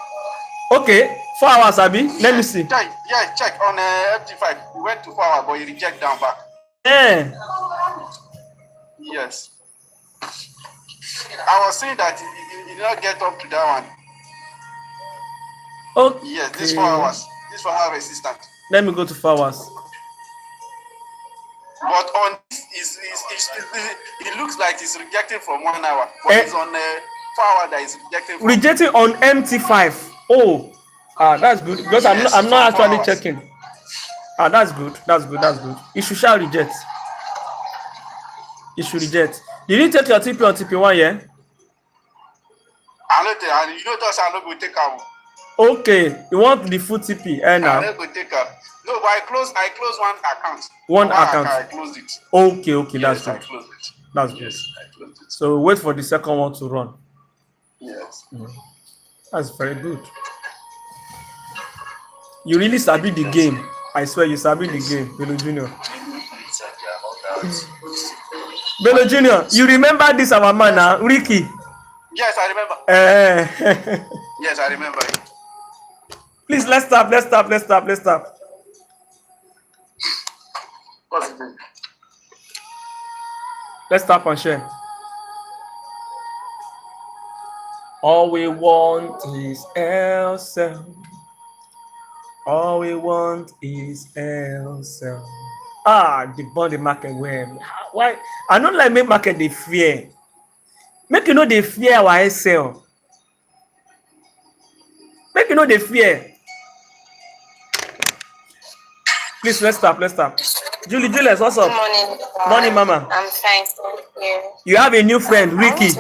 Okay, 4 hours, Abi. Let me see. Check on FT5. He went to 4 hours, but he rejected down back. Yeah. Yes. I was saying that he did not get up to that one. Okay. Yes, this 4 hours. This 4 hour resistance. Let me go to 4 hours. But on it looks like it's rejecting from 1 hour. But it's on 4 hour that is rejecting from. Rejecting on MT5. Oh, that's good. Because yes, I'm not actually hours. checking. That's good. It should shall reject. It should reject. Did you take your TP on TP1, yeah? I know that. You know that I'm not going to take out. Okay, you want the full TP, I'm now? not going to take out. No, but I closed one account. One account. I closed it. Okay, Yes, that's I good. closed it. That's good. Yes, I closed it. So wait for the second one to run. Yes. That's very good. You really sabi the game. I swear you sabi the game, Bello Junior. Bello Junior, you remember this our man now, Ricky? Yes, I remember. Yes, I remember. Please, let's stop. What's it? Let's stop and share. All we want is Elsa. All we want is Elsa. The body market where? Why? I don't like make market they fear. Make you know they fear our SL. Make you know they fear. Please, let's stop. Julius, what's up? Good morning. Morning, Mama. I'm fine, thank you. You have a new friend, Ricky.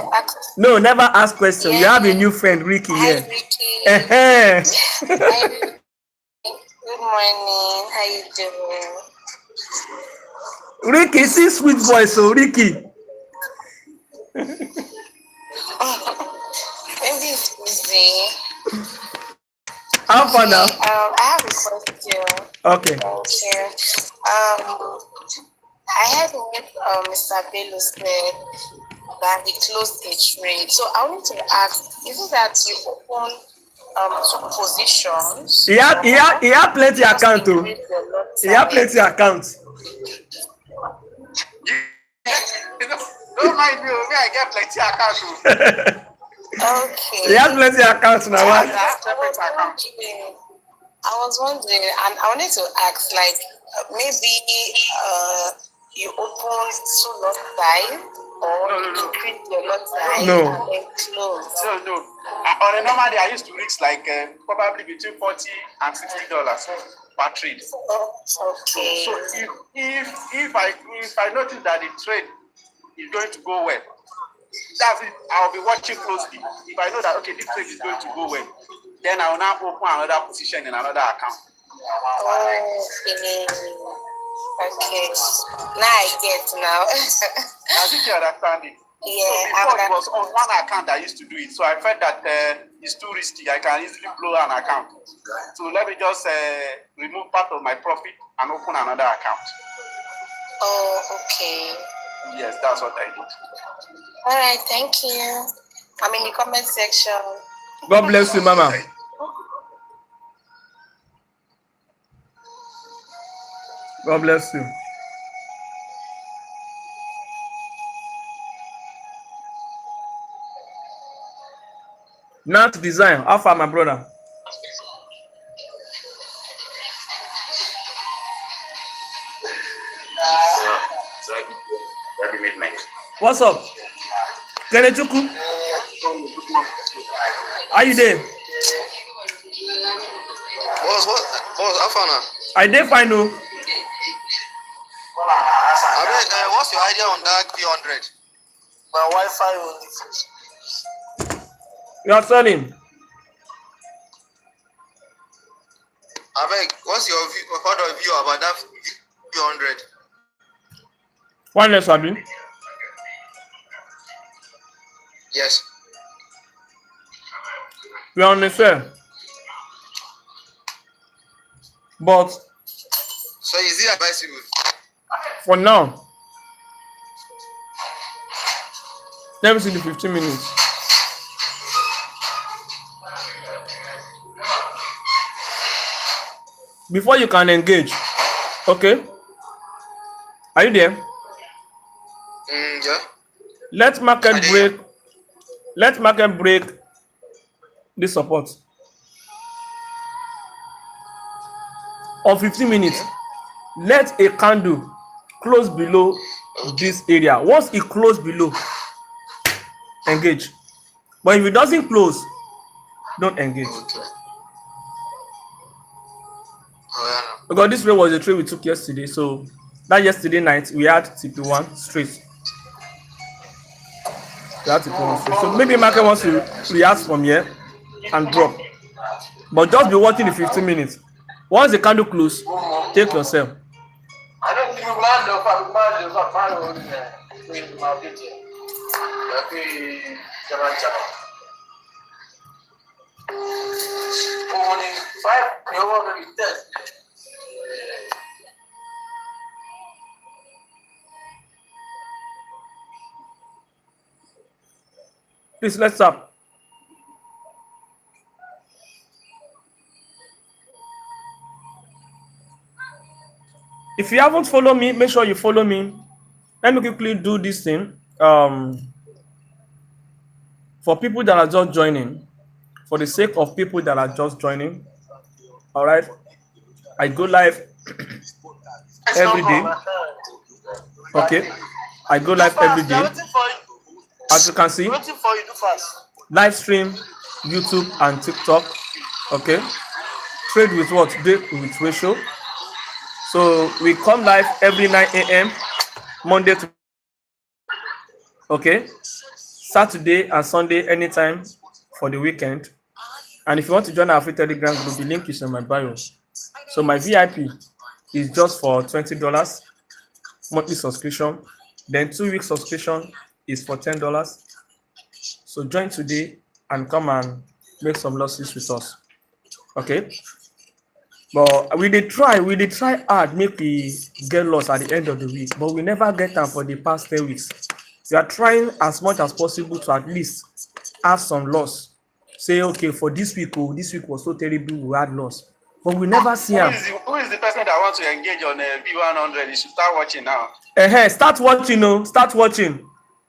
No, never ask questions. Yeah. You have a new friend, Ricky. Hi, Yeah. Ricky. Eh-heh. Hi, Ricky. Good morning. How you doing? Ricky, see sweet voice, so Ricky. Maybe it's busy. How far now? I have a question. Okay. Thank you. I heard what Mr. Bello said that he closed a trade. So I want to ask, is it that you open two positions? He had plenty account too. He had plenty account. Don't mind me, I get plenty accounts too. Okay. He has plenty accounts now. I What? was wondering, and I wanted to ask, like, maybe you open two lot size or increase your lot size No. and then close. No. On a normal day, I used to risk like probably between $40 and $60 per trade. Okay. So if I notice that the trade is going to go well. That's it. I'll be watching closely. If I know that okay, this trade is going to go well, then I will now open another position in another account. Okay. Okay. Now I get now. I think you understand it. Yeah. So before it was on one account I used to do it. So I felt that it's too risky. I can easily blow an account. So let me just remove part of my profit and open another account. Oh, okay. Yes, that's what I did. All right, thank you. I'm in the comment section. God bless you, Mama. God bless you. Not design. How far, my brother? What's up? Kenechuku? How you there? What's Afana? I dey fine, no. What's your idea on that 300? My Wi-Fi only. You are selling. What's your point of view about that 300? One less, Abi. Yes. We are on the sale. But so is it advisable? For now, let me see the 15 minutes. Before you can engage, okay? Are you there? Yeah. Let market break. Let market break this support on 15 minutes. Let a candle close below this area. Once it close below, engage. But if it doesn't close, don't engage. Because this trade was a trade we took yesterday. So that yesterday night we had TP1 straight. So maybe market wants to react from here and drop. But just be watching the 15 minutes. Once the candle close, take yourself. I don't think Please, let's stop. If you haven't followed me, make sure you follow me. Let me quickly do this thing. For people that are just joining, for the sake of people that are just joining, all right, I go live every day. Okay, I go live every day. As you can see, live stream, YouTube and TikTok. Okay, trade with what? Day with ratio. So we come live every 9 a.m. Monday to okay, Saturday and Sunday anytime for the weekend. And if you want to join our free Telegram group, the link is in my bio. So my VIP is just for $20 monthly subscription. Then 2 week subscription is for $10. So join today and come and make some losses with us. Okay. But we did try hard make we get lost at the end of the week, but we never get them for the past 10 weeks. We are trying as much as possible to at least have some loss. Say, okay, for this week was so terrible, we had loss. But we never see them. Who is the person that wants to engage on V100? You should start watching now. Start watching, no. Start watching.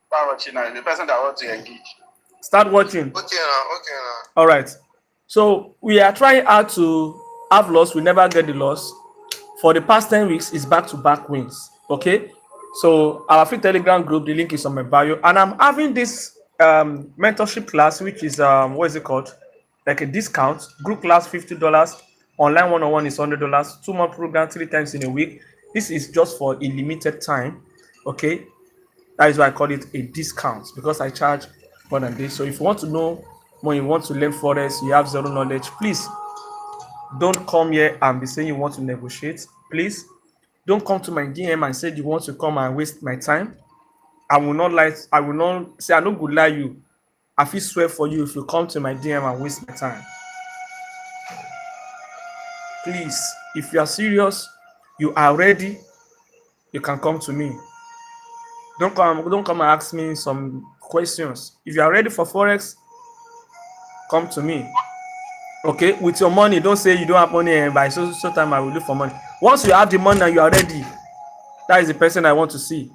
Start watching now. The person that wants to engage. Start watching. Okay now. All right. So we are trying hard to have loss. We never get the loss. For the past 10 weeks, it's back-to-back wins. Okay. So our free Telegram group, the link is on my bio, and I'm having this mentorship class, which is what is it called? Like a discount group class, $50. Online one-on-one is $100. 2-month program 3 times in a week. This is just for a limited time. Okay. That is why I call it a discount, because I charge more than this. So if you want to know more, you want to learn Forex, you have zero knowledge, please don't come here and be saying you want to negotiate. Please don't come to my DM and say you want to come and waste my time. I will not lie. I will not say I no go lie you. I feel swear for you if you come to my DM and waste my time. Please, if you are serious, you are ready, you can come to me. Don't come and ask me some questions. If you are ready for Forex, come to me. Okay, with your money, don't say you don't have money and by so time I will look for money. Once you have the money and you are ready, that is the person I want to see.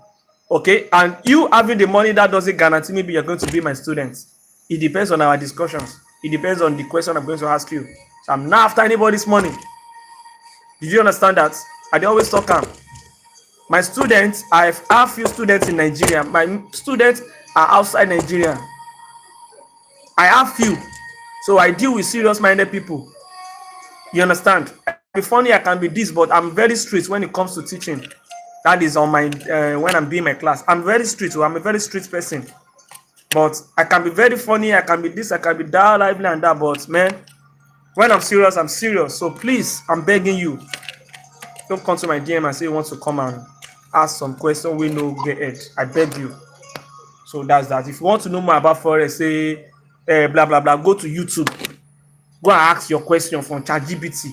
Okay, and you having the money, that doesn't guarantee maybe you're going to be my student. It depends on our discussions. It depends on the question I'm going to ask you. So I'm not after anybody's money. Did you understand that? I dey always talk am. My students, I have few students in Nigeria. My students are outside Nigeria. I have few. So I deal with serious minded people. You understand? I can be funny, I can be this, but I'm very strict when it comes to teaching. That is on my when I'm doing my class. I'm very strict. I'm a very strict person. But I can be very funny, I can be this, I can be that, lively and that. But man, when I'm serious, I'm serious. So please, I'm begging you, don't come to my DM and say you want to come and ask some question we know get it. I beg you. So that's that. If you want to know more about Forex, say blah blah blah, go to YouTube. Go and ask your question from ChatGPT.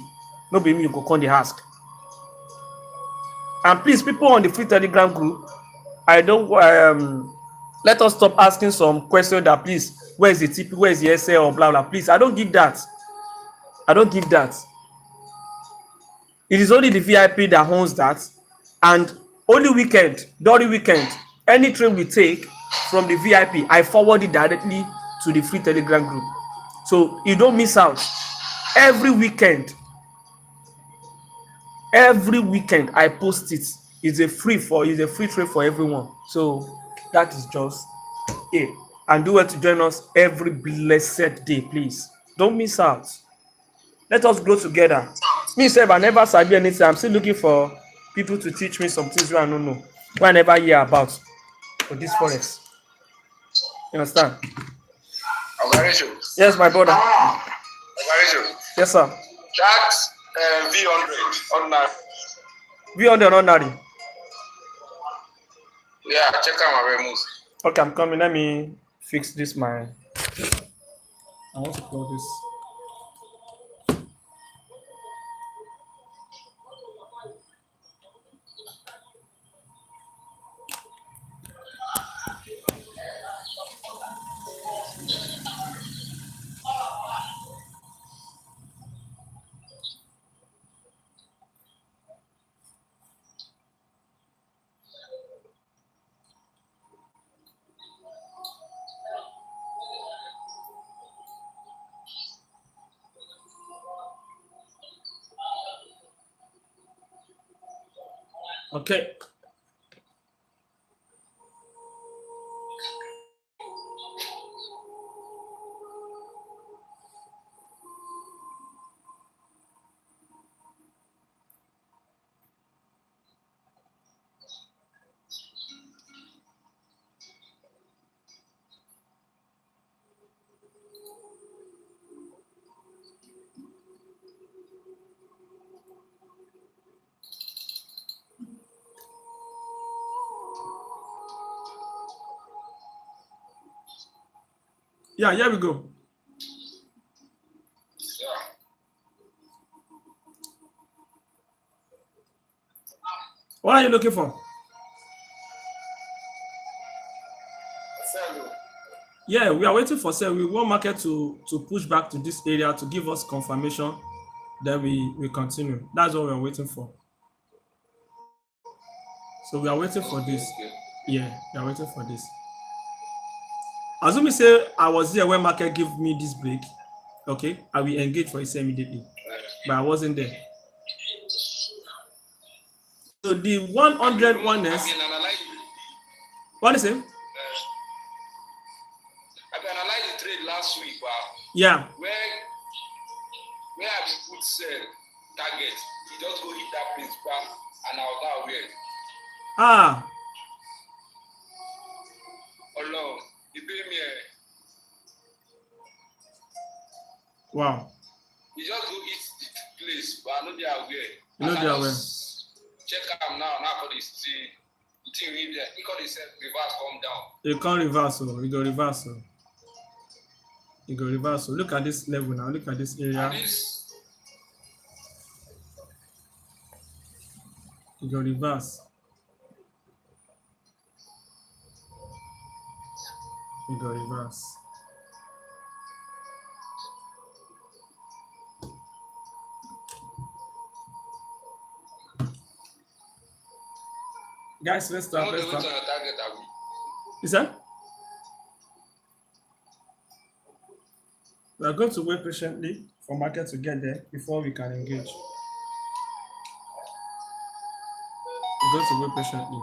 No be me you go come dey ask. And please, people on the free Telegram group, I don't let us stop asking some question that please, where is the TP, where is the SA or blah blah. Please, I don't give that. I don't give that. It is only the VIP that owns that, and only weekend, during weekend, any trade we take from the VIP, I forward it directly to the free Telegram group. So you don't miss out. Every weekend I post it. It's a free trade for everyone. So that is just it. And do well to join us every blessed day, please. Don't miss out. Let us grow together. Me sef, I never sabi anything. I'm still looking for people to teach me some things wey I no know, wey I never hear about for this Forex. You understand? Yes, my brother. Yes, sir. Chat V100 ordinary. V100 ordinary. Yeah, check out my removes. Okay, I'm coming. Let me fix this. I want to close this. Okay. Yeah, here we go. What are you looking for? Yeah, we are waiting for sale. We want market to push back to this area to give us confirmation. Then we continue. That's what we are waiting for. So we are waiting for this. Yeah, we are waiting for this. Assuming say I was there when market give me this break, okay, I will engage for it immediately, but I wasn't there. So the 100 oneness. What is it? I analyzed the trade last week. Wow. Yeah. Where I put sell target, he just go hit that place back, and I was not aware. Ah. Ọlọ́run, ìbéèrè mi ẹ̀. Wow. You just go eat the place, but I know they are aware. You know they are aware. Check am now for this thing read there. He call himself reverse come down. You can't reverse, you go reverse. You go reverse. Look at this level now. Look at this area. And this You go reverse. You go reverse. Guys, let's start. Let's start. Is that? We are going to wait patiently for market to get there before we can engage. We're going to wait patiently.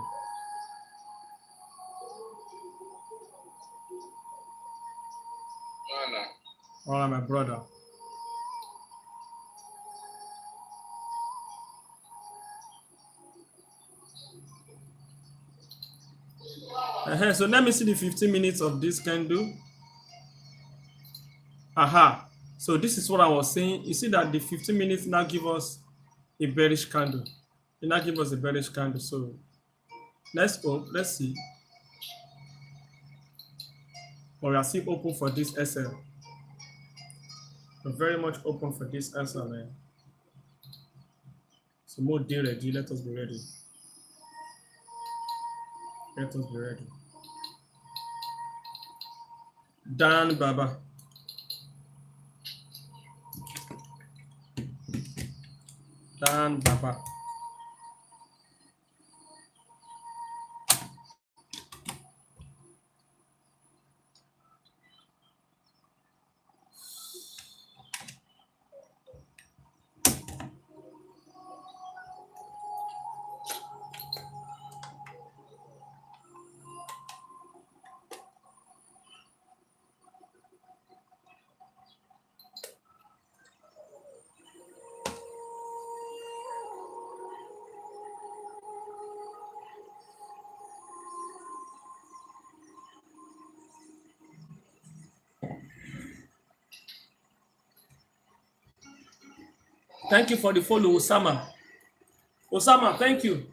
All right, my brother. So let me see the 15 minutes of this candle. Aha. So this is what I was saying. You see that the 15 minutes now give us a bearish candle. It now give us a bearish candle. So let's hope. Let's see. But we are still open for this SL. We're very much open for this SL, man. So more day ready. Let us be ready. Let us be ready. Dan Baba. Dan Baba. Thank you for the follow, Osama. Osama, thank you.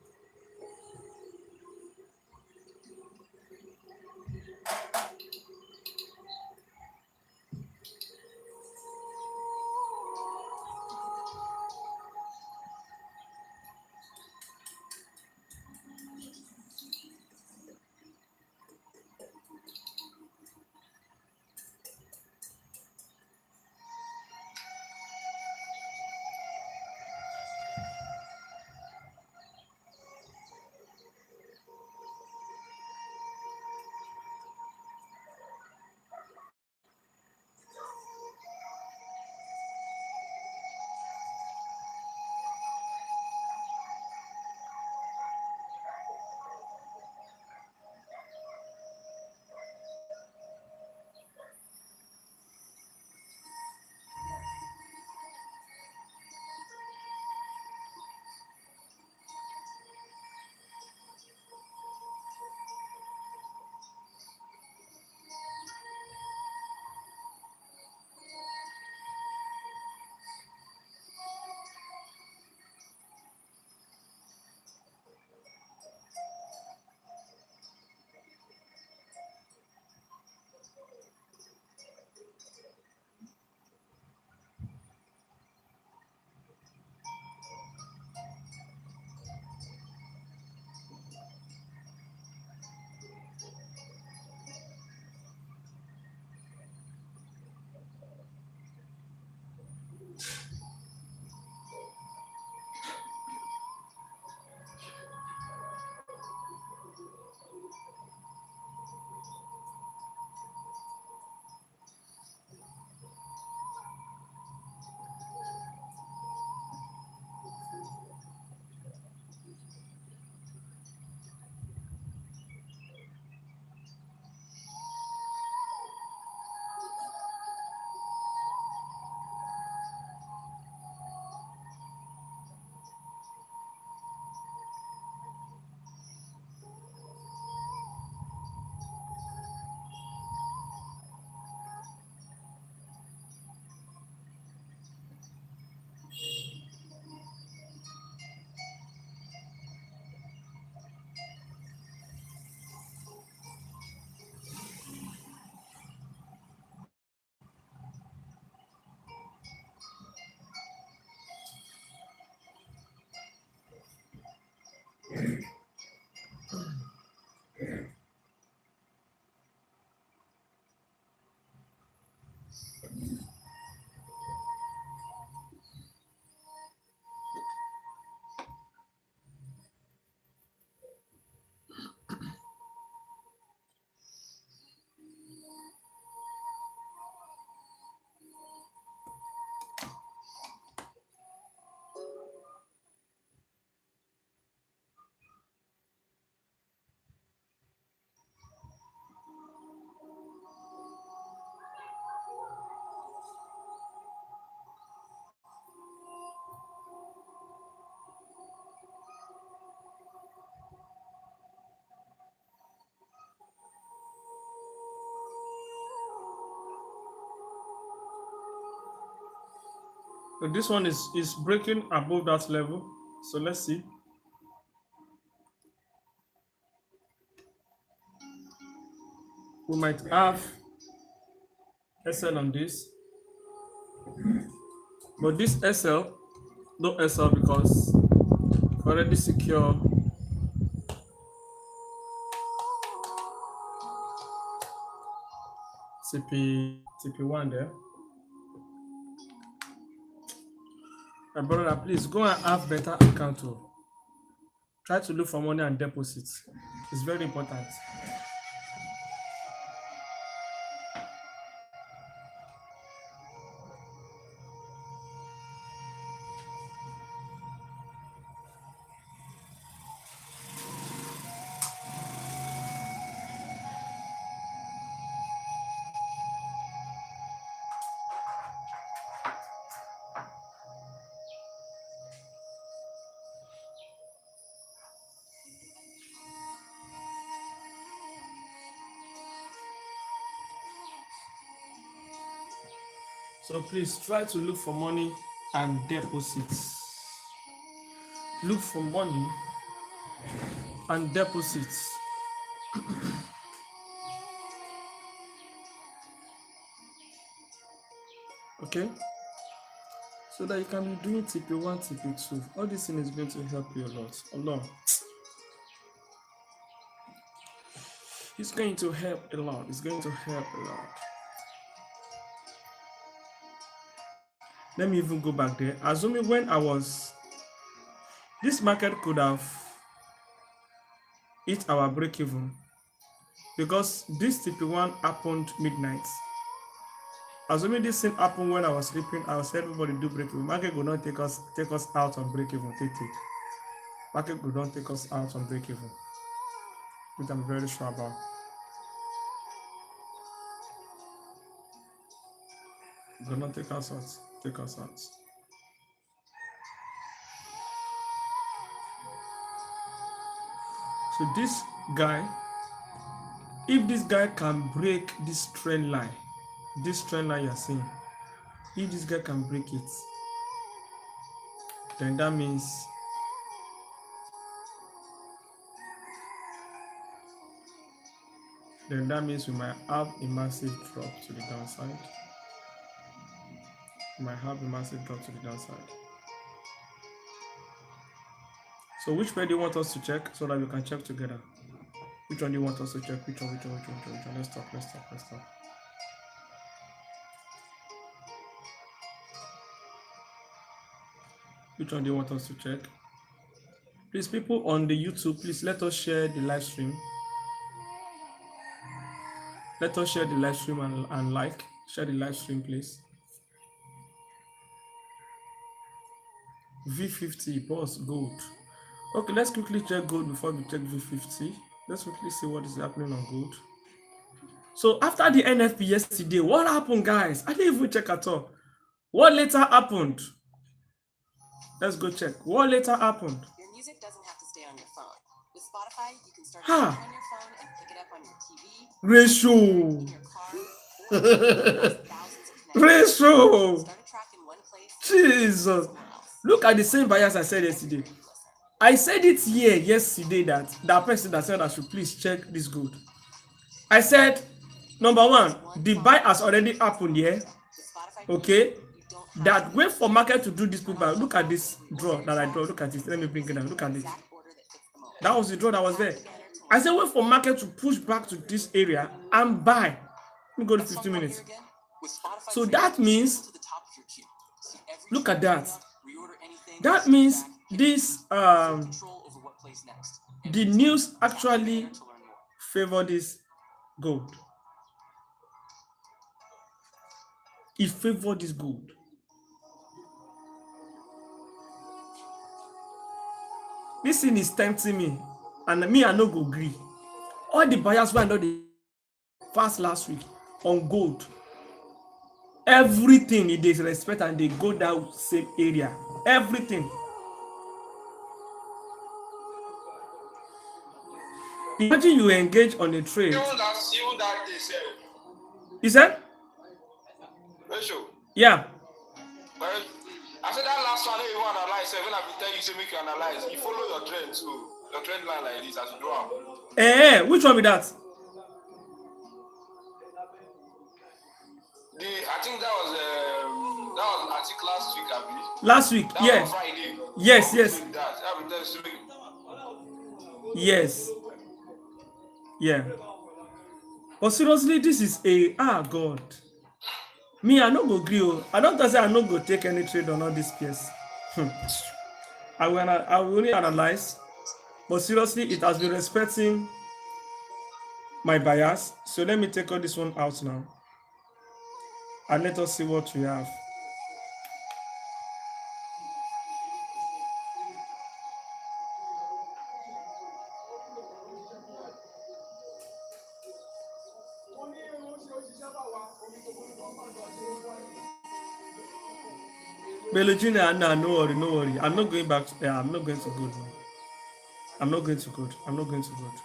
So this one is breaking above that level. So let's see. We might have SL on this, but this SL, no SL because already secure TP1 there. My brother, please go and have better account. Try to look for money and deposits. It's very important. So please try to look for money and deposits. Look for money and deposits. Okay? So that you can be doing TP1, TP2. All this thing is going to help you a lot. Allah. It's going to help a lot. It's going to help a lot. Let me even go back there. Assuming when I was, this market could have hit our break even because this TP1 happened midnight. Assuming this thing happened when I was sleeping, I was everybody do break even. Market will not take us out on break even. Market will not take us out on break even, which I'm very sure about. Will not take us out. Take us out. So this guy, if this guy can break this trend line you're seeing, if this guy can break it, then that means we might have a massive drop to the downside. So which way do you want us to check so that we can check together? Which one do you want us to check? Which one? Let's talk. Which one do you want us to check? Please, people on the YouTube, please let us share the live stream. Let us share the live stream and like. Share the live stream, please. V50, boss, gold. Okay, let's quickly check gold before we check V50. Let's quickly see what is happening on gold. So after the NFP yesterday, what happened, guys? I didn't even check at all. What later happened? Let's go check. What later happened? Your music doesn't have to stay on your phone. With Spotify, you can start playing on your phone and pick it up on your TV, Ratio. in your car, or thousands of connections. Ratio. Start a track in one place. Jesus. Look at the same bias I said yesterday. I said it here yesterday that person that said I should please check this gold. I said, number one, the buy has already happened here. Okay. That wait for market to do this pullback. Look at this draw that I draw. Look at this. Let me bring it down. Look at this. That was the draw that was there. I said wait for market to push back to this area and buy. Let me go to 15 minutes. So that means, look at that. That means this the news actually favor this gold. It favored this gold. This thing is tempting me, and me I no go agree. All the buyers were not the fast last week on gold. Everything it is respect and they go down same area. Everything. Imagine you engage on a trade. Even that they said. You said? Ratio. Yeah. Well, I said that last one you want to analyze. When I tell you to make you analyze, you follow your trend too. Your trend line like this as you draw. Which one be that? I think that was I think last week, Abi. Last week, that yeah. Was Friday. Yes, yes. Yes. Yeah. But seriously, this is God. Me, I no go agree. I don't say I no go take any trade on all this piece. I will only analyze. But seriously, it has been respecting my bias. So let me take all this one out now. And let us see what we have. Belogina, no worry, no worry. I'm not going back. I'm not going to good. I'm not going to good. I'm not going to good.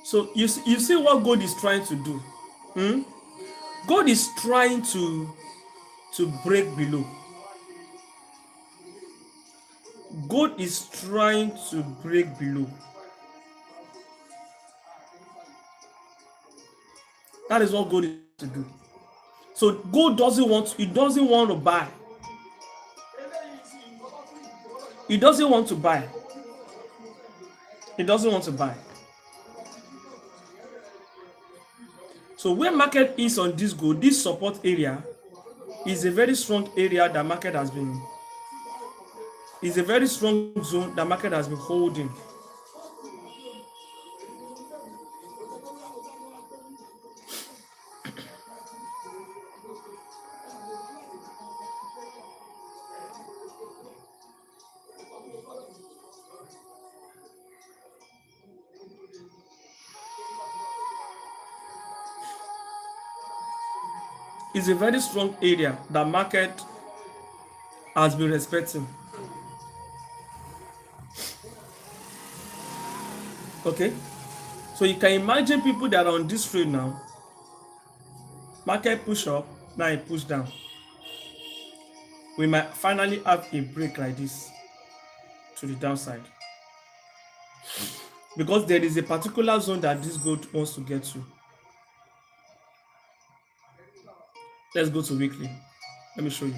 So you see what God is trying to do. God is trying to break below. God is trying to break below. That is what God is to do. So God doesn't want to buy. He doesn't want to buy. He doesn't want to buy. So where market is on this gold, this support area is a very strong area that market has been. Is a very strong zone that market has been holding. Is a very strong area that market has been respecting. Okay, so you can imagine people that are on this trade now. Market push up, now it push down. We might finally have a break like this to the downside, because there is a particular zone that this gold wants to get to. Let's go to weekly. Let me show you.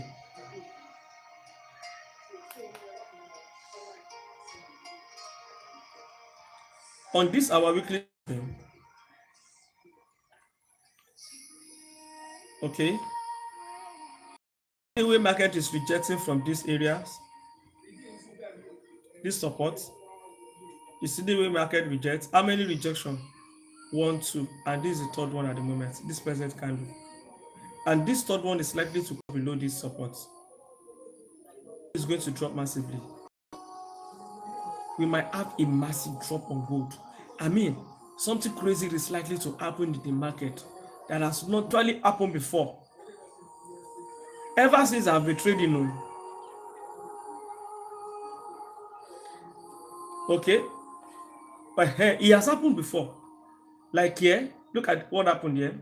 On this our weekly, okay, the way market is rejecting from these areas, this support, you see the way market rejects. How many rejection? 1, 2, and this is the third one at the moment, this present candle, and this third one is likely to go below this support. It's going to drop massively. We might have a massive drop on gold. I mean, something crazy is likely to happen in the market that has not really happened before. Ever since I've been trading, okay, but it has happened before. Like here, look at what happened here.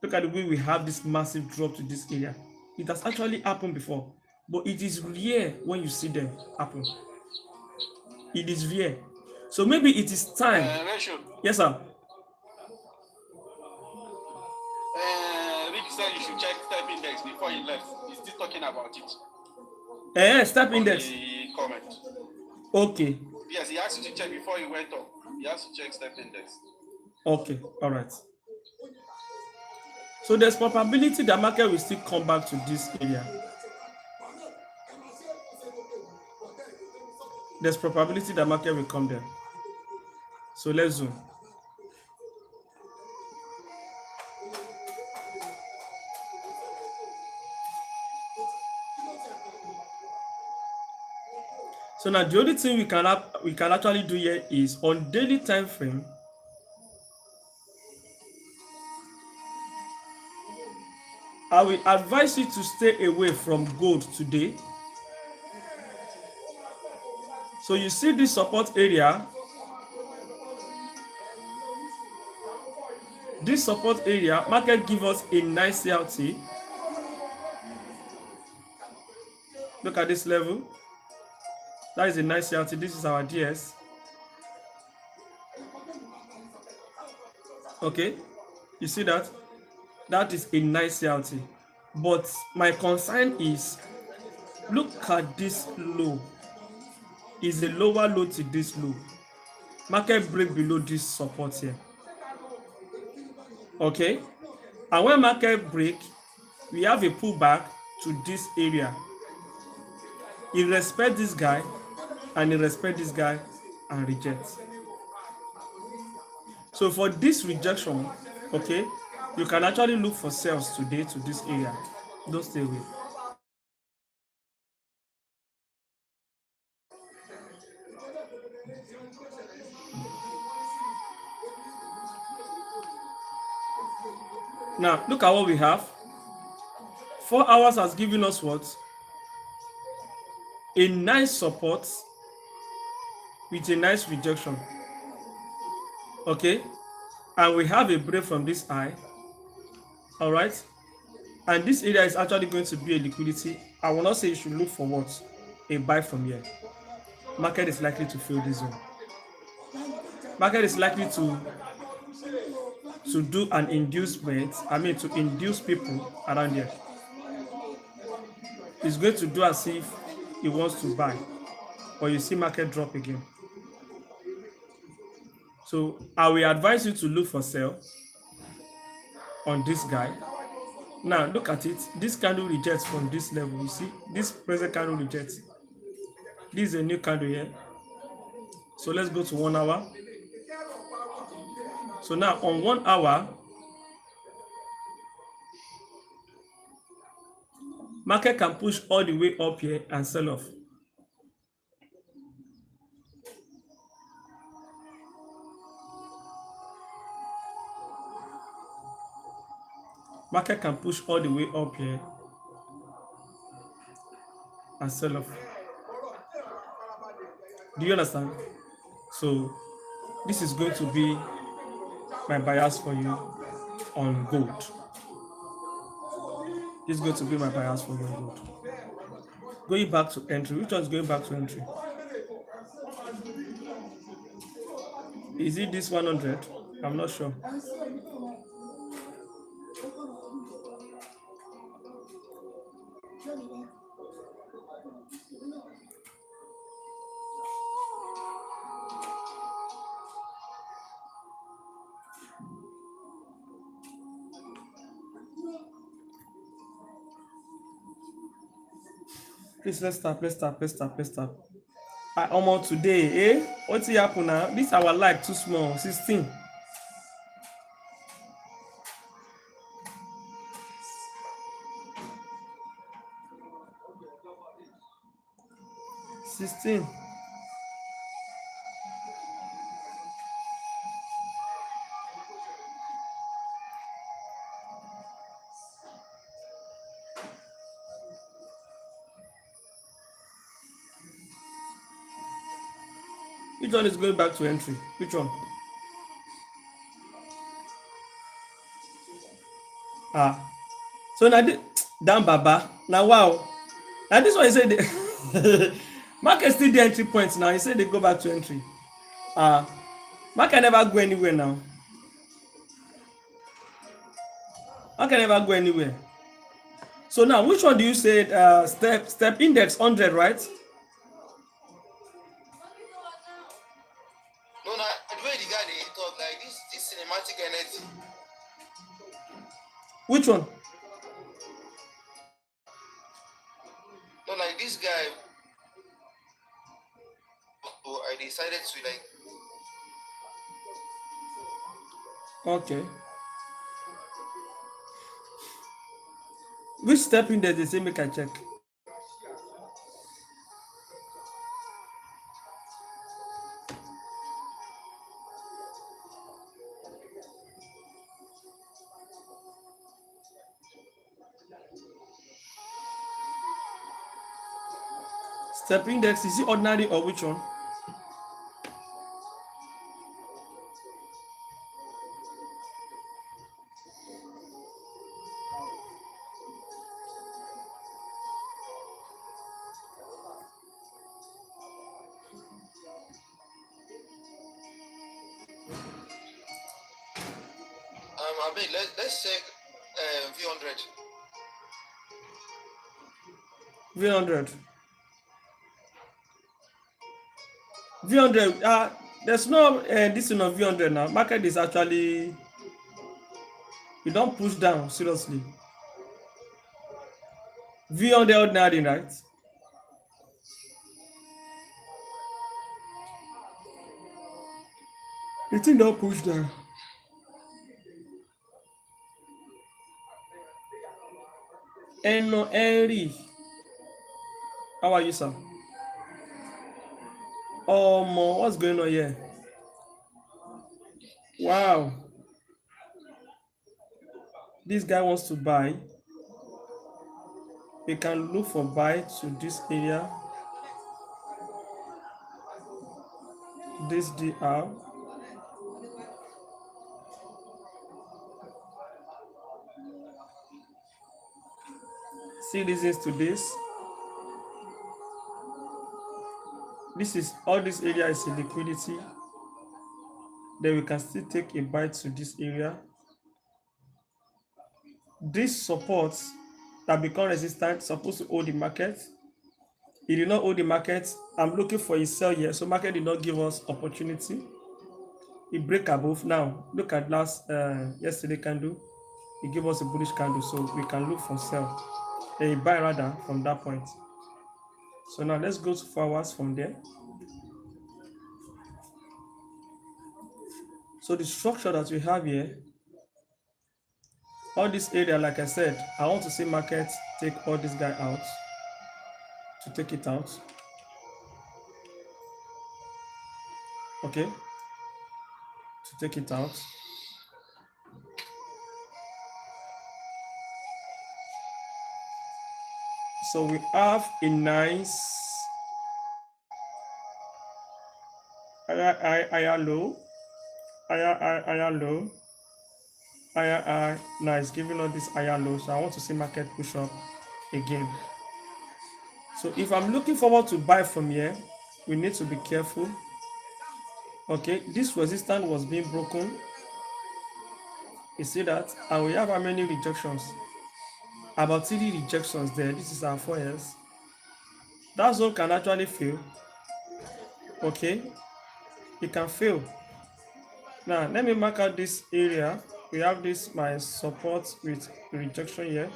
Look at the way we have this massive drop to this area. It has actually happened before, but it is rare when you see them happen. It is rare. So maybe it is time. Yes, sir. Rick said you should check step index before he left. He's still talking about it. Step index. Comment. Okay. Yes, he asked you to check before he went up. He has to check step index. Okay. All right. So there's probability the market will still come back to this area. There's probability the market will come there. So let's zoom. So now the only thing we can actually do here is on daily time frame. I will advise you to stay away from gold today. So you see this support area. This support area, market give us a nice CLT. Look at this level. That is a nice CLT. This is our DS. Okay, you see that? That is a nice CLT. But my concern is, look at this low. Is a lower low to this low. Market break below this support here. Okay, and when market break, we have a pullback to this area. He respect this guy and he respect this guy and reject. So for this rejection, okay, you can actually look for sales today to this area. Don't stay away. Now look at what we have. 4 hours has given us what? A nice support with a nice rejection. Okay, and we have a break from this high. All right, and this area is actually going to be a liquidity. I will not say you should look for what? A buy from here. Market is likely to fill this zone. Market is likely to do an inducement. I mean, to induce people around here. It's going to do as if he wants to buy, or you see market drop again. So I will advise you to look for sell on this guy. Now look at it. This candle rejects from this level. You see, this present candle rejects. This is a new candle here. So let's go to 1 hour. So now on 1 hour, market can push all the way up here and sell off. Market can push all the way up here and sell off. Do you understand? So this is going to be my bias for you on gold. This is going to be my bias for you on gold. Going back to entry. Which one is going back to entry? Is it this 100? I'm not sure. Please, let's stop. Almost today, eh? What's happening now? This our like too small. 16. 16. Which one is going back to entry? Which one? So now damn Baba. Now wow. Now this one he said market still the entry points now. He said they go back to entry. Market never go anywhere now. Market never go anywhere. So now which one do you say step index 100, right? Which one? No, like this guy. So I decided to like. Okay. Which step in there they say make I check? Step index, is it ordinary or which one? I mean, let's check V100. V100. V100. There's no this in of V100 now. Market is actually, you don't push down seriously. V100 ordinary, right? The thing don't push down. Eno Henry. How are you, sir? Oh, what's going on here? Wow. This guy wants to buy. We can look for buy to this area. This DR. See reasons to this. This is all this area is a liquidity. Then we can still take a buy to this area. This support that become resistant supposed to hold the market. It did not hold the market. I'm looking for a sell here. So market did not give us opportunity. It break above. Now look at yesterday candle. It gave us a bullish candle, so we can look for sell. A buy rather from that point. So now let's go to 4 hours from there. So the structure that we have here, all this area, like I said, I want to see market take all this guy out, to take it out. Okay, to take it out. So we have a nice higher low, higher low, higher high. Now it's giving us this higher low. So I want to see market push up again. So if I'm looking forward to buy from here, we need to be careful. Okay, this resistance was being broken. You see that? And we have how many rejections? About 3 rejections there. This is our 4S. That zone can actually fail. Okay, it can fail. Now let me mark out this area. We have this my support with rejection here,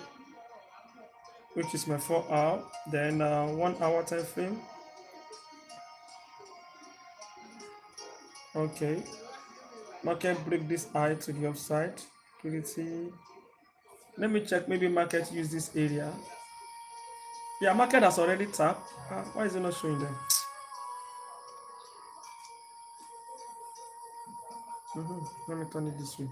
which is my 4 hour. Then 1 hour time frame. Okay, market break this high to the upside. Liquidity. Let me check. Maybe market use this area. Yeah, market has already tapped. Why is it not showing there? Let me turn it this way.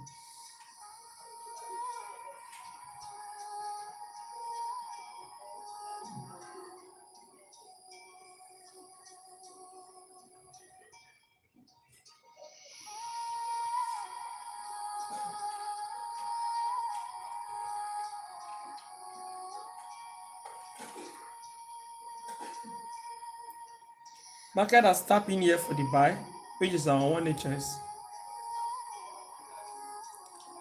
Market has tapped in here for the buy, which is our 1 HS.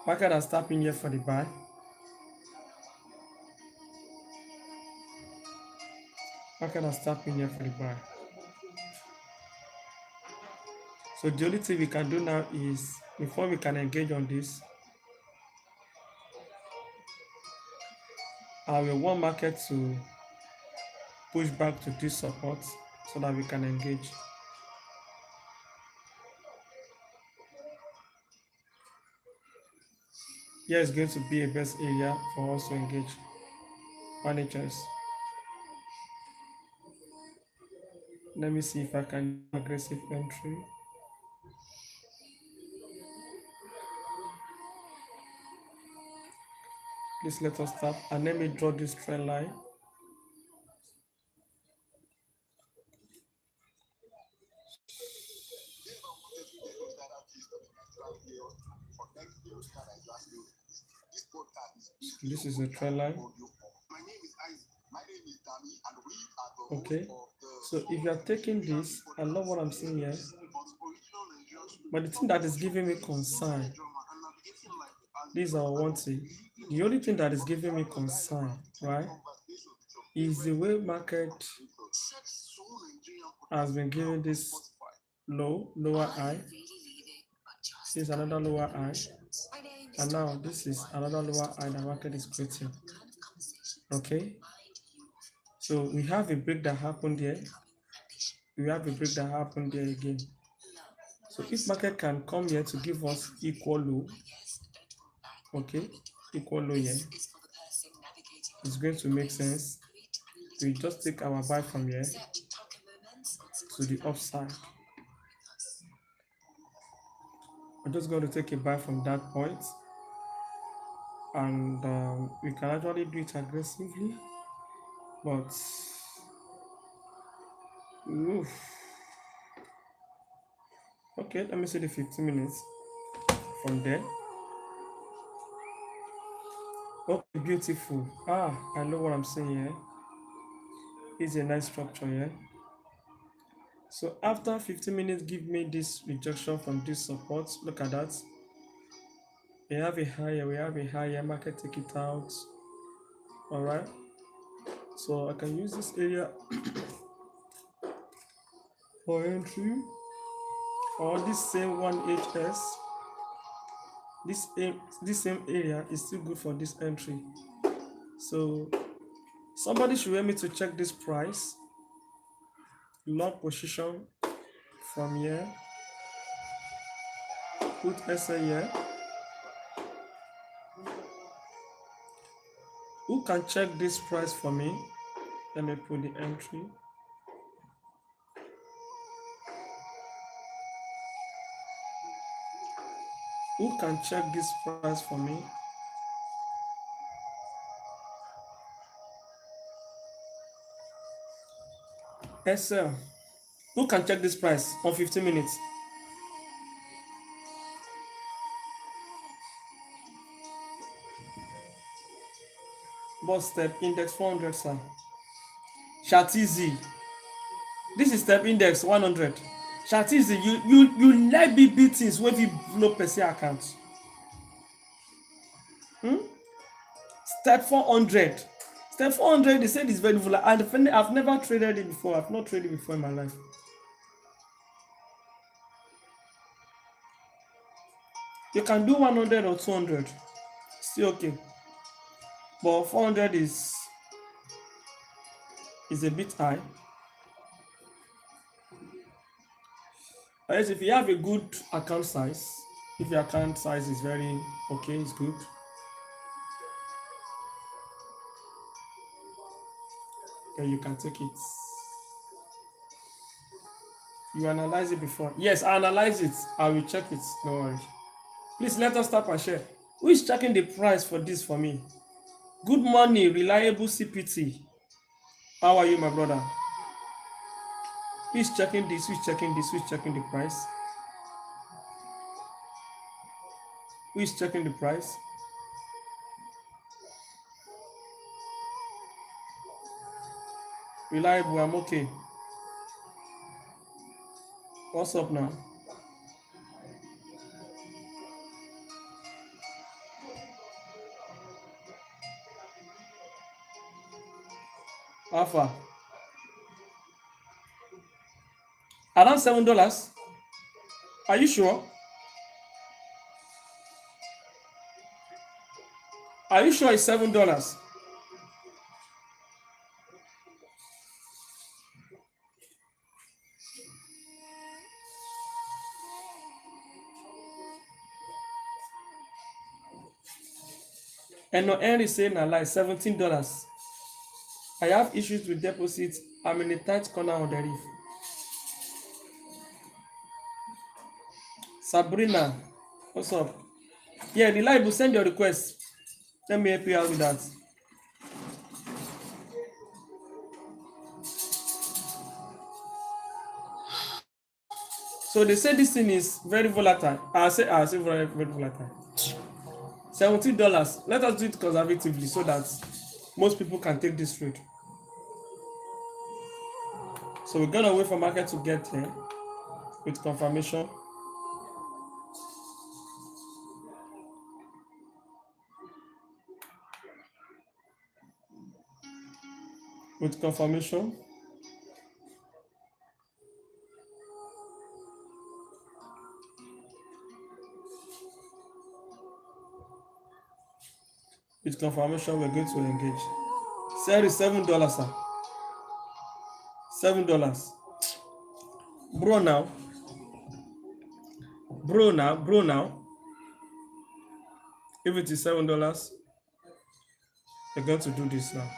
Market has tapped in here for the buy. Market has tapped in here for the buy. So the only thing we can do now is, before we can engage on this, I will want market to push back to this support so that we can engage. Here is going to be a best area for us to engage. Managers. Let me see if I can do aggressive entry. Please let us start and let me draw this trend line. This is a trend line. Okay, so if you are taking this, I love what I'm seeing here. But the thing that is giving me concern, these are one thing. The only thing that is giving me concern, right, is the way market has been giving this lower high. This is another lower high. And now this is another lower high the market is creating. Okay. So we have a break that happened here. We have a break that happened there again. So if market can come here to give us equal low, okay, equal low here, it's going to make sense. We just take our buy from here to the upside. I'm just going to take a buy from that point, and we can actually do it aggressively, but oof. Okay, let me see the 15 minutes from there. Okay, beautiful. I know what I'm saying here. It's a nice structure here. So after 15 minutes, give me this rejection from this support. Look at that. We have a higher, market take it out. All right. So I can use this area for entry, or this same 1HS. This same area is still good for this entry. So somebody should help me to check this price. Long position from here. Put SA here. Who can check this price for me? Let me put the entry. Who can check this price for me? SL. Who can check this price on 15 minutes? Boss step index 400, sir. Shatizi. This is step index 100. Shatizi, you like big things when you blow per se account. Step 400. Step 400, they said it's very volatile. And I've never traded it before. I've not traded it before in my life. You can do 100 or 200. Still okay. But 400 is a bit high. If you have a good account size, if your account size is very okay, it's good. Then you can take it. You analyze it before. Yes, I analyze it. I will check it. No worries. Please let us tap and share. Who is checking the price for this for me? Good morning, reliable CPT. How are you, my brother? Who is checking this? Who is checking this? Who is checking the price? Who is checking the price? Reliable, I'm okay. What's up now? Alpha. Around $7. Are you sure? Are you sure it's $7? And no Henry saying na like $17. I have issues with deposits. I'm in a tight corner on the reef. Sabrina, what's up? Yeah, the live will send your request. Let me help you out with that. So they say this thing is very volatile. I say very, very volatile. $17. Let us do it conservatively so that most people can take this trade. So we're gonna wait for market to get here with confirmation. With confirmation. With confirmation, we're going to engage. Sell is $7, sir. $7. Bro now. Bro now. If it is $7, we're going to do this now.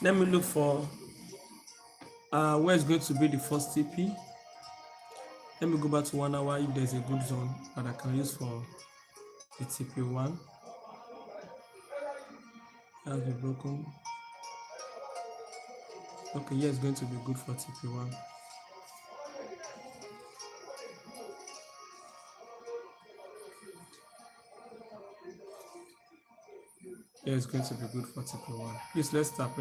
Let me look for where is going to be the first TP. Let me go back to 1 hour if there's a good zone that I can use for the TP1. Has been broken. Okay, yeah, it's going to be good for TP1. Yeah, it's going to be good for TP1. Please, let's start.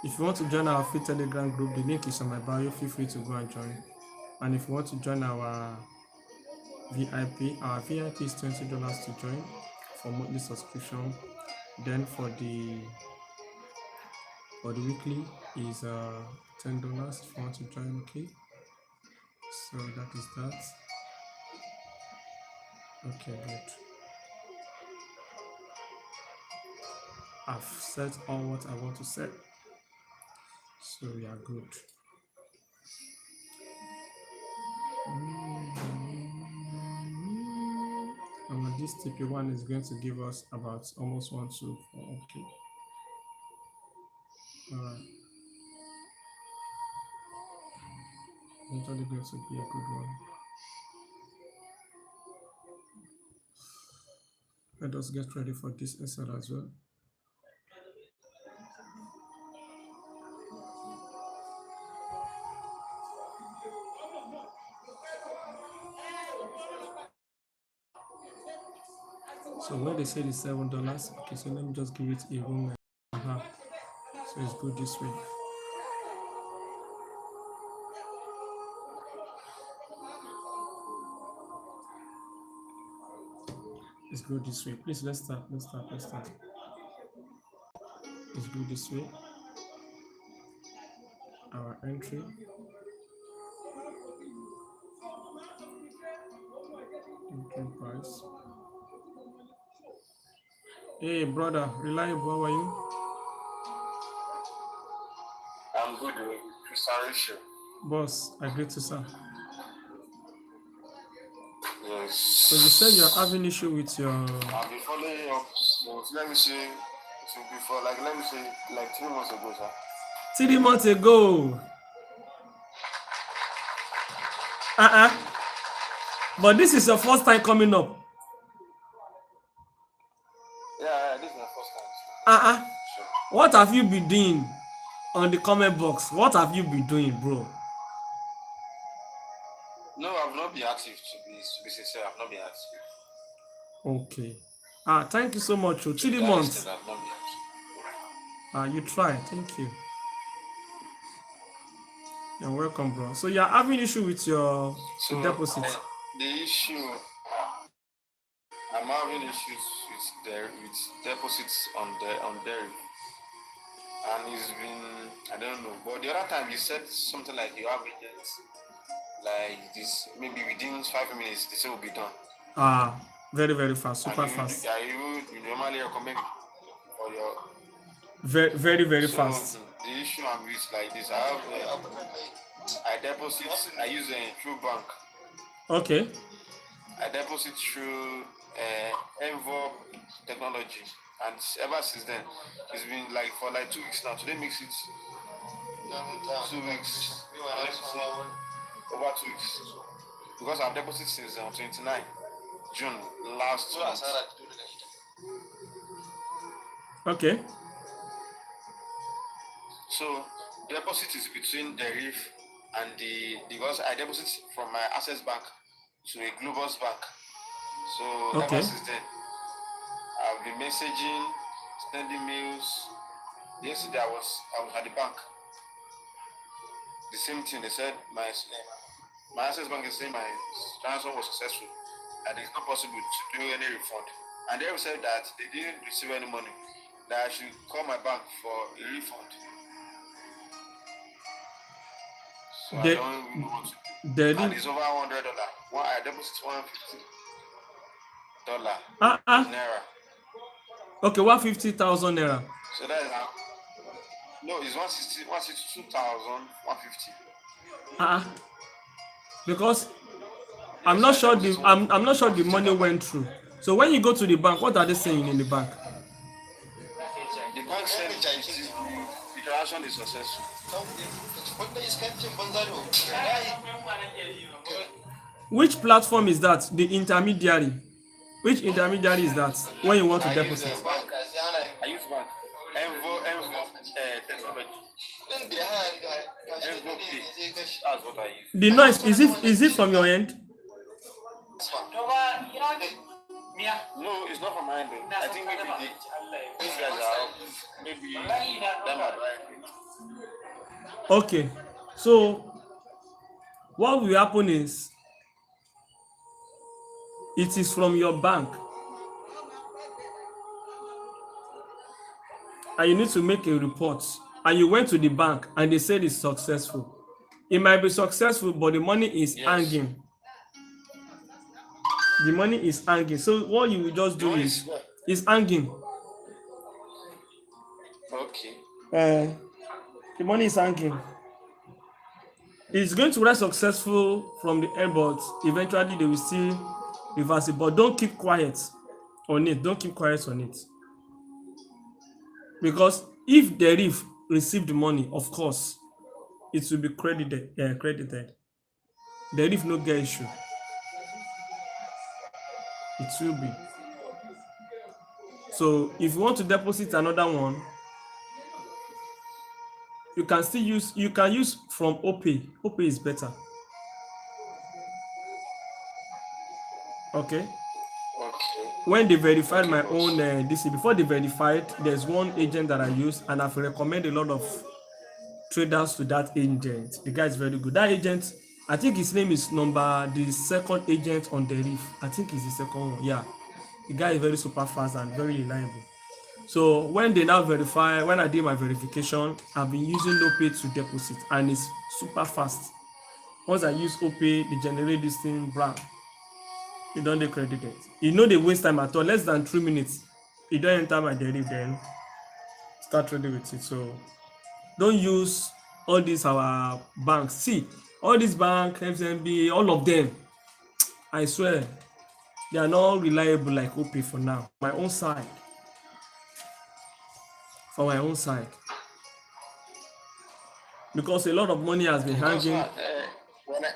If you want to join our free Telegram group, the link is on my bio. Feel free to go and join. And if you want to join our VIP is $20 to join for monthly subscription. Then for the weekly is $10 if you want to join. Okay, so that is that. Okay, good. I've set all what I want to set, so we are good. And this TP1 is going to give us about almost 1, 2, 4. Okay. All right. Eventually going to be a good one. Let us get ready for this SL as well. So when they say it's $7, okay, so let me just give it a room and a half. So it's good this way. It's good this way. Please, let's start. It's good this way. Our entry. Entry price. Hey, brother, Reliable, how are you? I'm good, Mr. Risha. Boss, I agree to sir. Yes. So you said you're having issue with your. I've been following up. So let me see. So before, like, let me say, like 3 months ago, sir. 3 months ago. But this is your first time coming up. Yeah, this is my first time. Sure. What have you been doing on the comment box? What have you been doing, bro? No, I've not been active, to be sincere. I've not been active. Okay. Thank you so much. 3 months. I've not been active. You try. Thank you. You're welcome, bro. So you're having issue with your deposit. The issue, I'm having issues with deposits on dairy, and it's been, I don't know. But the other time you said something like you have agents like this, maybe within 5 minutes this will be done. Very, very fast, super fast. You normally recommend for your very, very, very fast. The issue I'm with like this, I deposit, I use a true bank. Okay. I deposit through envelope technology, and ever since then, it's been like for like 2 weeks now. Today makes it 2 weeks, over 2 weeks, because I've deposited since 29 June last month. Okay. So deposit is between the reef and because I deposit from my Access Bank to a Globus Bank. So ever since then, I've been messaging, sending mails. Yesterday I was at the bank. The same thing, they said my Access Bank is saying my transfer was successful and it's not possible to do any refund. And they said that they didn't receive any money, that I should call my bank for a refund. So I don't really want to do. And it's over $100. I deposit $150 naira. Okay, 150,000 naira. So that is how. No, it's 162,150. Because I'm not sure the money went through. So when you go to the bank, what are they saying in the bank? The bank said the transaction is successful. Which platform is that? The intermediary. Which intermediary is that when you want to deposit? I use bank. Technology. That's what I use. The noise, is it from your end? No, it's not from my end. I think maybe these guys are maybe them are driving. Okay, so what will happen is it is from your bank and you need to make a report, and you went to the bank and they said it's successful. It might be successful, but the money is hanging. The money is hanging. So what you will just do is hanging. Okay. The money is hanging. It's going to write successful from the end, but eventually they will still reverse it. But don't keep quiet on it. Don't keep quiet on it. Because if the reef received the money, of course, it will be credited. The reef no get issue. It will be. So if you want to deposit another one, you can still use, from OPay. OPay is better. Okay. When they verified my own DC, before they verified, there's one agent that I use, and I've recommended a lot of traders to that agent. The guy is very good. That agent, I think his name is the second agent on the reef. I think he's the second one. Yeah. The guy is very super fast and very reliable. So when they now verify, when I did my verification, I've been using OPay to deposit, and it's super fast. Once I use OPay, they generate this thing, brand. You don't get credited. You know they waste time at all. Less than 3 minutes. You don't enter my derivative, then start trading with it. So don't use all these our banks. See, all these bank, FNB, all of them, I swear, they are not reliable like OP for now. My own side. For my own side. Because a lot of money has been Because hanging.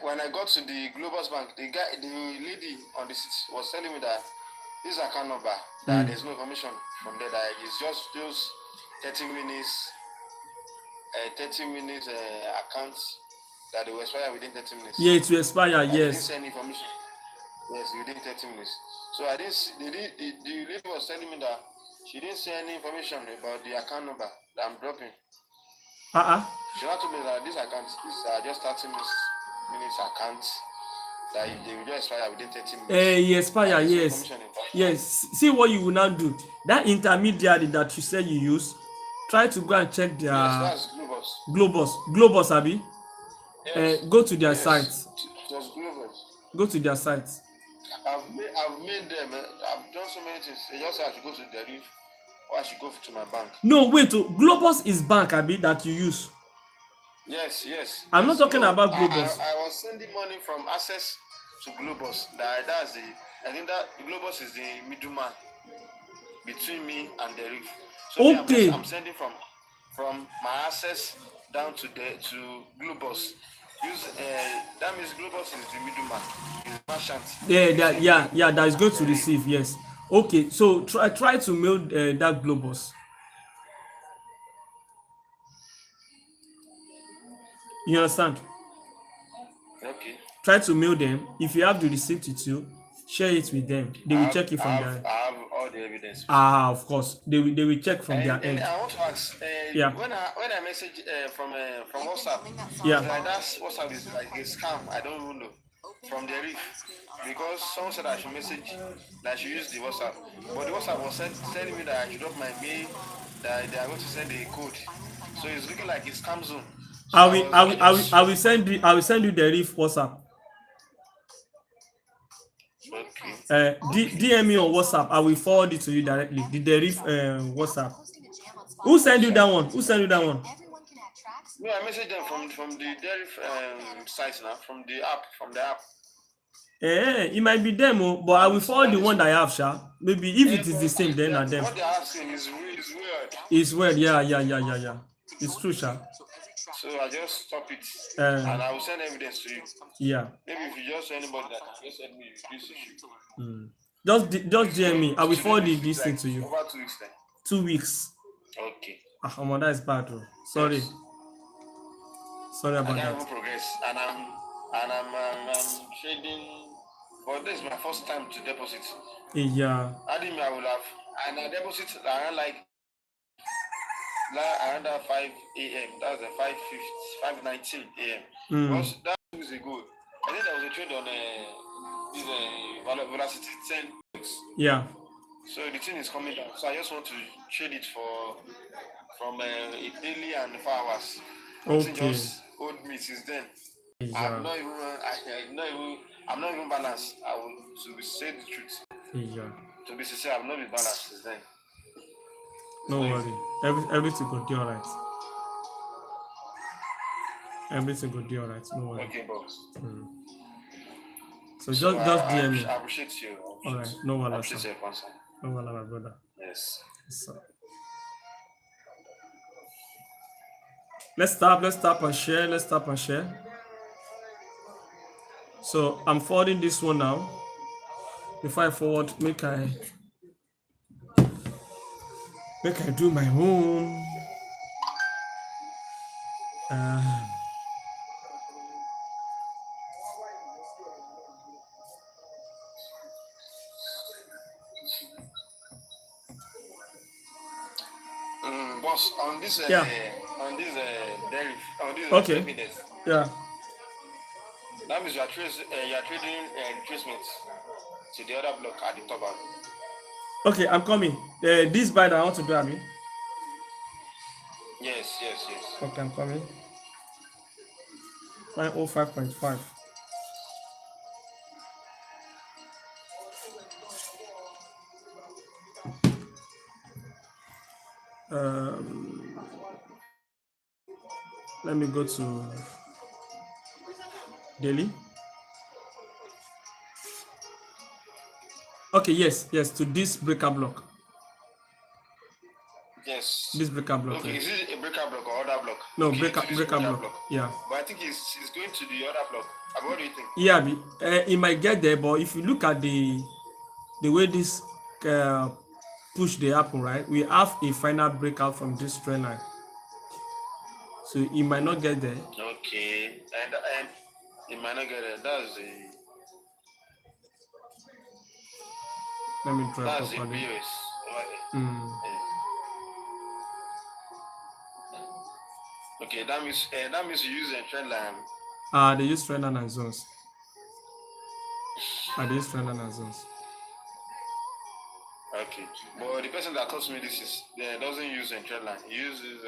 when I got to the Globus Bank, the lady on the seat was telling me that this account number, that there's no information from there, that it's just those 30 minutes accounts that they will expire within 30 minutes. Yeah, it will expire, I didn't yes. see any information. Yes, within 30 minutes. So I didn't. The lady was telling me that she didn't see any information about the account number that I'm dropping. She not told me that these accounts, these are just 30 minutes accounts that they will just expire within 30 minutes. Yes, expire, yes. Yes. See what you will now do. That intermediary that you said you use, try to go and check their Yes, that's Globus. Globus, Abi. Yes. Go to their Yes. site. Just Globus. Go to their site. I've made them. I've done so many things. They just have to go to the reef, or I should go to my bank. No, wait. Globus is bank, Abi, that you use. Yes. I'm not talking about Globus. I was sending money from Access to Globus. That's the. I think that Globus is the middleman between me and the reef. So Okay. I'm sending from my Access down to Globus. That means Globus is the middleman. Is merchant. Yeah. That is going to receive. Yes. Okay. So try to mail that Globus. You understand? Okay. Try to mail them. If you have the receipt with you, share it with them. They will check it from their. I have all the evidence. Of course. They will check from their end. I want to ask. Yeah. When I message from WhatsApp. Yeah. Like that's WhatsApp is like a scam. I don't even know. From the reef, because someone said I should message, that I should use the WhatsApp, but the WhatsApp was telling me that I should drop my mail, that they are going to send a code. So it's looking like it's scam zone. So I will send you the reef WhatsApp. Okay. DM me on WhatsApp. I will forward it to you directly. The reef WhatsApp. Who sent you that one? No, I messaged them from the dairy site now, from the app. It might be them, but I will forward the one that I have, Sha. Maybe if it is the same, then are them. What they are asking is weird. It's weird, yeah. It's true, Sha. So I just stop it, and I will send evidence to you. Yeah. Maybe if you just anybody that can just send me this issue. Just DM me. I will forward this thing to you. Over 2 weeks then. 2 weeks. Okay. That is bad, though. Sorry. Yes. Sorry about I can't that. even progress, and I'm trading. But this is my first time to deposit. Yeah. I didn't I will have, and I deposit around around 5 a.m. That's the 5:19 a.m. Because that was a good. I think there was a trade on this velocity 10 weeks. Yeah. So the thing is coming down. So I just want to trade it from a daily and 4 hours. Okay. Just hold me since then. Yeah. I'm not even balanced. I will to say the truth. Yeah. To be sincere, I'm not been balanced since then. No worry. Everything will be alright. Everything will be alright. No worry. Okay, boss. So just DM me. I appreciate you. Alright. No worry. I appreciate your concern. No worry, my brother. Yes. So, let's tap and share. So I'm forwarding this one now. Before I forward, make I do my own. Boss, on this Yeah. dairy, on this Okay. evidence, Yeah. that means you are trading retracements to the other block at the top. Okay, I'm coming. This buy that I want to do, Abi. Yes. Okay, I'm coming. 905.5. Let me go to daily. Okay, yes, to this breaker block. Yes. This breaker block. Okay, is it a breaker block or other block? No, okay, breaker block. Yeah. But I think it's going to the other block. What do you think? Yeah, it might get there, but if you look at the way this push they happen, right? We have a final breakout from this trend line, so it might not get there. Okay, and it might not get there. That's the. Let me try That's properly. the BOS. Mm. Okay, that means you use a trend line. They use trend line and zones. They use trend line and zones. Okay, but the person that taught me this doesn't use a trend line. He uses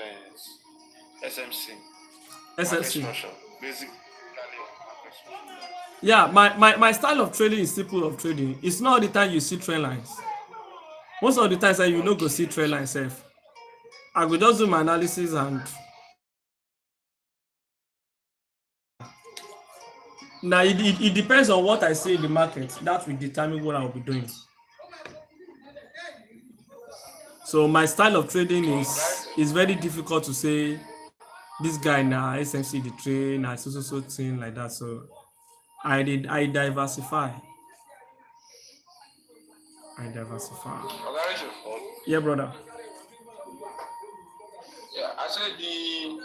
SMC. SMC. Basically. Yeah, my style of trading is simple of trading. It's not all the time you see trend lines. Most of the times you no go see trend lines self. I go just do my analysis and now it depends on what I see in the market. That will determine what I will be doing. So my style of trading is very difficult to say this guy now SMC the trade na so thing like that. So I diversify. Yeah, brother. Yeah, I said the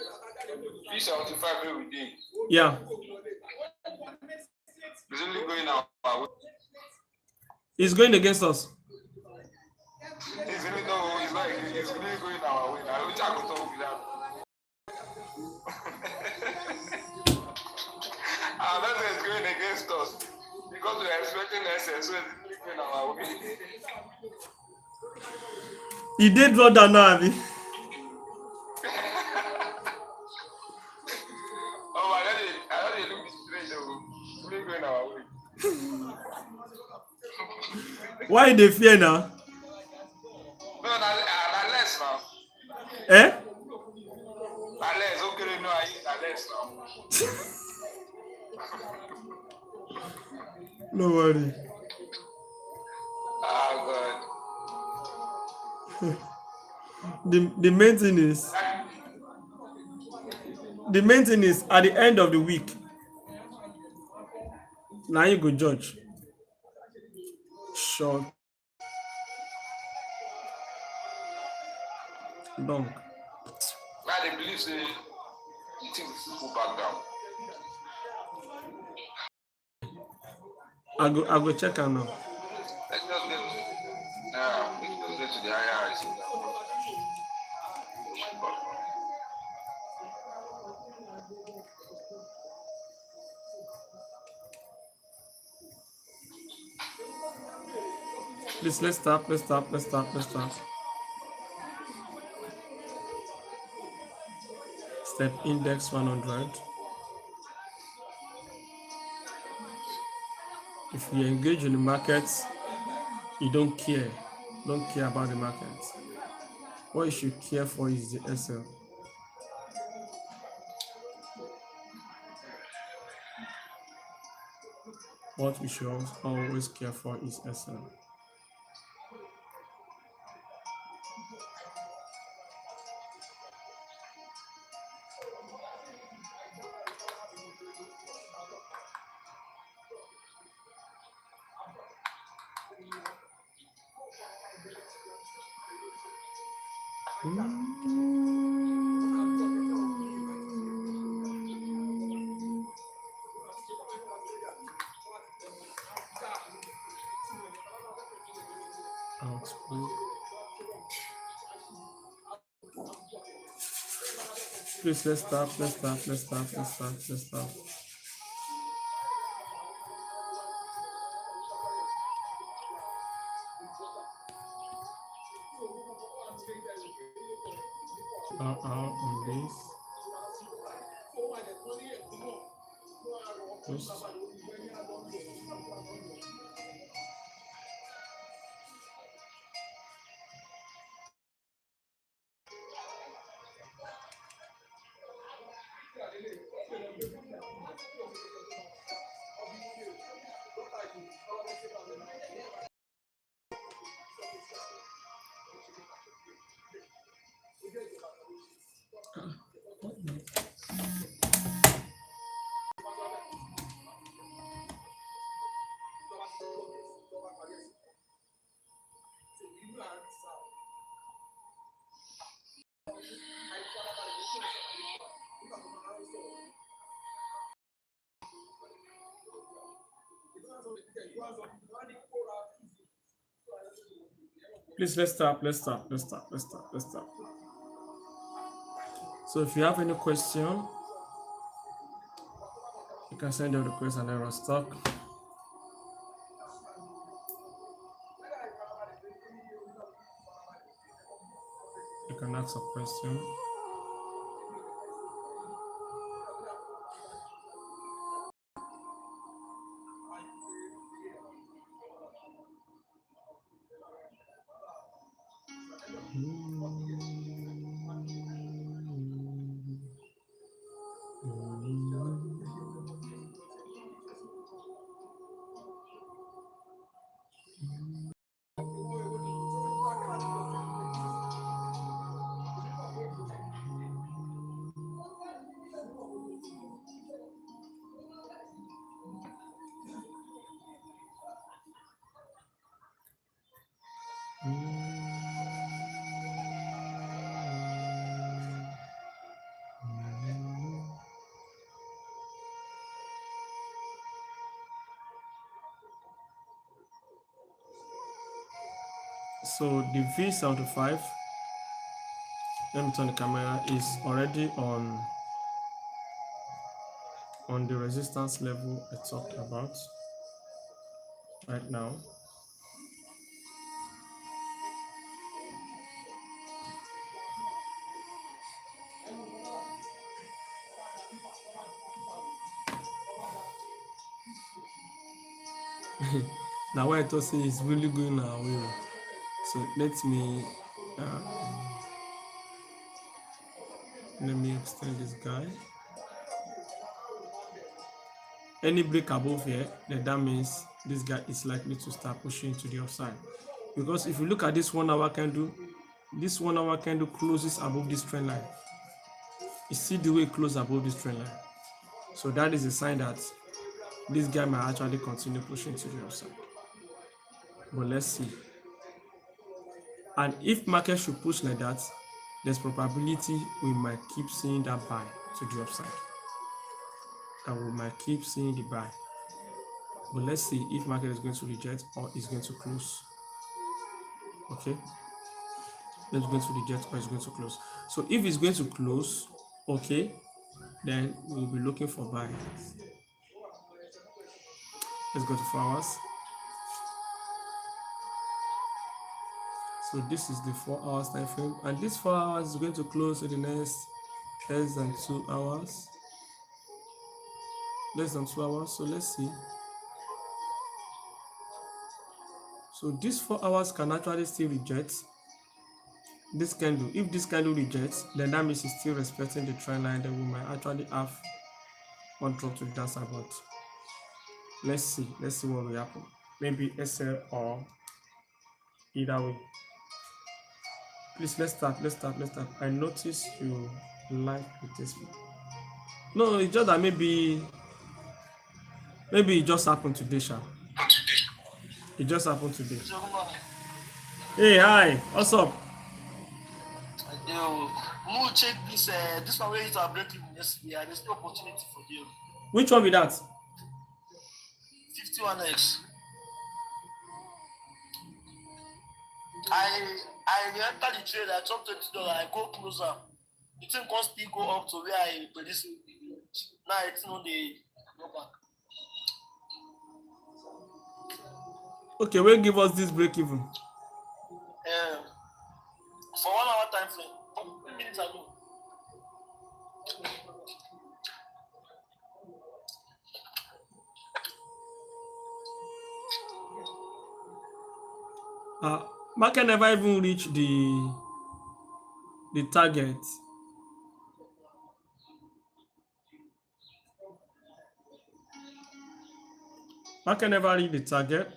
375 every day. Yeah. It's only going our way. It's going against us. It's really going our way. I wish I could talk with that. That is going against us because we are expecting SS, so it's really going our way. He did draw down now, Abby. Oh, I don't look this straight though. It's really going our way. Why they fear now? No, not less now. Eh? Not less. Okay, no, I eat not less now. No worry. God. The main thing is at the end of the week. Now you go judge. Short. Long. Now they believe say the thing will go back down. I go check her now. Let's just get to the higher highs. Please, let's stop. Step index 100. If you engage in the markets, you don't care about the markets. What you should care for is the SL. What we should always care for is SL. Please, let's stop. On this. Oops. Please, let's stop. So if you have any question, you can send your request and error stock. You can ask a question. So the V75, let me turn the camera, is already on the resistance level I talked about right now. Now what I thought say is really going our way. So let me extend this guy. Any break above here, then that means this guy is likely to start pushing to the upside. Because if you look at this 1 hour candle, this 1 hour candle closes above this trend line. You see the way it closes above this trend line. So that is a sign that this guy might actually continue pushing to the upside. But let's see. And if market should push like that, there's probability we might keep seeing that buy to the upside. And we might keep seeing the buy. But let's see if market is going to reject or is going to close. Okay. It's going to reject or it's going to close. So if it's going to close, okay, then we'll be looking for buy. Let's go to 4 hours. So this is the 4 hours time frame, and this 4 hours is going to close in the next less than 2 hours. Less than 2 hours. So let's see. So these 4 hours can actually still reject this candle. If this candle rejects, then that means it's still respecting the trend line. Then we might actually have one drop to the downside. But let's see what will happen. Maybe SL or either way. Please, let's start. I notice you like this one. No, it's just that maybe it just happened today, Sha. It just happened today. Hey, hi, what's up? We'll check this one where it's our breaking yesterday, and there's no opportunity for you. Which one with that? 51x. I enter the trade, I drop $20, I go closer. The thing can still go up to where I predict it. Now it's on the go back. Okay, we'll give us this break even. For 1 hour time frame, 3 minutes ago. Market never even reach the target. Market never reach the target.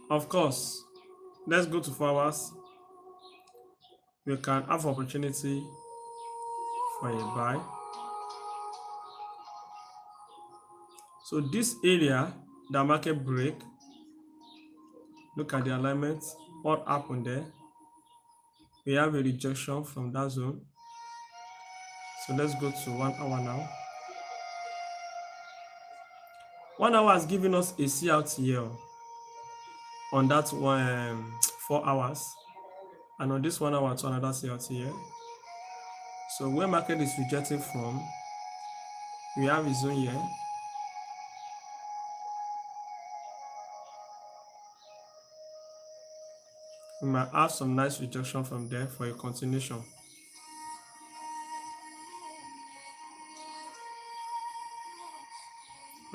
Of course, let's go to 4 hours. We can have opportunity for a buy. So this area, the market break, look at the alignment, what happened there? We have a rejection from that zone. So let's go to 1 hour now. 1 hour has given us a CRT here on that one 4 hours, and on this 1 hour to another CRT here. So where market is rejecting from, we have a zone here. We might have some nice rejection from there for a continuation.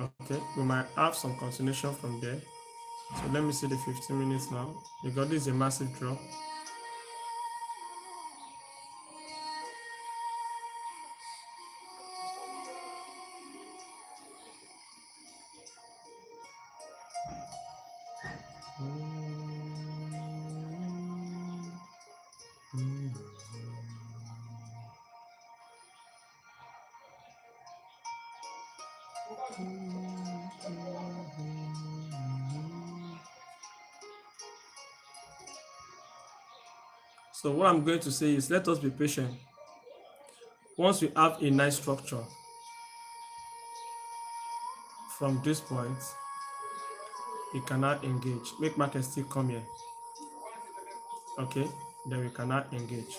Okay, we might have some continuation from there. So let me see the 15 minutes now. You got this is a massive drop. So what I'm going to say is let us be patient. Once we have a nice structure from this point, we cannot engage. Make market still come here. Okay, then we cannot engage.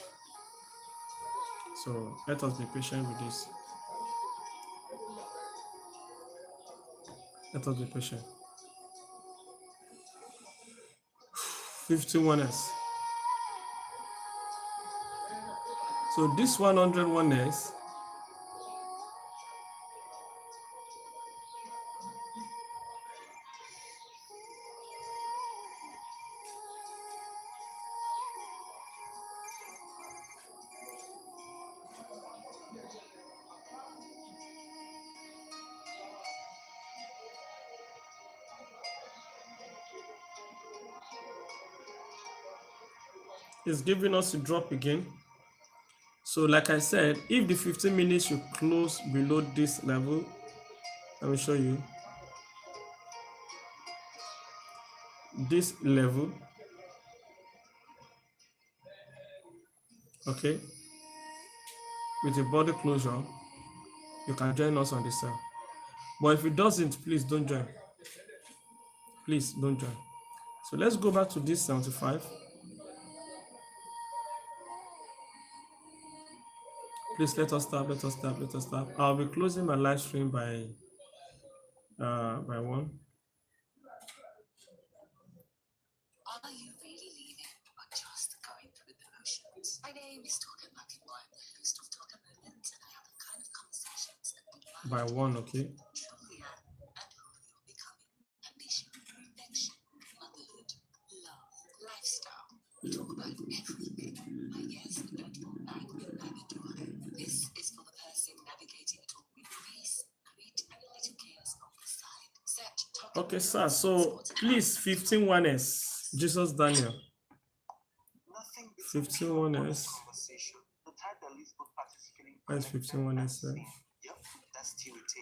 So let us be patient with this. Let us be patient. 51s. So this 101s is giving us a drop again. So like I said, if the 15 minutes should close below this level, let me show you this level. Okay, with a body closure, you can join us on the sell. But if it doesn't, please don't join. Please don't join. So let's go back to this 75. Please let us stop. I'll be closing my live stream by 1. Are you really leaving or just going through the motions? My name is Talking Black and White, host of Talking Moment, and I have the kind of conversations that By 1, okay. truly are and who you're becoming. Ambition, perfection, motherhood, love, lifestyle. We talk about everything. My guest, Bedouin Navigator. This is for the person navigating it all with grace, grit, and a little chaos on the side. Search Talking Okay, sir. So please, 15-1s. Jesus Daniel. 15-1s. Where's 15-1s, sir? Yep, that's TWT.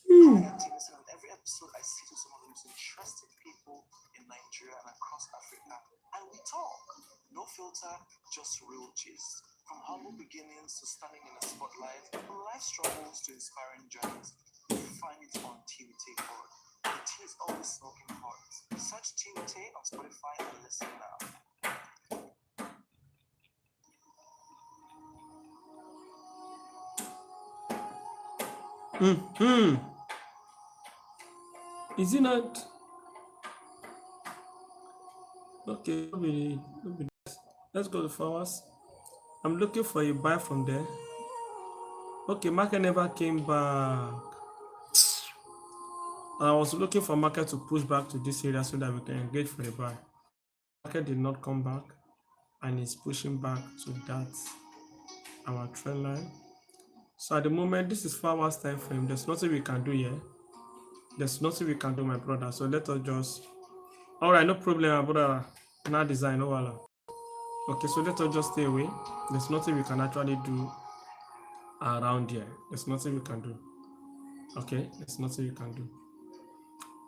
Every episode, I sit with some of the most interesting people in Nigeria and across Africa, and we talk. No filter, just real gist. From humble beginnings to standing in the spotlight, from life struggles to inspiring journeys, you find it on TWT Board. The tea is always smoking hot. Search TWT on Spotify and listen now. Is it not? Okay, let's go to Forex. I'm looking for a buy from there. Okay, market never came back. I was looking for market to push back to this area so that we can engage for a buy. Market did not come back and it's pushing back to that our trend line. So at the moment, this is 4 hours time frame. There's nothing we can do here. There's nothing we can do, my brother. So let us just. All right, no problem, my brother. Now design, no wala. Okay, so let us just stay away. There's nothing we can actually do around here. There's nothing we can do. Okay, there's nothing we can do.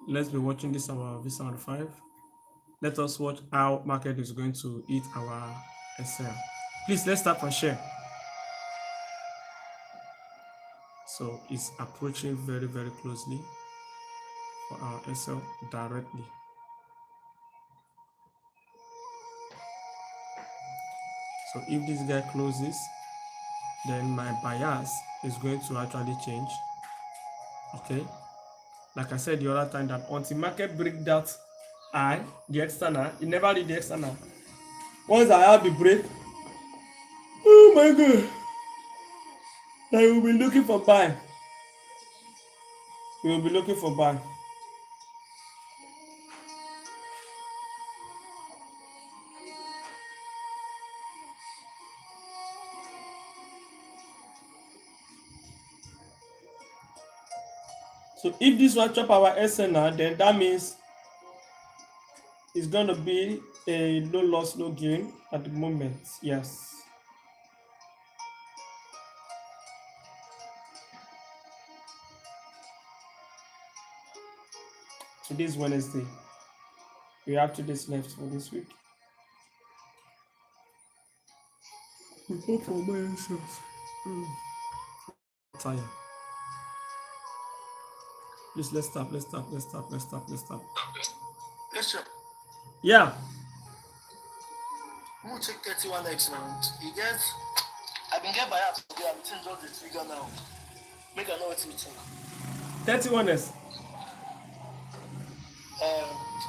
Let's be watching this our V75. Let us watch how market is going to eat our SL. Please, let's start and share. So it's approaching very, very closely. for our SL directly. So if this guy closes, then my bias is going to actually change. Okay, like I said the other time, that until market break that high, the external, it never did the external. Once I have the break, oh my god, I will be looking for buy. We will be looking for buy. So if this one chop our SNR, then that means it's going to be a no loss, no gain at the moment. Yes. Today's Wednesday. We have 2 days left for this week. We hope for my answers. Tired. Please, let's stop. Let's check. Yeah. We'll check 31x now. You get, I been get bias today. I'm seeing just the trigger now. Make I know what you think. 31s.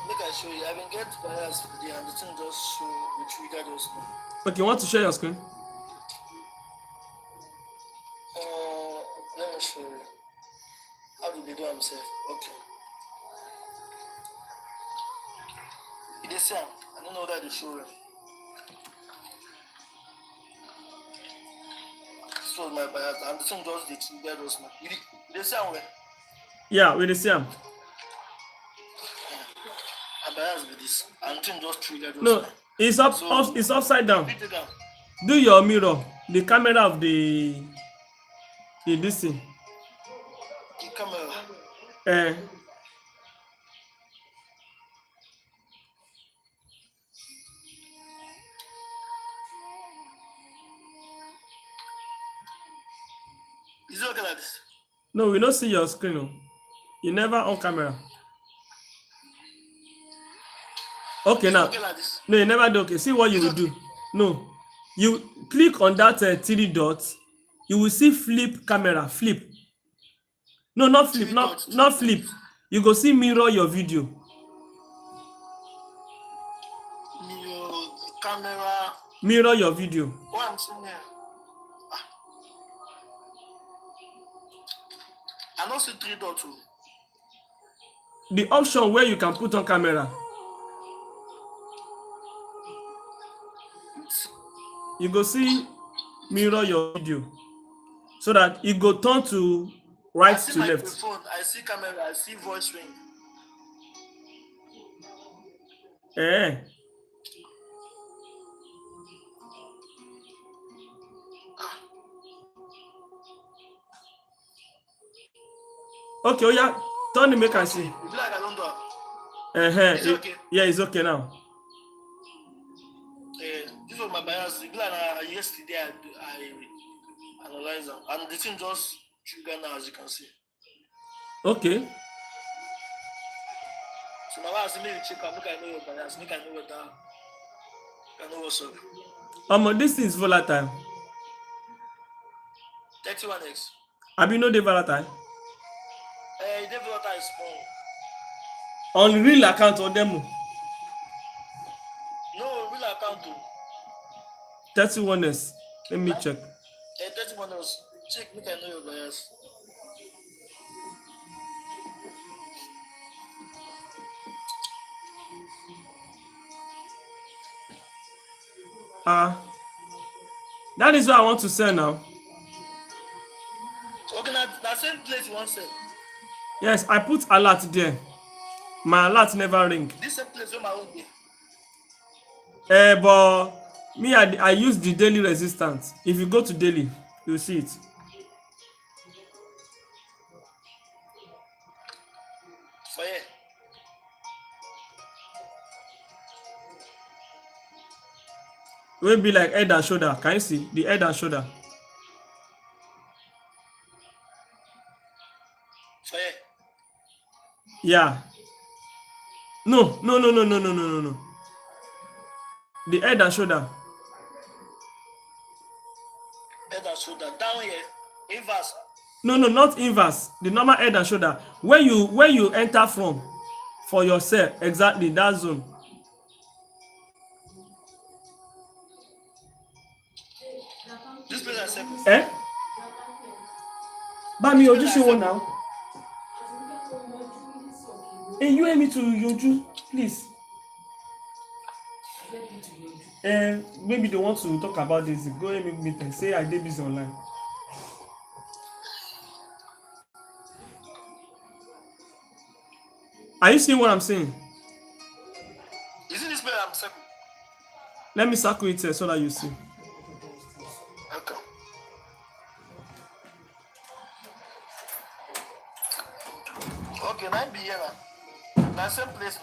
Make I show you. I been get bias today, and the thing just show the trigger just now. Okay, you want to share your screen? Let me show you. How do they do themselves? Okay. It is same. I don't know that they show it. This was my bias, and the thing just the trigger just now. It is same way. Yeah, with the same. My bias with this, and the thing just trigger just No, now. it's up, So, it's upside down. pick it down. Do your mirror, the camera of the this thing. The camera. Is it okay like this? No, we don't see your screen. No. You never on camera. Okay, Is now. it okay like this? No, you never do. Okay, see what you will do. No, you click on that 3 dots. You will see flip camera. Flip. No, not flip. Not flip. You go see mirror your video. Camera. Mirror your video. What I'm seeing here. I don't see 3 dots. The option where you can put on camera. You go see mirror your video, so that it go turn to right to left. Phone, I see camera, I see voice ring. Okay, oh yeah, turn the make I see. It's like I don't do it. It's okay. Yeah, it's okay now. This was my bias. It's like yesterday I analyzed them, and the thing just trigger now, as you can see. Okay. So now I see me check out, make I know your bias, make I know what that. I know what's up. This thing is volatile. 31x. Have you know the volatile? The volatile is small. On real account or demo? No, real account too. 31s. Let me check. 31s. Check, make I know your bias. That is what I want to sell now. Okay, now that same place you want to sell. Yes, I put alert there. My alert never ring. This same place where my own be. But me, I use the daily resistance. If you go to daily, you'll see it. For here. It will be like head and shoulder. Can you see the head and shoulder? For here. Yeah. No. The head and shoulder. Head and shoulder. Down here. Inverse. No, not inverse. The normal head and shoulder. Where you enter from for yourself, exactly that zone. This place I said. Eh? Bami, ojúṣe wo now? Hey, you help me to Yoju, please. Maybe they want to talk about this. Go ahead and meet them. Say I did this online. Are you seeing what I'm saying? Is it this place I'm saying? Let me circle it so that you see. Okay. Okay, 9 be here now. Now same place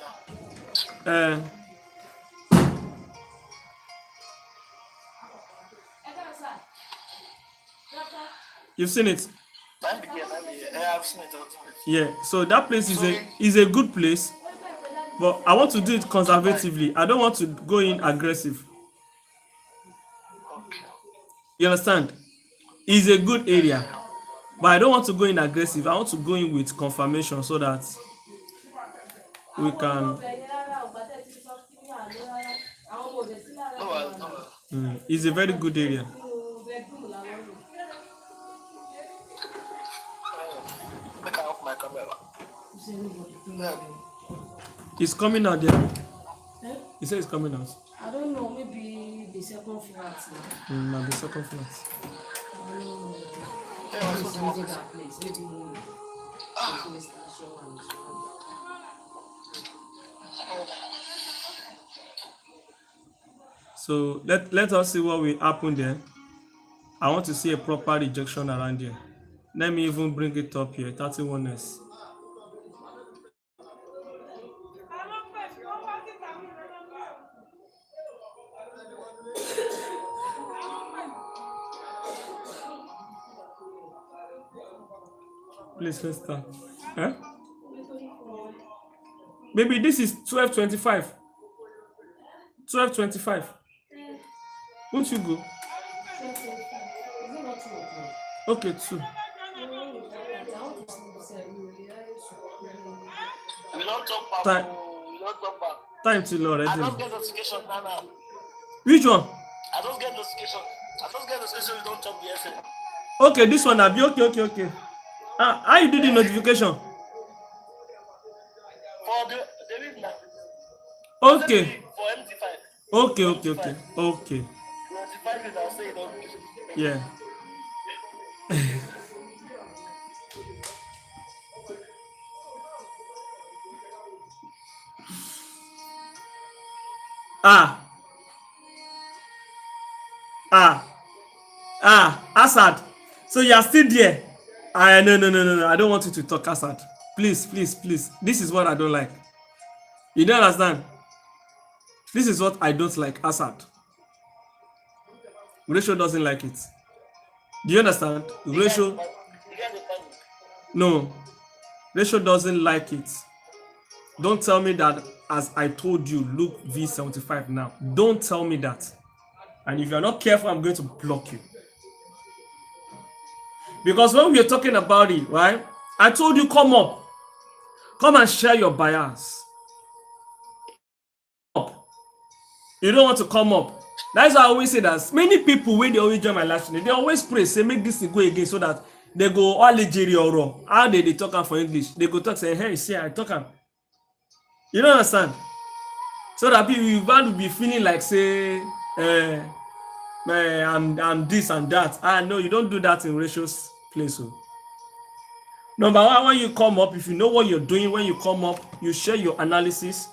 now. You've seen it? 9 be here. Yeah, I've seen it. Yeah, so that place is a good place, but I want to do it conservatively. I don't want to go in aggressive. Okay. You understand? It's a good area, but I don't want to go in aggressive. I want to go in with confirmation so that we can. It's a very good area. Make I off my camera. It's coming out there. He said it's coming out. I don't know, maybe the second flat. The second flat. So let us see what will happen there. I want to see a proper rejection around here. Let me even bring it up here. 31s. Please let's start. Huh? Maybe this is 12:25. 12:25. Won't you go? Okay, 2. We don't talk Time. back. We don't talk back. Time till already. I don't get notification now. Which one? I don't get notification. We don't talk the FM. Okay, this one Abi. Okay. How you do the notification? For the read now. Okay. For MT5. Okay. 25 Okay. minutes, I'll say it on. Yeah. Assad. So you are still there. No. I don't want you to talk, Assad. Please. This is what I don't like. You don't understand? This is what I don't like, Assad. Ratio doesn't like it. Do you understand? Ratio. No. Ratio doesn't like it. Don't tell me that as I told you, look V75 now. Don't tell me that. And if you're not careful, I'm going to block you. Because when we were talking about it, right? I told you, come up. Come and share your bias. Up. You don't want to come up. That's why I always say that many people, when they always join my live stream, they always pray, say, make this thing go again so that they go all Algeria or raw. How they talk for English? They go talk, say, hey, see, I talk. You don't understand? So that people will be feeling like, say, I'm this and that. No, you don't do that in Ratio's place. So. Number one, when you come up, if you know what you're doing, when you come up, you share your analysis.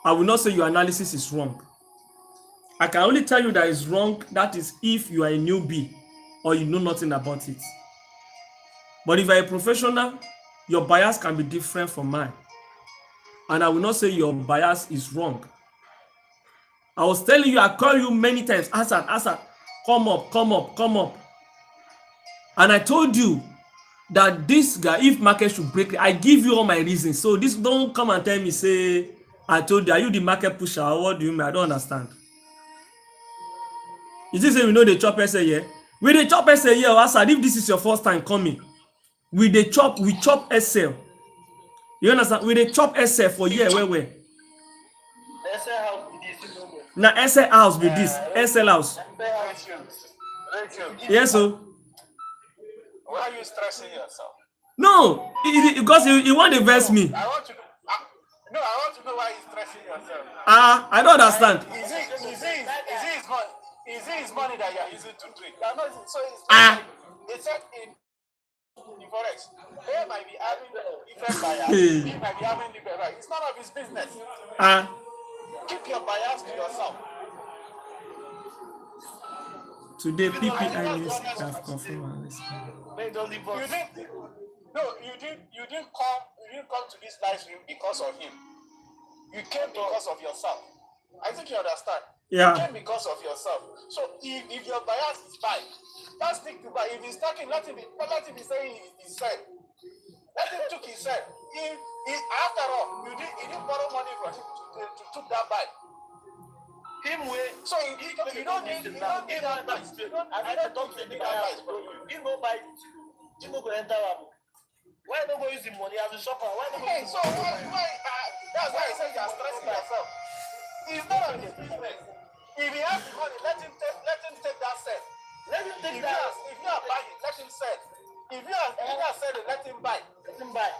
I will not say your analysis is wrong. I can only tell you that it's wrong. That is if you are a newbie or you know nothing about it. But if you're a professional, your bias can be different from mine. And I will not say your bias is wrong. I was telling you, I call you many times, Assad, come up. And I told you that this guy, if market should break, I give you all my reasons. So this don't come and tell me say I told you, are you the market pusher or what do you mean? I don't understand. Is this say we know the chop essay here? We the chop essay here, Asad. If this is your first time coming, we chop SL. You understand? We chop SL for year where. SL house with this, Now SL house with this SL house. Rachel, Yes, so. why are you stressing yourself? No, because you want to verse me. I want to know. No, I want to know why you're stressing yourself. I don't understand. Is it his money that you're using to trade? So it's said in Forex, they might be having different buyers. He might be having different buyers. It's none of his business. Keep your bias to yourself. Today, PPI list have confirmed. You didn't come to this live stream because of him. You came because of yourself. I think you understand. Yeah. You came because of yourself. So if your bias is buy, don't stick to buy. If he's talking, let him be saying his side. Let him took his side. After all, you didn't borrow money from him to took that buy. So you don't need that buy. I don't think that buy. You go buy it. You go enter one. Why don't go use the money as a shopper? Why don't go use so why that's why I said you are stressing yourself. It's not on his business. If he has the money, let him take that set. Let him take that. If you are buying, let him sell. If you are selling, let him buy. Let him buy.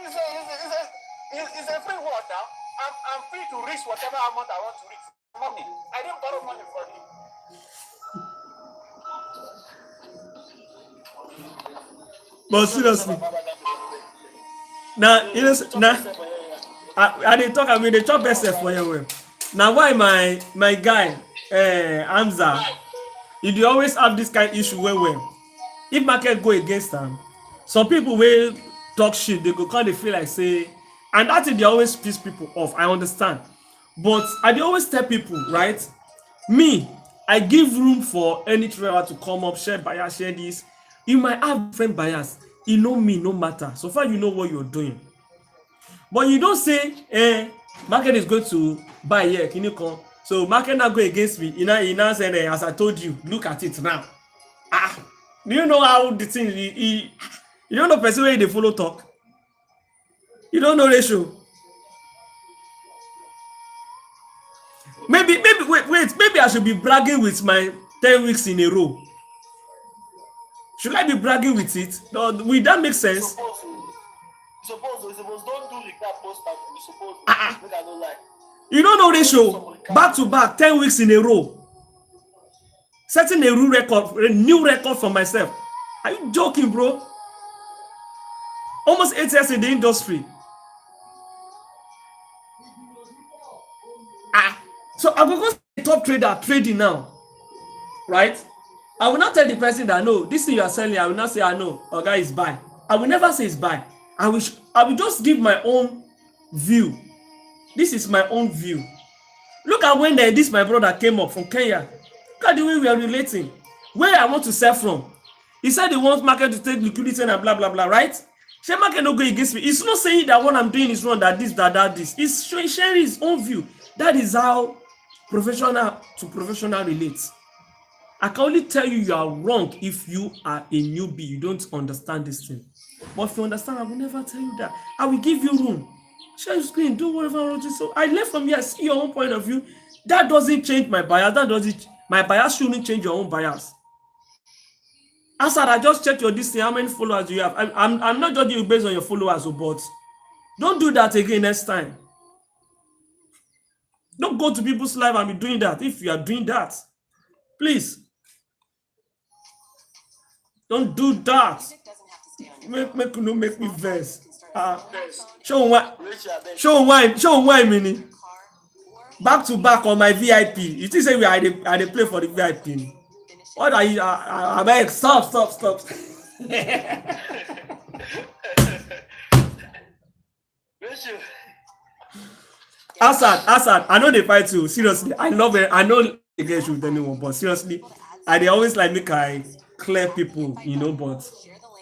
It's a free word now. I'm free to risk whatever amount I want to risk. Money. I didn't borrow money from him. But seriously, now I didn't talk. I mean, they chop SF for you. Now why my guy Hamza, you always have this kind of issue where if market go against them, some people will talk shit. They go kind of feel like say, and that thing they always piss people off. I understand, but I dey always tell people, right? Me, I give room for any trader to come up, share bias, share this. You might have different bias. You know me, no matter. So far, you know what you're doing. But you don't say, market is going to buy here. Can you come? So market not go against me. You now said, as I told you, look at it now. Do you know how the thing? You don't know person where they follow talk. You don't know ratio. Maybe wait. Maybe I should be bragging with my 10 weeks in a row. Should I be bragging with it? Will that make sense? Suppose don't do the crap post back. Suppose make I don't lie. You don't know ratio. Back to back, 10 weeks in a row. Setting a new record for myself. Are you joking, bro? Almost 8 years in the industry. So I will go to the top trader trading now. Right? I will not tell the person that no, this thing you are selling, I will not say I know, or guy is buy. I will never say it's buy. I will just give my own view. This is my own view. Look at when this my brother came up from Kenya. Look at the way we are relating. Where I want to sell from. He said he wants market to take liquidity and blah blah blah, right? Share market no go against me. It's not saying that what I'm doing is wrong, that this, that this. It's sharing his own view. That is how professional to professional relates. I can only tell you are wrong if you are a newbie. You don't understand this thing. But if you understand, I will never tell you that. I will give you room. Share your screen, do whatever I want to. So I left from here, see your own point of view. That doesn't change my bias. My bias shouldn't change your own bias. Asad, I just checked your distance, how many followers do you have? I'm not judging you based on your followers, but don't do that again next time. Don't go to people's live and be doing that if you are doing that. Please. Don't do that. Make me verse. Show why mini. Back to back on my VIP. You think say I dey play for the VIP? What are you? I'm like, stop. Asad, I know they fight too. Seriously, I know they get with anyone, but seriously, I they always like make I clear people, but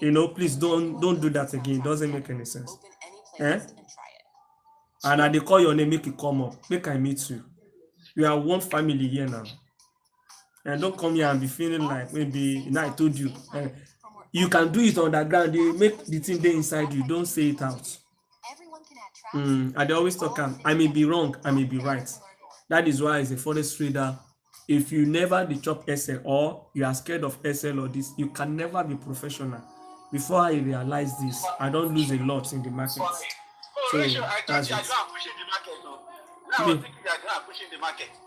You know, please don't do that again. It doesn't make any sense. Open any Eh? playlist and try it. And I dey call your name, make it come up. Make I meet you. We are one family here now. And don't come here and be feeling like maybe, you know, I told you. You can do it underground. You make the thing there inside you. Don't say it out. Everyone can add tracks. I dey always talk I may be wrong, I may be right. That is why as a forex trader, if you never dey chop SL or you are scared of SL or this, you can never be professional. Before I realize this, I don't lose a lot in the market. So that's it.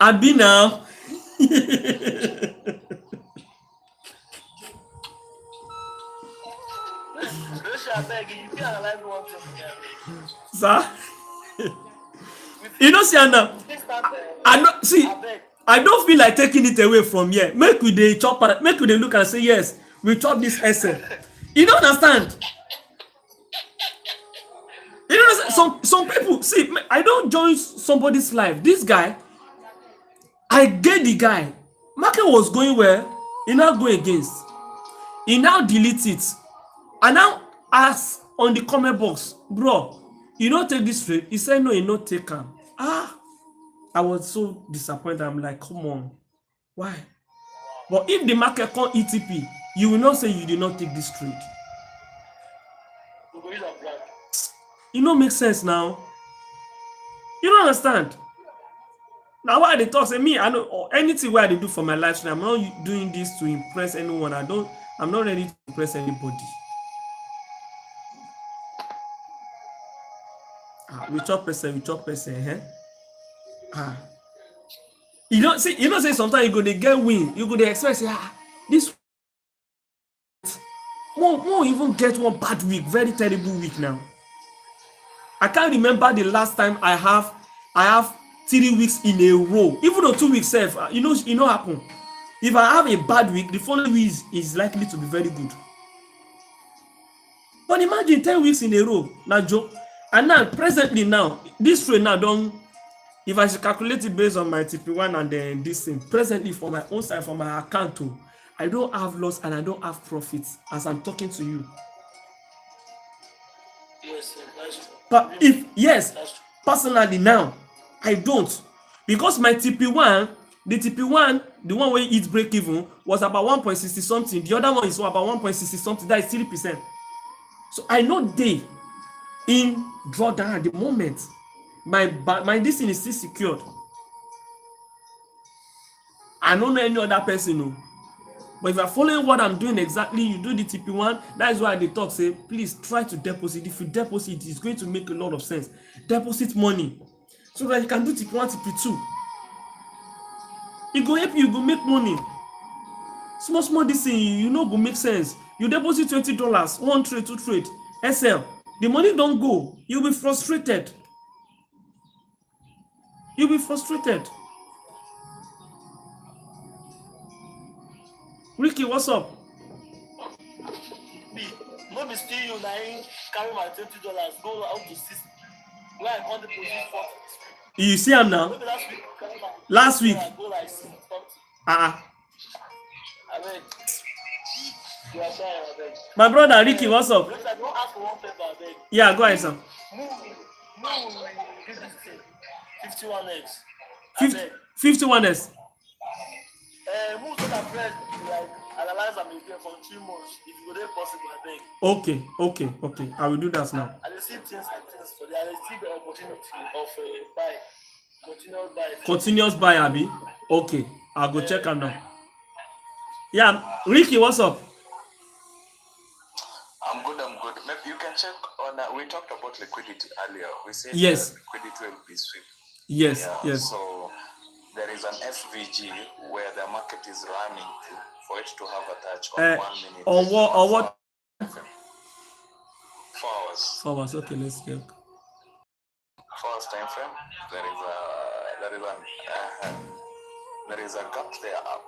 I be now. Sir, you know, see, Anna, I don't see. I don't feel like taking it away from here. Make we dey chop, make we dey look and say yes, we chop this SL. You don't understand. You know, some people see. I don't join somebody's life. This guy, I get the guy. Market was going well. He now go against. He now delete it. I now ask on the comment box, bro, you don't take this trade? He said no, he not take am. I was so disappointed. I'm like, come on, why? But if the market come ETP, you will not say you did not take this trade. It don't make sense now. You don't understand. Now why they talk say me, I know or anything where I do for my life, I'm not doing this to impress anyone. I'm not ready to impress anybody. We chop person, You don't say sometimes you go to get win, you go to expect say this won't even get one bad week, very terrible week now. I can't remember the last time I have 3 weeks in a row, even though 2 weeks safe. You know happen. If I have a bad week, the following week is likely to be very good. But imagine 10 weeks in a row, now joke. And now presently now, this trade now don't. If I should calculate it based on my TP1 and then this thing, presently for my own side, for my account too, I don't have loss and I don't have profits as I'm talking to you. Yes, that's true. But if yes, personally now, I don't. Because my TP1, the one where it break even was about 1.60 something. The other one is about 1.60 something. That is 3%. So I know they in drawdown at the moment. My this thing is still secured. I don't know any other person. No. But if you're following what I'm doing exactly, you do the TP1. That is why they talk, say, please try to deposit. If you deposit, it's going to make a lot of sense. Deposit money so that you can do TP1, TP2. It go help you, go make money. Small this thing, you know, go make sense. You deposit $20, 1 trade, 2 trade, SL. The money don't go. You'll be frustrated. You'll be frustrated. Ricky, what's up? No be still you na carry my $20 go out to 60. Where I can't deposit 40. You see him now? Maybe Last week. I go like 60 something. I mean, you are sorry, I beg. My brother Ricky, what's up? I don't ask for one favor, I beg. Yeah, go ahead, sir. Move this thing. 51x. 51s. Move so that friend like analyze and again for 3 months. If you go there possible, I beg. Okay. I will do that now. I see things for the I see the opportunity of buy. Continuous buy. Continuous buy, Abi. Okay, I'll go check them now. Yeah, Ricky, what's up? I'm good. Maybe you can check on. We talked about liquidity earlier. We said yes. Liquidity will be sweet. Yes. So there is an SVG where the market is running to for it to have a touch on 1 minute. Or what? 4 hours. 4 hours. Okay, let's check. 4 hours time frame. There is a gap there up.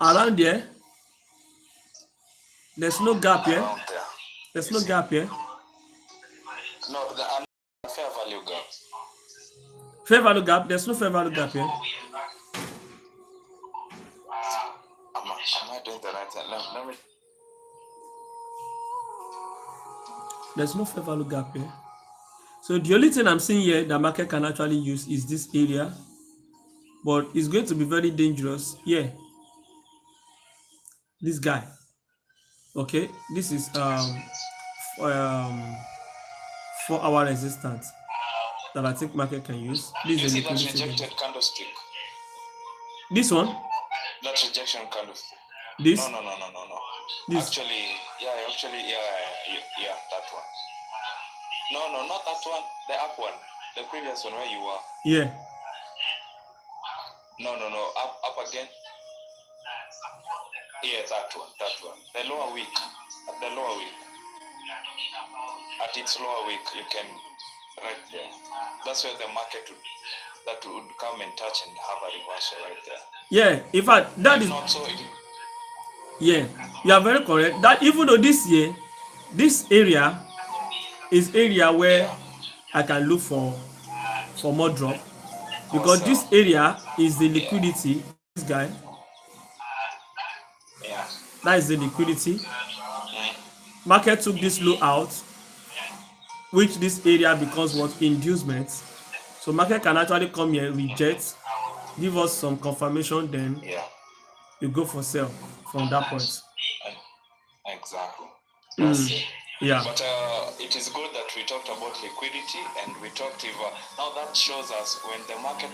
Around there. There's no gap here. There's no gap here. No, the fair value gap. Fair value gap. There's no fair value gap here. Am I doing the right thing? Let me. There's no fair value gap here. So the only thing I'm seeing here that market can actually use is this area, but it's going to be very dangerous. Yeah, this guy. Okay, this is 4 hour resistance that I think market can use. This You is a see that liquidity rejected level. candlestick? This one, That rejection candlestick. this, No. this. Actually, that one. No, not that one. The up one. The previous one where you were. Yeah. No. Up again. Yeah, that one. The lower week. At the lower week. At its lower week, you can right there. That's where the market would come and touch and have a reversal right there. Yeah, in fact, that is not so. Yeah, you are very correct. That even though this year, this area is area where I can look for more drop, because this area is the liquidity. This guy, that is the liquidity. Market took this low out, which this area becomes what inducement. So market can actually come here, reject, give us some confirmation, then you go for sell from that point. Exactly. Yeah. But it is good that we talked about liquidity, and we talked now that shows us when the market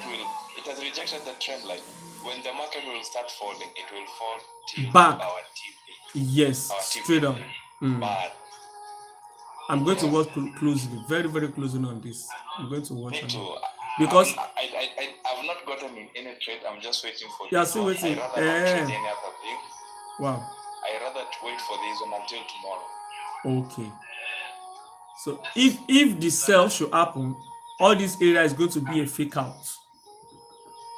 it has rejected the trend line. When the market will start falling, it will fall till back. our TP. Yes, straight up. But I'm going to watch closely, very, very closely on this. I'm going to watch me too. it. Because I've not gotten in any trade. I'm just waiting for you are this still one. waiting. I rather not trade any other thing. Wow. I rather wait for this one until tomorrow. Okay. So if the sell should happen, all this area is going to be a fake out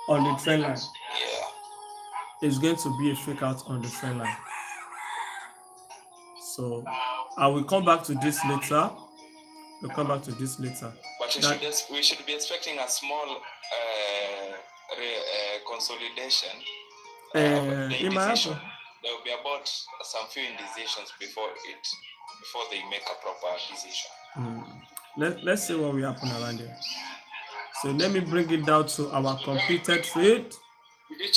on the trend line. Yeah. It's going to be a fake out on the trend line. So I will come back to this later. We'll come back to this later. But we should be expecting a small consolidation. In my indecision. There will be about some few indecisions before they make a proper decision. Let's see what will happen around there. So let me bring it down to our completed trade. Did you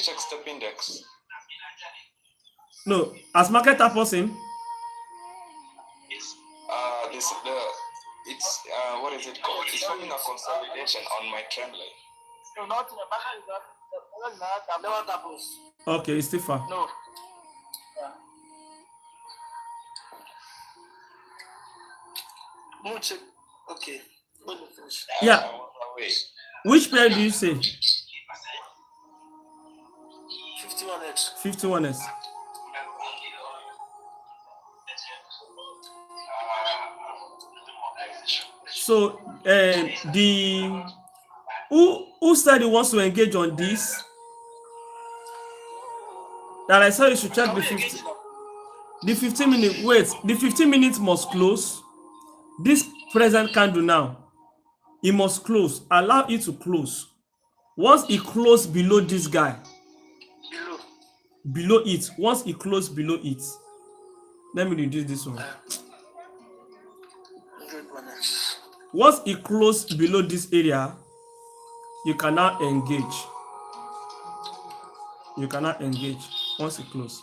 check step index? No, as market happens in. It's what is it called? It's forming a consolidation on my trend line. No, not in the back. I've never happens. Okay, it's still far. No. Yeah. Check. Okay. Yeah. Which pair do you say? 51x. 51x. So who said he wants to engage on this? That I said you should check the 15 minute. Wait, the 15 minutes must close. This present candle now, it must close. Allow it to close. Once it close below this guy, below it, once it close below it, let me reduce this one. Once it close below this area, you cannot engage. You cannot engage once it close.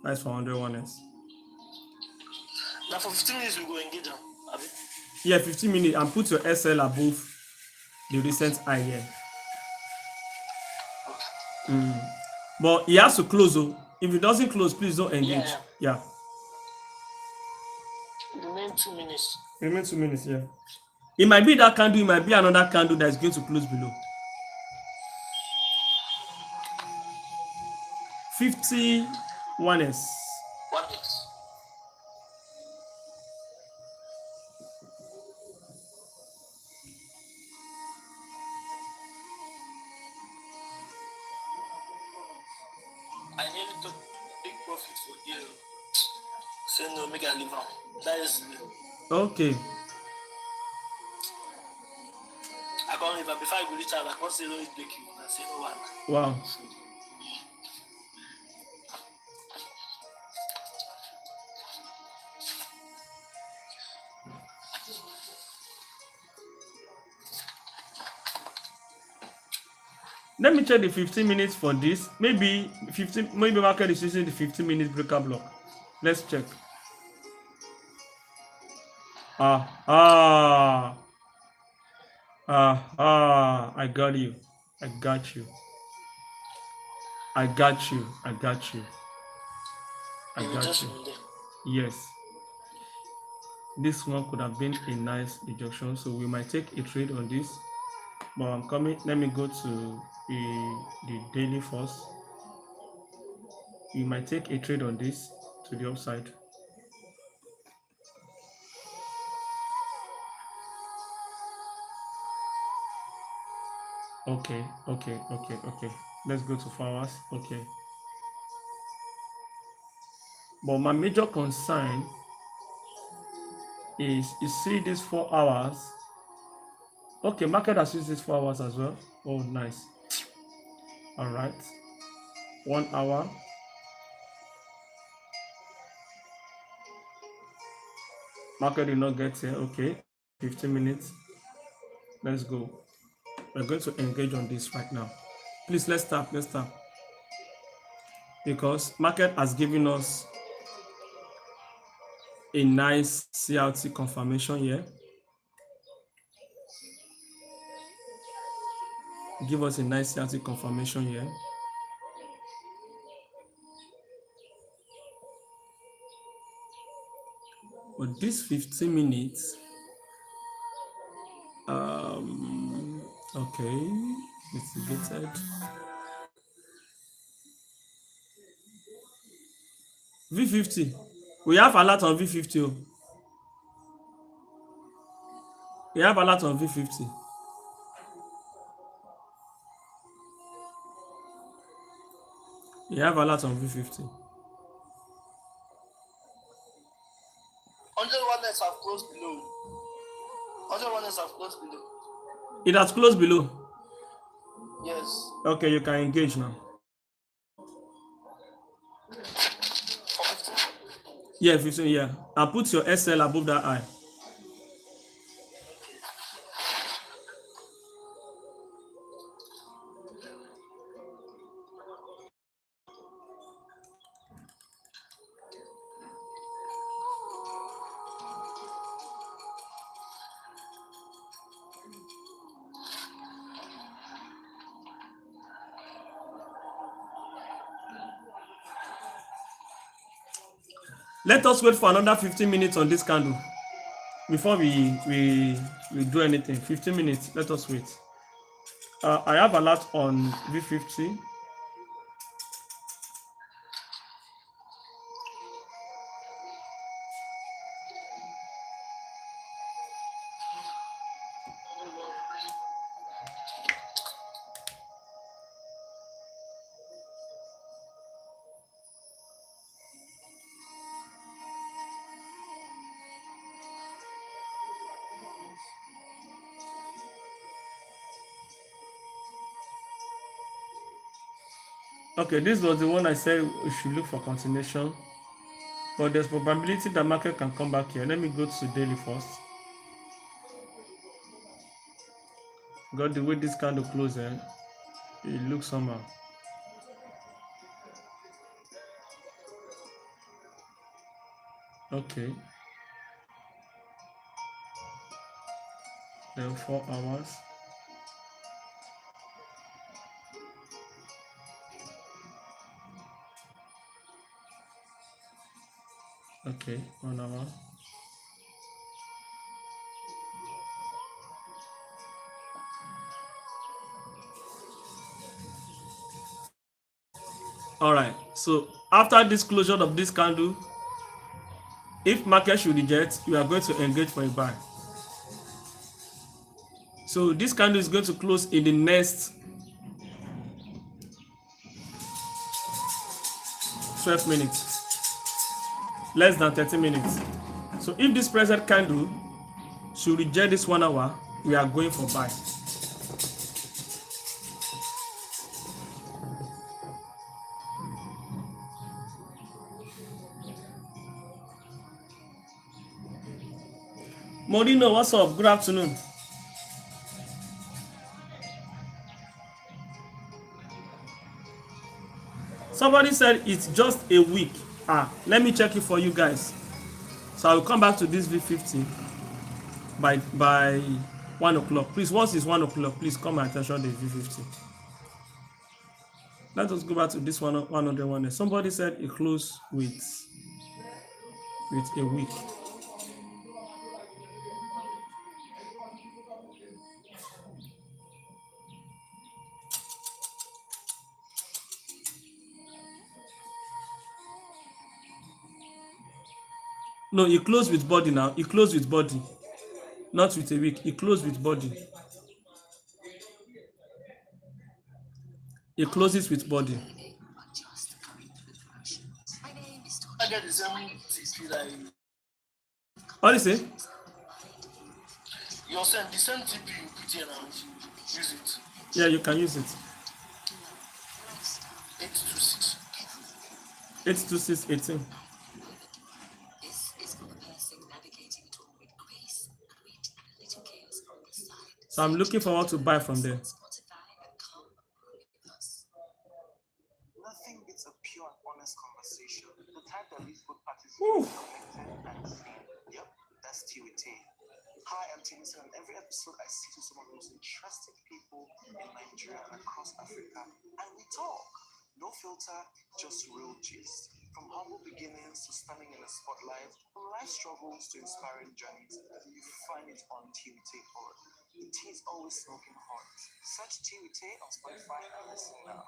That's for 101s. Now for 15 minutes we go engage them. Yeah, 15 minutes, and put your SL above the recent high here. But it has to close. Oh. If it doesn't close, please don't engage. Yeah. Remain 2 minutes. Remain 2 minutes, yeah. It might be that candle, it might be another candle that is going to close below. 51s. 1x. I nearly took big profit for you. Say no, make a leave on. That is me. Okay. I can't leave before I go reach out. I can't say no, it's breaking. I say no one. Wow. Let me check the 15 minutes for this. Maybe market is using the 15 minutes breaker block. Let's check. I got you. I got you. I got you. I got you. I got you. Yes. This one could have been a nice rejection, so we might take a trade on this. But I'm coming. Let me go to the daily first. We might take a trade on this to the upside. Okay. Let's go to 4 hours. Okay. But my major concern is, you see this 4 hours. Okay, market has used this 4 hours as well. Oh, nice. All right. 1 hour. Market did not get here. Okay. 15 minutes. Let's go. We're going to engage on this right now. Please, let's start. Because market has given us a nice CRT confirmation here. Give us a nice CRT confirmation here. But this 15 minutes, okay, mitigated. V50. We have a lot on V50. We have a lot on V50. We have a lot on V50. 101s have closed below. 101s have closed below. It has closed below. Yes. Okay, you can engage now. Yeah, 15, yeah. And put your SL above that eye. Let us wait for another 15 minutes on this candle before we do anything. 15 minutes. Let us wait. I have a lot on V50. Okay, this was the one I said we should look for continuation. But there's probability that market can come back here. Let me go to daily first. Got the way this candle closed, it looks somehow. Okay. Then 4 hours. Okay, 1 hour. All right. So after this closure of this candle, if market should reject, you are going to engage for a buy. So this candle is going to close in the next 12 minutes, less than 30 minutes. So if this present candle should reject this 1 hour, we are going for buy. Morino, what's up? Good afternoon. Somebody said it's just a week. Let me check it for you guys. So I will come back to this V50 by 1 o'clock. Please, once it's 1 o'clock, please come and attention the V50. Let us go back to this 101. Somebody said it closed with a week. No, it closed with body now. It closed with body. Not with a week. It closed with body. It closes with body. I get the same TP that What do you say? you're saying the same TP you put here now. Use it. Yeah, you can use it. 826. 82618. This is for the person navigating it all with grace, grit, and a little chaos on the side. So I'm looking forward to buy from there. Spotify and come with us. Nothing beats a pure and honest conversation. The type that leaves both parties Woo. connected and seen. Yep, that's TUT. Hi, I'm Tinison, and every episode I see to some of the most interesting people in Nigeria and across Africa, and we talk. No filter, just real gist. From humble beginnings to standing in the spotlight, from life struggles to inspiring journeys, you find it on TUT Pod. The tea is always smoking hot. Search TUT on Spotify and listen now.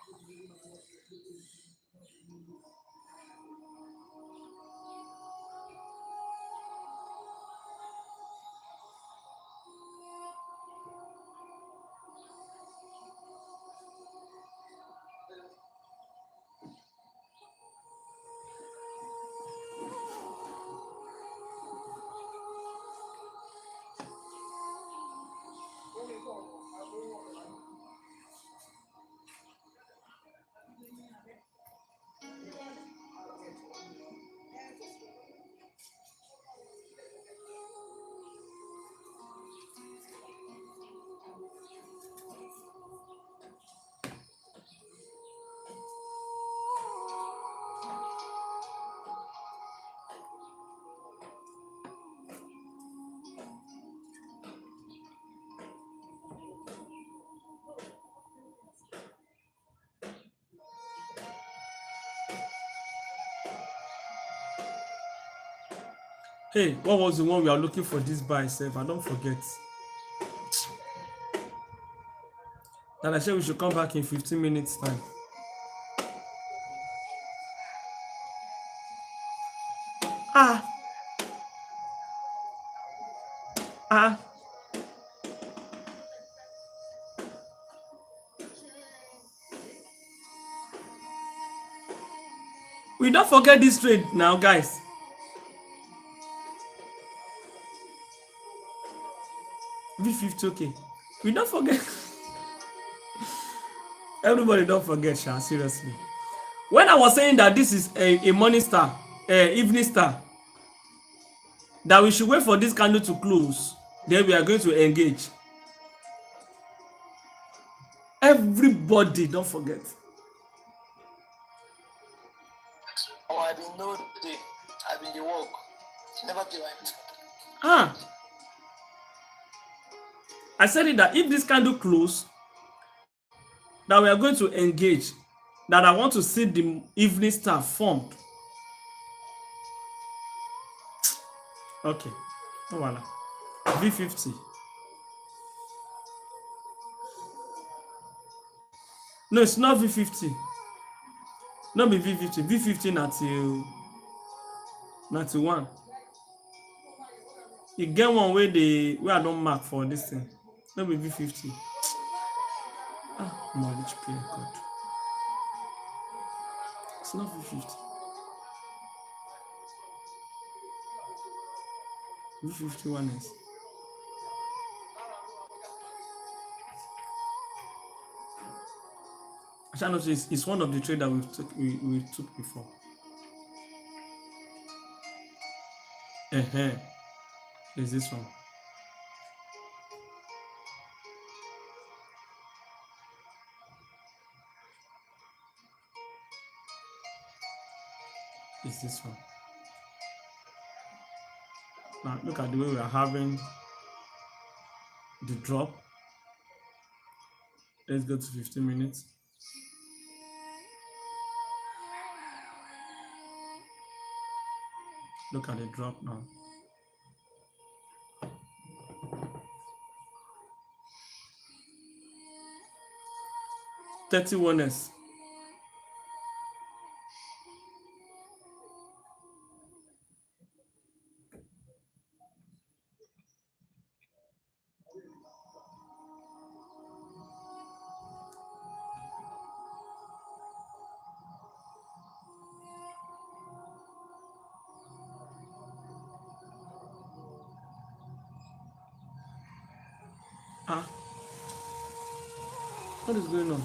Hey, what was the one we are looking for this by itself? I don't forget. And I said we should come back in 15 minutes time. We don't forget this trade now, guys. V50, okay. We don't forget. Everybody don't forget, Sha, seriously. When I was saying that this is a morning star, evening star, that we should wait for this candle to close, then we are going to engage. Everybody don't forget. Oh, I didn't know the day. I've been the work. Never be right. I said it that if this candle close, that we are going to engage, that I want to see the evening star formed. Okay. Oh, voila. V50. No, it's not V50. Not be V50. V50 not till 1. You get one where I don't mark for this thing. Not be V50. Knowledge player code. It's not V50. V51 is. I know it's one of the trade that we took before. Is this one? is this one. Now look at the way we are having the drop. Let's go to 15 minutes. Look at the drop now. $31s. What is going on?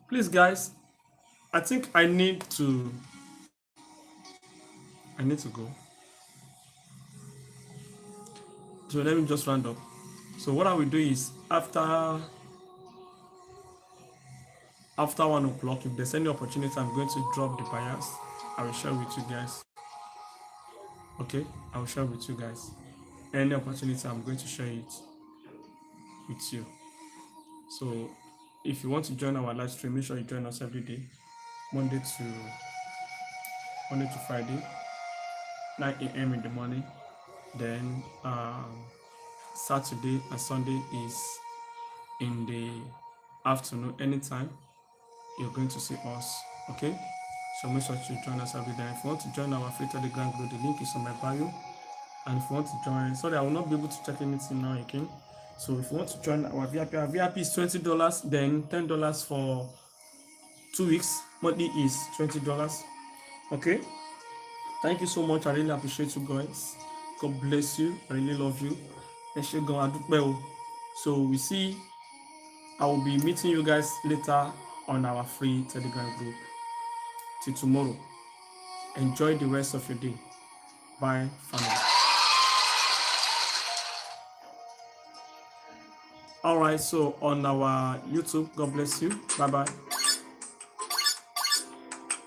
Please, guys, I think I need to go. So let me just round up. So what I will do is after 1 o'clock, if there's any opportunity, I'm going to drop the bias. I will share with you guys. Okay, I will share with you guys. Any opportunity, I'm going to share it with you. So if you want to join our live stream, make sure you join us every day, Monday to Friday, 9 a.m. in the morning. Then Saturday and Sunday is in the afternoon. Anytime you're going to see us. Okay, so make sure you join us every day. If you want to join our free Telegram group, the link is on my bio. And if you want to join, sorry, I will not be able to check anything now again. So if you want to join our VIP is $20, then $10 for 2 weeks. Monthly is $20. Okay. Thank you so much. I really appreciate you guys. God bless you. I really love you. So we see. I will be meeting you guys later on our free Telegram group. Till tomorrow. Enjoy the rest of your day. Bye, family. All right, so on our YouTube, God bless you. Bye-bye.